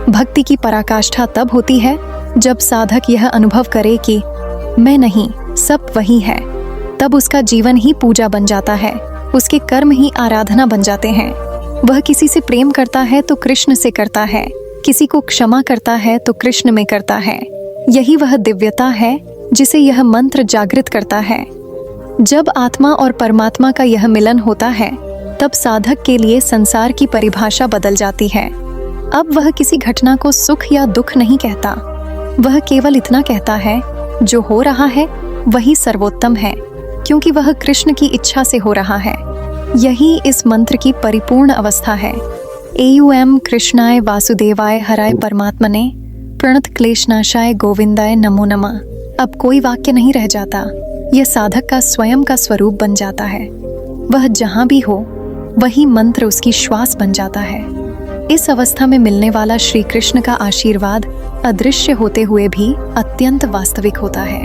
भक्ति की पराकाष्ठा तब होती है जब साधक यह अनुभव करे कि मैं नहीं, सब वही है। तब उसका जीवन ही पूजा बन जाता है, उसके कर्म ही आराधना बन जाते हैं। वह किसी से प्रेम करता है तो कृष्ण से करता है, किसी को क्षमा करता है तो कृष्ण में करता है। यही वह दिव्यता है जिसे यह मंत्र जागृत करता है। जब आत्मा और परमात्मा का यह मिलन होता है, तब साधक के लिए संसार की परिभाषा बदल जाती है। अब वह किसी घटना को सुख या दुख नहीं कहता, वह केवल इतना कहता है जो हो रहा है वही सर्वोत्तम है, क्योंकि वह कृष्ण की इच्छा से हो रहा है। यही इस मंत्र की परिपूर्ण अवस्था है। एयूएम कृष्णाय वासुदेवाय हराय परमात्मने प्रणत क्लेशनाशाय गोविंदाय नमो नमः। अब कोई वाक्य नहीं रह जाता, यह साधक का स्वयं का स्वरूप बन जाता है। वह जहाँ भी हो वही मंत्र उसकी श्वास बन जाता है। इस अवस्था में मिलने वाला श्री कृष्ण का आशीर्वाद अदृश्य होते हुए भी अत्यंत वास्तविक होता है।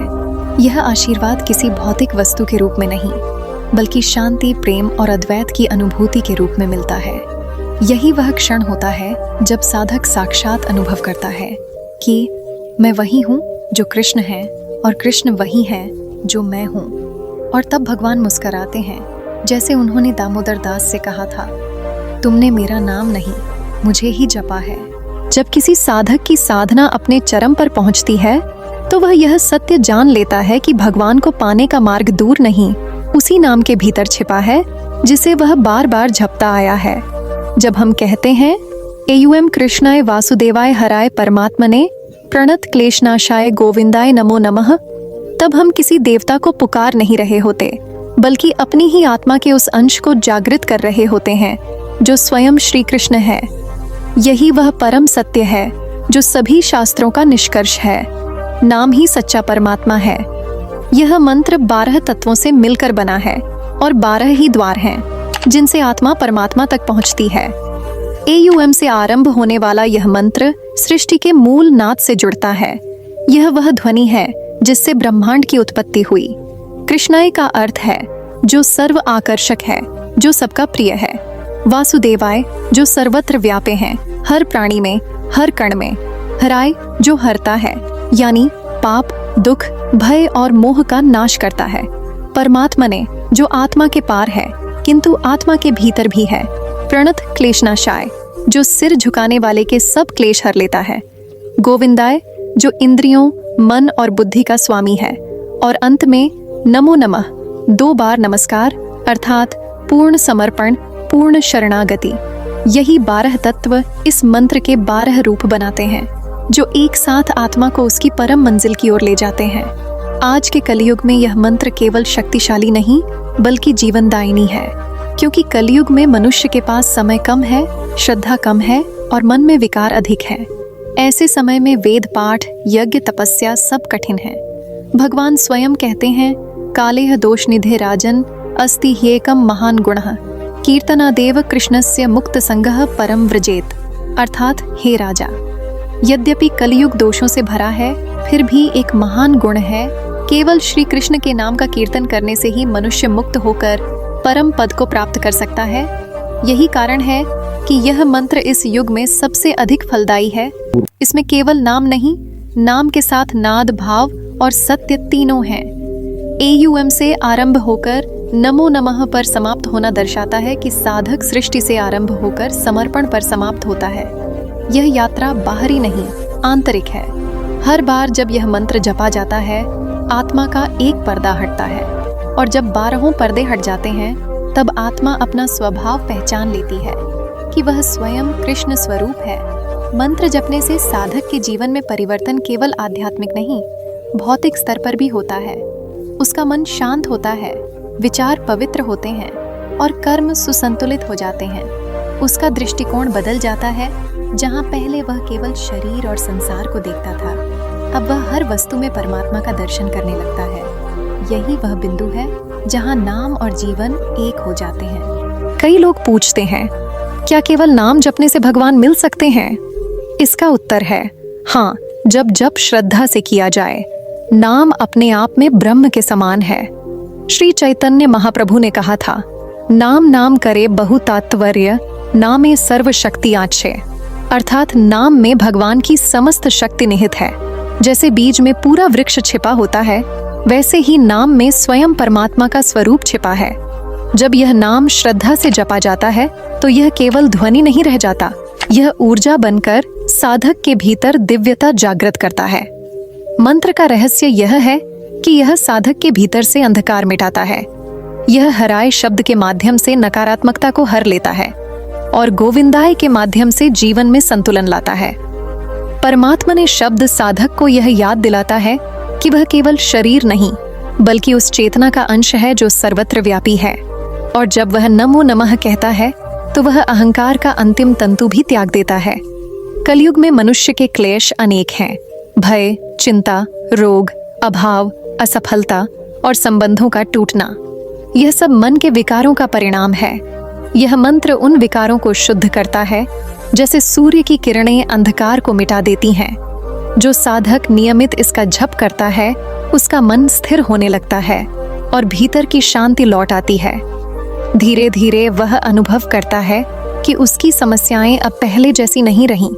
यह आशीर्वाद किसी भौतिक वस्तु के रूप में नहीं, बल्कि शांति, प्रेम और अद्वैत की अनुभूति के रूप में मिलता है। यही वह क्षण होता है जब साधक साक्षात अनुभव करता है कि मैं वही हूँ जो कृष्ण है और कृष्ण वही है जो मैं हूँ। और तब भगवान मुस्कराते हैं, जैसे उन्होंने दामोदर दास से कहा था, तुमने मेरा नाम नहीं मुझे ही जपा है। जब किसी साधक की साधना अपने चरम पर पहुंचती है तो वह यह सत्य जान लेता है कि भगवान को पाने का मार्ग दूर नहीं, उसी नाम के भीतर छिपा है जिसे वह बार बार जपता आया है। जब हम कहते हैं एयूएम कृष्णाय वासुदेवाय हराय परमात्मने प्रणत क्लेशनाशाय गोविंदाय नमो नमः, तब हम किसी देवता को पुकार नहीं रहे होते, बल्कि अपनी ही आत्मा के उस अंश को जागृत कर रहे होते हैं जो स्वयं श्री कृष्ण है। यही वह परम सत्य है जो सभी शास्त्रों का निष्कर्ष है। नाम ही सच्चा परमात्मा है। यह मंत्र 12 तत्वों से मिलकर बना है और 12 ही द्वार हैं जिनसे आत्मा परमात्मा तक पहुंचती है। एयूएम से आरंभ होने वाला यह मंत्र सृष्टि के मूल नाद से जुड़ता है। यह वह ध्वनि है जिससे ब्रह्मांड की उत्पत्ति हुई। कृष्णाय का अर्थ है जो सर्व आकर्षक है, जो सबका प्रिय है। वासुदेवाय जो सर्वत्र व्यापे हैं, हर प्राणी में, हर कण में। हराय जो हरता है, यानी पाप, दुख, भय और मोह का नाश करता है। परमात्मने जो आत्मा के पार है किंतु आत्मा के भीतर भी है। प्रणत क्लेशनाशाय जो सिर झुकाने वाले के सब क्लेश हर लेता है। गोविंदाय जो इंद्रियों, मन और बुद्धि का स्वामी है। और अंत में नमो नमः 2 बार नमस्कार, अर्थात पूर्ण समर्पण, पूर्ण शरणागति। यही 12 तत्व इस मंत्र के 12 रूप बनाते हैं जो एक साथ आत्मा को उसकी परम मंजिल की ओर ले जाते हैं। आज के कलयुग में यह मंत्र केवल शक्तिशाली नहीं बल्कि जीवनदायिनी है, क्योंकि कलयुग में मनुष्य के पास समय कम है, श्रद्धा कम है और मन में विकार अधिक है। ऐसे समय में वेद पाठ, यज्ञ, तपस्या सब कठिन है। भगवान स्वयं कहते हैं, कालेह दोष निधे राजन अस्ति ह्येकम महान गुणः कीर्तनादेव कृष्णस्य मुक्त संगः परम व्रजेत। अर्थात हे राजा, यद्यपि कलयुग दोषों से भरा है, फिर भी एक महान गुण है। केवल श्री कृष्ण के नाम का कीर्तन करने से ही मनुष्य मुक्त होकर परम पद को प्राप्त कर सकता है। यही कारण है कि यह मंत्र इस युग में सबसे अधिक फलदायी है। इसमें केवल नाम नहीं, नाम के साथ नाद, भाव और सत्य तीनों हैं। एयूएम से आरंभ होकर नमो नमः पर समाप्त होना दर्शाता है कि साधक सृष्टि से आरंभ होकर समर्पण पर समाप्त होता है। यह यात्रा बाहरी नहीं, आंतरिक है। हर बार जब यह मंत्र जपा जाता है, आत्मा का एक पर्दा हटता है, और जब 12 पर्दे हट जाते हैं, तब आत्मा अपना स्वभाव पहचान लेती है कि वह स्वयं कृष्ण स्वरूप है। मंत्र जपने से साधक के जीवन में परिवर्तन केवल आध्यात्मिक नहीं, भौतिक स्तर पर भी होता है। उसका मन शांत होता है, विचार पवित्र होते हैं और कर्म सुसंतुलित हो जाते हैं। उसका दृष्टिकोण बदल जाता है। जहाँ पहले वह केवल शरीर और संसार को देखता था, अब वह हर वस्तु में परमात्मा का दर्शन करने लगता है। यही वह बिंदु है जहाँ नाम और जीवन एक हो जाते हैं। कई लोग पूछते हैं, क्या केवल नाम जपने से भगवान मिल सकते हैं? इसका उत्तर है हाँ, जब जप श्रद्धा से किया जाए। नाम अपने आप में ब्रह्म के समान है। श्री चैतन्य महाप्रभु ने कहा था, नाम नाम करे बहुतात्पर्य, नामे सर्व शक्ति आछे। अर्थात नाम में भगवान की समस्त शक्ति निहित है। जैसे बीज में पूरा वृक्ष छिपा होता है, वैसे ही नाम में स्वयं परमात्मा का स्वरूप छिपा है। जब यह नाम श्रद्धा से जपा जाता है तो यह केवल ध्वनि नहीं रह जाता, यह ऊर्जा बनकर साधक के भीतर दिव्यता जागृत करता है। मंत्र का रहस्य यह है कि यह साधक के भीतर से अंधकार मिटाता है। यह हराय शब्द के माध्यम से नकारात्मकता को हर लेता है और गोविंदाय के माध्यम से जीवन में संतुलन लाता है। परमात्मा शब्द साधक को यह याद दिलाता है कि वह केवल शरीर नहीं बल्कि उस चेतना का अंश है जो सर्वत्र व्यापी है। और जब वह नमो नमः कहता है तो वह अहंकार का अंतिम तंतु भी त्याग देता है। कलयुग में मनुष्य के क्लेश अनेक हैं। भय, चिंता, रोग, अभाव, असफलता और संबंधों का टूटना, यह सब मन के विकारों का परिणाम है। यह मंत्र उन विकारों को शुद्ध करता है जैसे सूर्य की किरणें अंधकार को मिटा देती हैं। जो साधक नियमित इसका जप करता है उसका मन स्थिर होने लगता है और भीतर की शांति लौट आती है। धीरे धीरे वह अनुभव करता है कि उसकी समस्याएं अब पहले जैसी नहीं रहीं,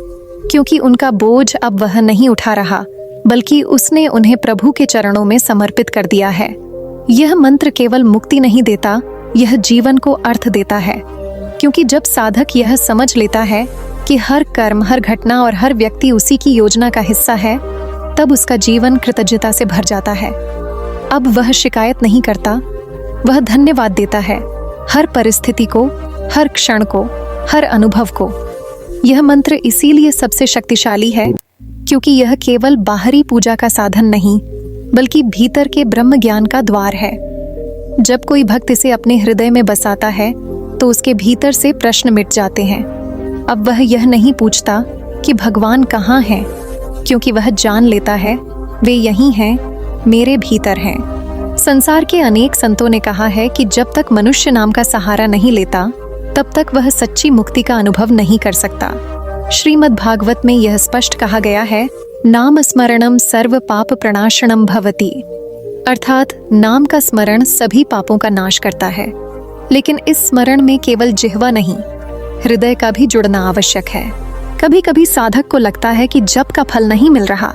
क्योंकि उनका बोझ अब वह नहीं उठा रहा बल्कि उसने उन्हें प्रभु के चरणों में समर्पित कर दिया है। यह मंत्र केवल मुक्ति नहीं देता, यह जीवन को अर्थ देता है, क्योंकि जब साधक यह समझ लेता है कि हर कर्म, हर घटना और हर व्यक्ति उसी की योजना का हिस्सा है, तब उसका जीवन कृतज्ञता से भर जाता है। अब वह शिकायत नहीं करता, वह धन्यवाद देता है हर परिस्थिति को, हर क्षण को, हर अनुभव को। यह मंत्र इसीलिए सबसे शक्तिशाली है क्योंकि यह केवल बाहरी पूजा का साधन नहीं बल्कि भीतर के ब्रह्म ज्ञान का द्वार है। जब कोई भक्त इसे अपने हृदय में बसाता है तो उसके भीतर से प्रश्न मिट जाते हैं। अब वह यह नहीं पूछता कि भगवान कहाँ हैं, क्योंकि वह जान लेता है वे यहीं हैं, मेरे भीतर हैं। संसार के अनेक संतों ने कहा है कि जब तक मनुष्य नाम का सहारा नहीं लेता तब तक वह सच्ची मुक्ति का अनुभव नहीं कर सकता। श्रीमद् भागवत में यह स्पष्ट कहा गया है, नाम स्मरणम सर्व पाप प्रणाशनम भवति, अर्थात नाम का स्मरण सभी पापों का नाश करता है। लेकिन इस स्मरण में केवल जिह्वा नहीं, हृदय का भी जुड़ना आवश्यक है। कभी कभी साधक को लगता है कि जप का फल नहीं मिल रहा,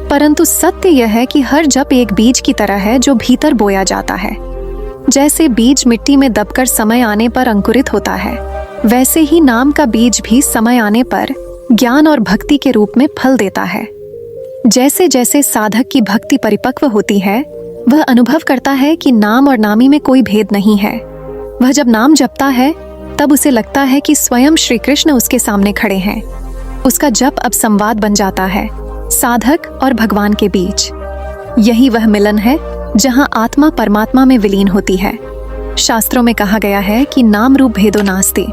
परंतु सत्य यह है कि हर जप एक बीज की तरह है जो भीतर बोया जाता है। जैसे बीज मिट्टी में दबकर समय आने पर अंकुरित होता है, वैसे ही नाम का बीज भी समय आने पर ज्ञान और भक्ति के रूप में फल देता है। जैसे जैसे साधक की भक्ति परिपक्व होती है, वह अनुभव करता है कि नाम और नामी में कोई भेद नहीं है। वह जब नाम जपता है तब उसे लगता है कि स्वयं श्री कृष्ण उसके सामने खड़े हैं। उसका जप अब संवाद बन जाता है साधक और भगवान के बीच। यही वह मिलन है जहां आत्मा परमात्मा में विलीन होती है। शास्त्रों में कहा गया है कि नाम रूप भेदो नास्ति,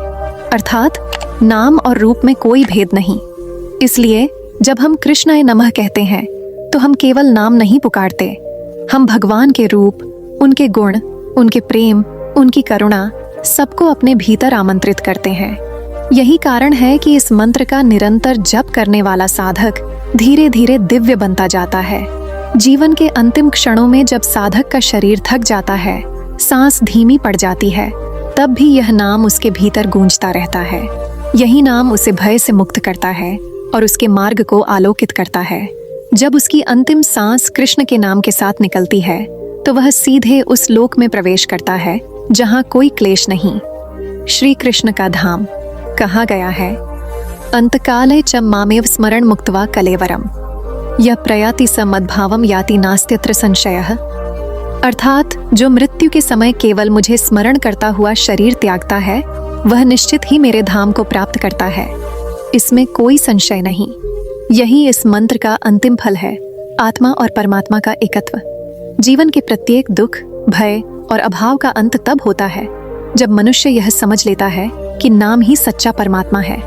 अर्थात नाम और रूप में कोई भेद नहीं। इसलिए जब हम कृष्णाय नमः कहते हैं तो हम केवल नाम नहीं पुकारते, हम भगवान के रूप, उनके गुण, उनके प्रेम, उनकी करुणा सबको अपने भीतर आमंत्रित करते हैं। यही कारण है कि इस मंत्र का निरंतर जप करने वाला साधक धीरे धीरे दिव्य बनता जाता है। जीवन के अंतिम क्षणों में जब साधक का शरीर थक जाता है, सांस धीमी पड़ जाती है, तब भी यह नाम उसके भीतर गूंजता रहता है। यही नाम उसे भय से मुक्त करता है और उसके मार्ग को आलोकित करता है। जब उसकी अंतिम सांस कृष्ण के नाम के साथ निकलती है तो वह सीधे उस लोक में प्रवेश करता है जहां कोई क्लेश नहीं। श्री कृष्ण का धाम कहा गया है, अंतकाले च मामेव स्मरण मुक्त्वा कलेवरम, यह प्रयाति स मद्भावम याति नास्त्यत्र संशयः, अर्थात जो मृत्यु के समय केवल मुझे स्मरण करता हुआ शरीर त्यागता है वह निश्चित ही मेरे धाम को प्राप्त करता है, इसमें कोई संशय नहीं। यही इस मंत्र का अंतिम फल है, आत्मा और परमात्मा का एकत्व। जीवन के प्रत्येक दुख, भय और अभाव का अंत तब होता है जब मनुष्य यह समझ लेता है कि नाम ही सच्चा परमात्मा है।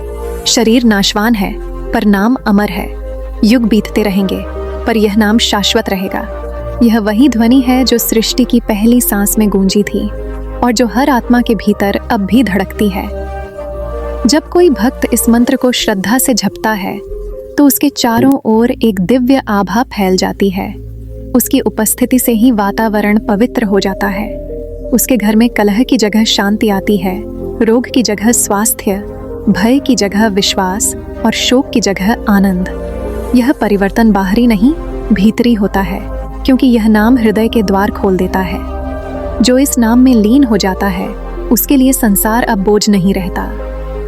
शरीर नाशवान है पर नाम अमर है। युग बीतते रहेंगे पर यह नाम शाश्वत रहेगा। यह वही ध्वनि है जो सृष्टि की पहली सांस में गूंजी थी और जो हर आत्मा के भीतर अब भी धड़कती है। जब कोई भक्त इस मंत्र को श्रद्धा से जपता है तो उसके चारों ओर एक दिव्य आभा फैल जाती है। उसकी उपस्थिति से ही वातावरण पवित्र हो जाता है। उसके घर में कलह की जगह शांति आती है, रोग की जगह स्वास्थ्य, भय की जगह विश्वास और शोक की जगह आनंद। यह परिवर्तन बाहरी नहीं भीतरी होता है, क्योंकि यह नाम हृदय के द्वार खोल देता है। जो इस नाम में लीन हो जाता है उसके लिए संसार अब बोझ नहीं रहता।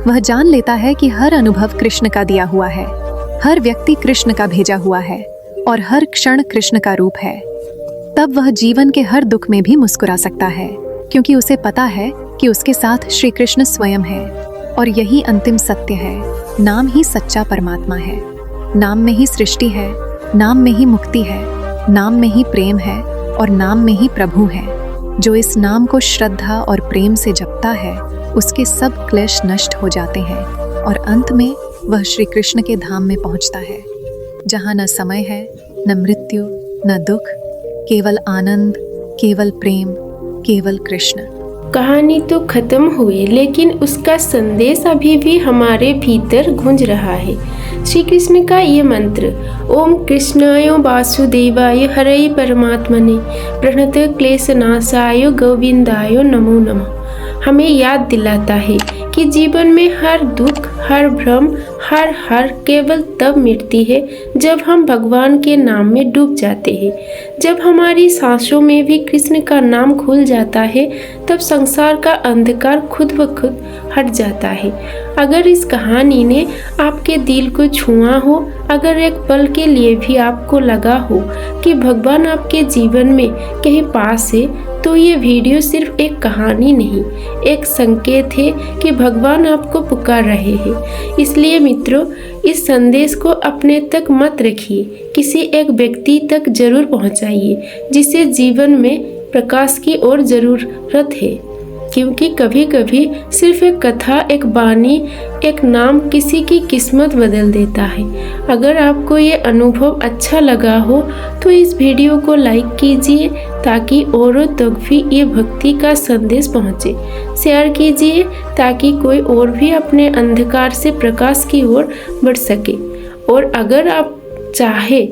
वह जान लेता है कि हर अनुभव कृष्ण का दिया हुआ है, हर व्यक्ति कृष्ण का भेजा हुआ है और हर क्षण कृष्ण का रूप है। तब वह जीवन के हर दुख में भी मुस्कुरा सकता है, क्योंकि उसे पता है कि उसके साथ श्री कृष्ण स्वयं है और यही अंतिम सत्य है। नाम ही सच्चा परमात्मा है। नाम में ही सृष्टि है, नाम में ही मुक्ति है, नाम में ही प्रेम है और नाम में ही प्रभु है। जो इस नाम को श्रद्धा और प्रेम से जपता है उसके सब क्लेश नष्ट हो जाते हैं और अंत में वह श्री कृष्ण के धाम में पहुंचता है, जहाँ न समय है, न मृत्यु, न दुख, केवल आनंद, केवल प्रेम, केवल कृष्ण। कहानी तो खत्म हुई, लेकिन उसका संदेश अभी भी हमारे भीतर गूंज रहा है। श्री कृष्ण का ये मंत्र, ओम कृष्णाय वासुदेवाय हरे परमात्मने प्रणत क्लेशनाशाय गोविंदाय नमो नमः, हमें याद दिलाता है कि जीवन में हर दुख, हर भ्रम, हर हार केवल तब मिटती है जब हम भगवान के नाम में डूब जाते हैं। जब हमारी सांसों में भी कृष्ण का नाम खुल जाता है तब संसार का अंधकार खुद ब खुद हट जाता है। अगर इस कहानी ने आपके दिल को छुआ हो, अगर एक पल के लिए भी आपको लगा हो कि भगवान आपके जीवन में कहीं पास है, तो ये वीडियो सिर्फ एक कहानी नहीं, एक संकेत है कि भगवान आपको पुकार रहे हैं। इसलिए मित्रों, इस संदेश को अपने तक मत रखिए, किसी एक व्यक्ति तक जरूर पहुंचाइए जिसे जीवन में प्रकाश की और जरूरत है। क्योंकि कभी कभी सिर्फ एक कथा, एक बानी, एक नाम किसी की किस्मत बदल देता है। अगर आपको ये अनुभव अच्छा लगा हो तो इस वीडियो को लाइक कीजिए ताकि औरों तक भी ये भक्ति का संदेश पहुँचे। शेयर कीजिए ताकि कोई और भी अपने अंधकार से प्रकाश की ओर बढ़ सके। और अगर आप चाहे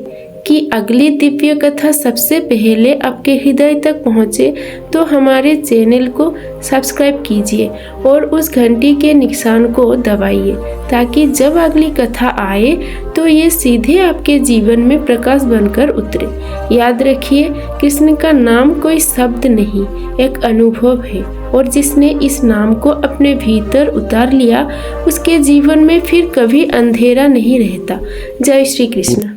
कि अगली दिव्य कथा सबसे पहले आपके हृदय तक पहुंचे तो हमारे चैनल को सब्सक्राइब कीजिए और उस घंटी के निशान को दबाइए ताकि जब अगली कथा आए तो ये सीधे आपके जीवन में प्रकाश बनकर उतरे। याद रखिए, कृष्ण का नाम कोई शब्द नहीं, एक अनुभव है और जिसने इस नाम को अपने भीतर उतार लिया उसके जीवन में फिर कभी अंधेरा नहीं रहता। जय श्री कृष्ण।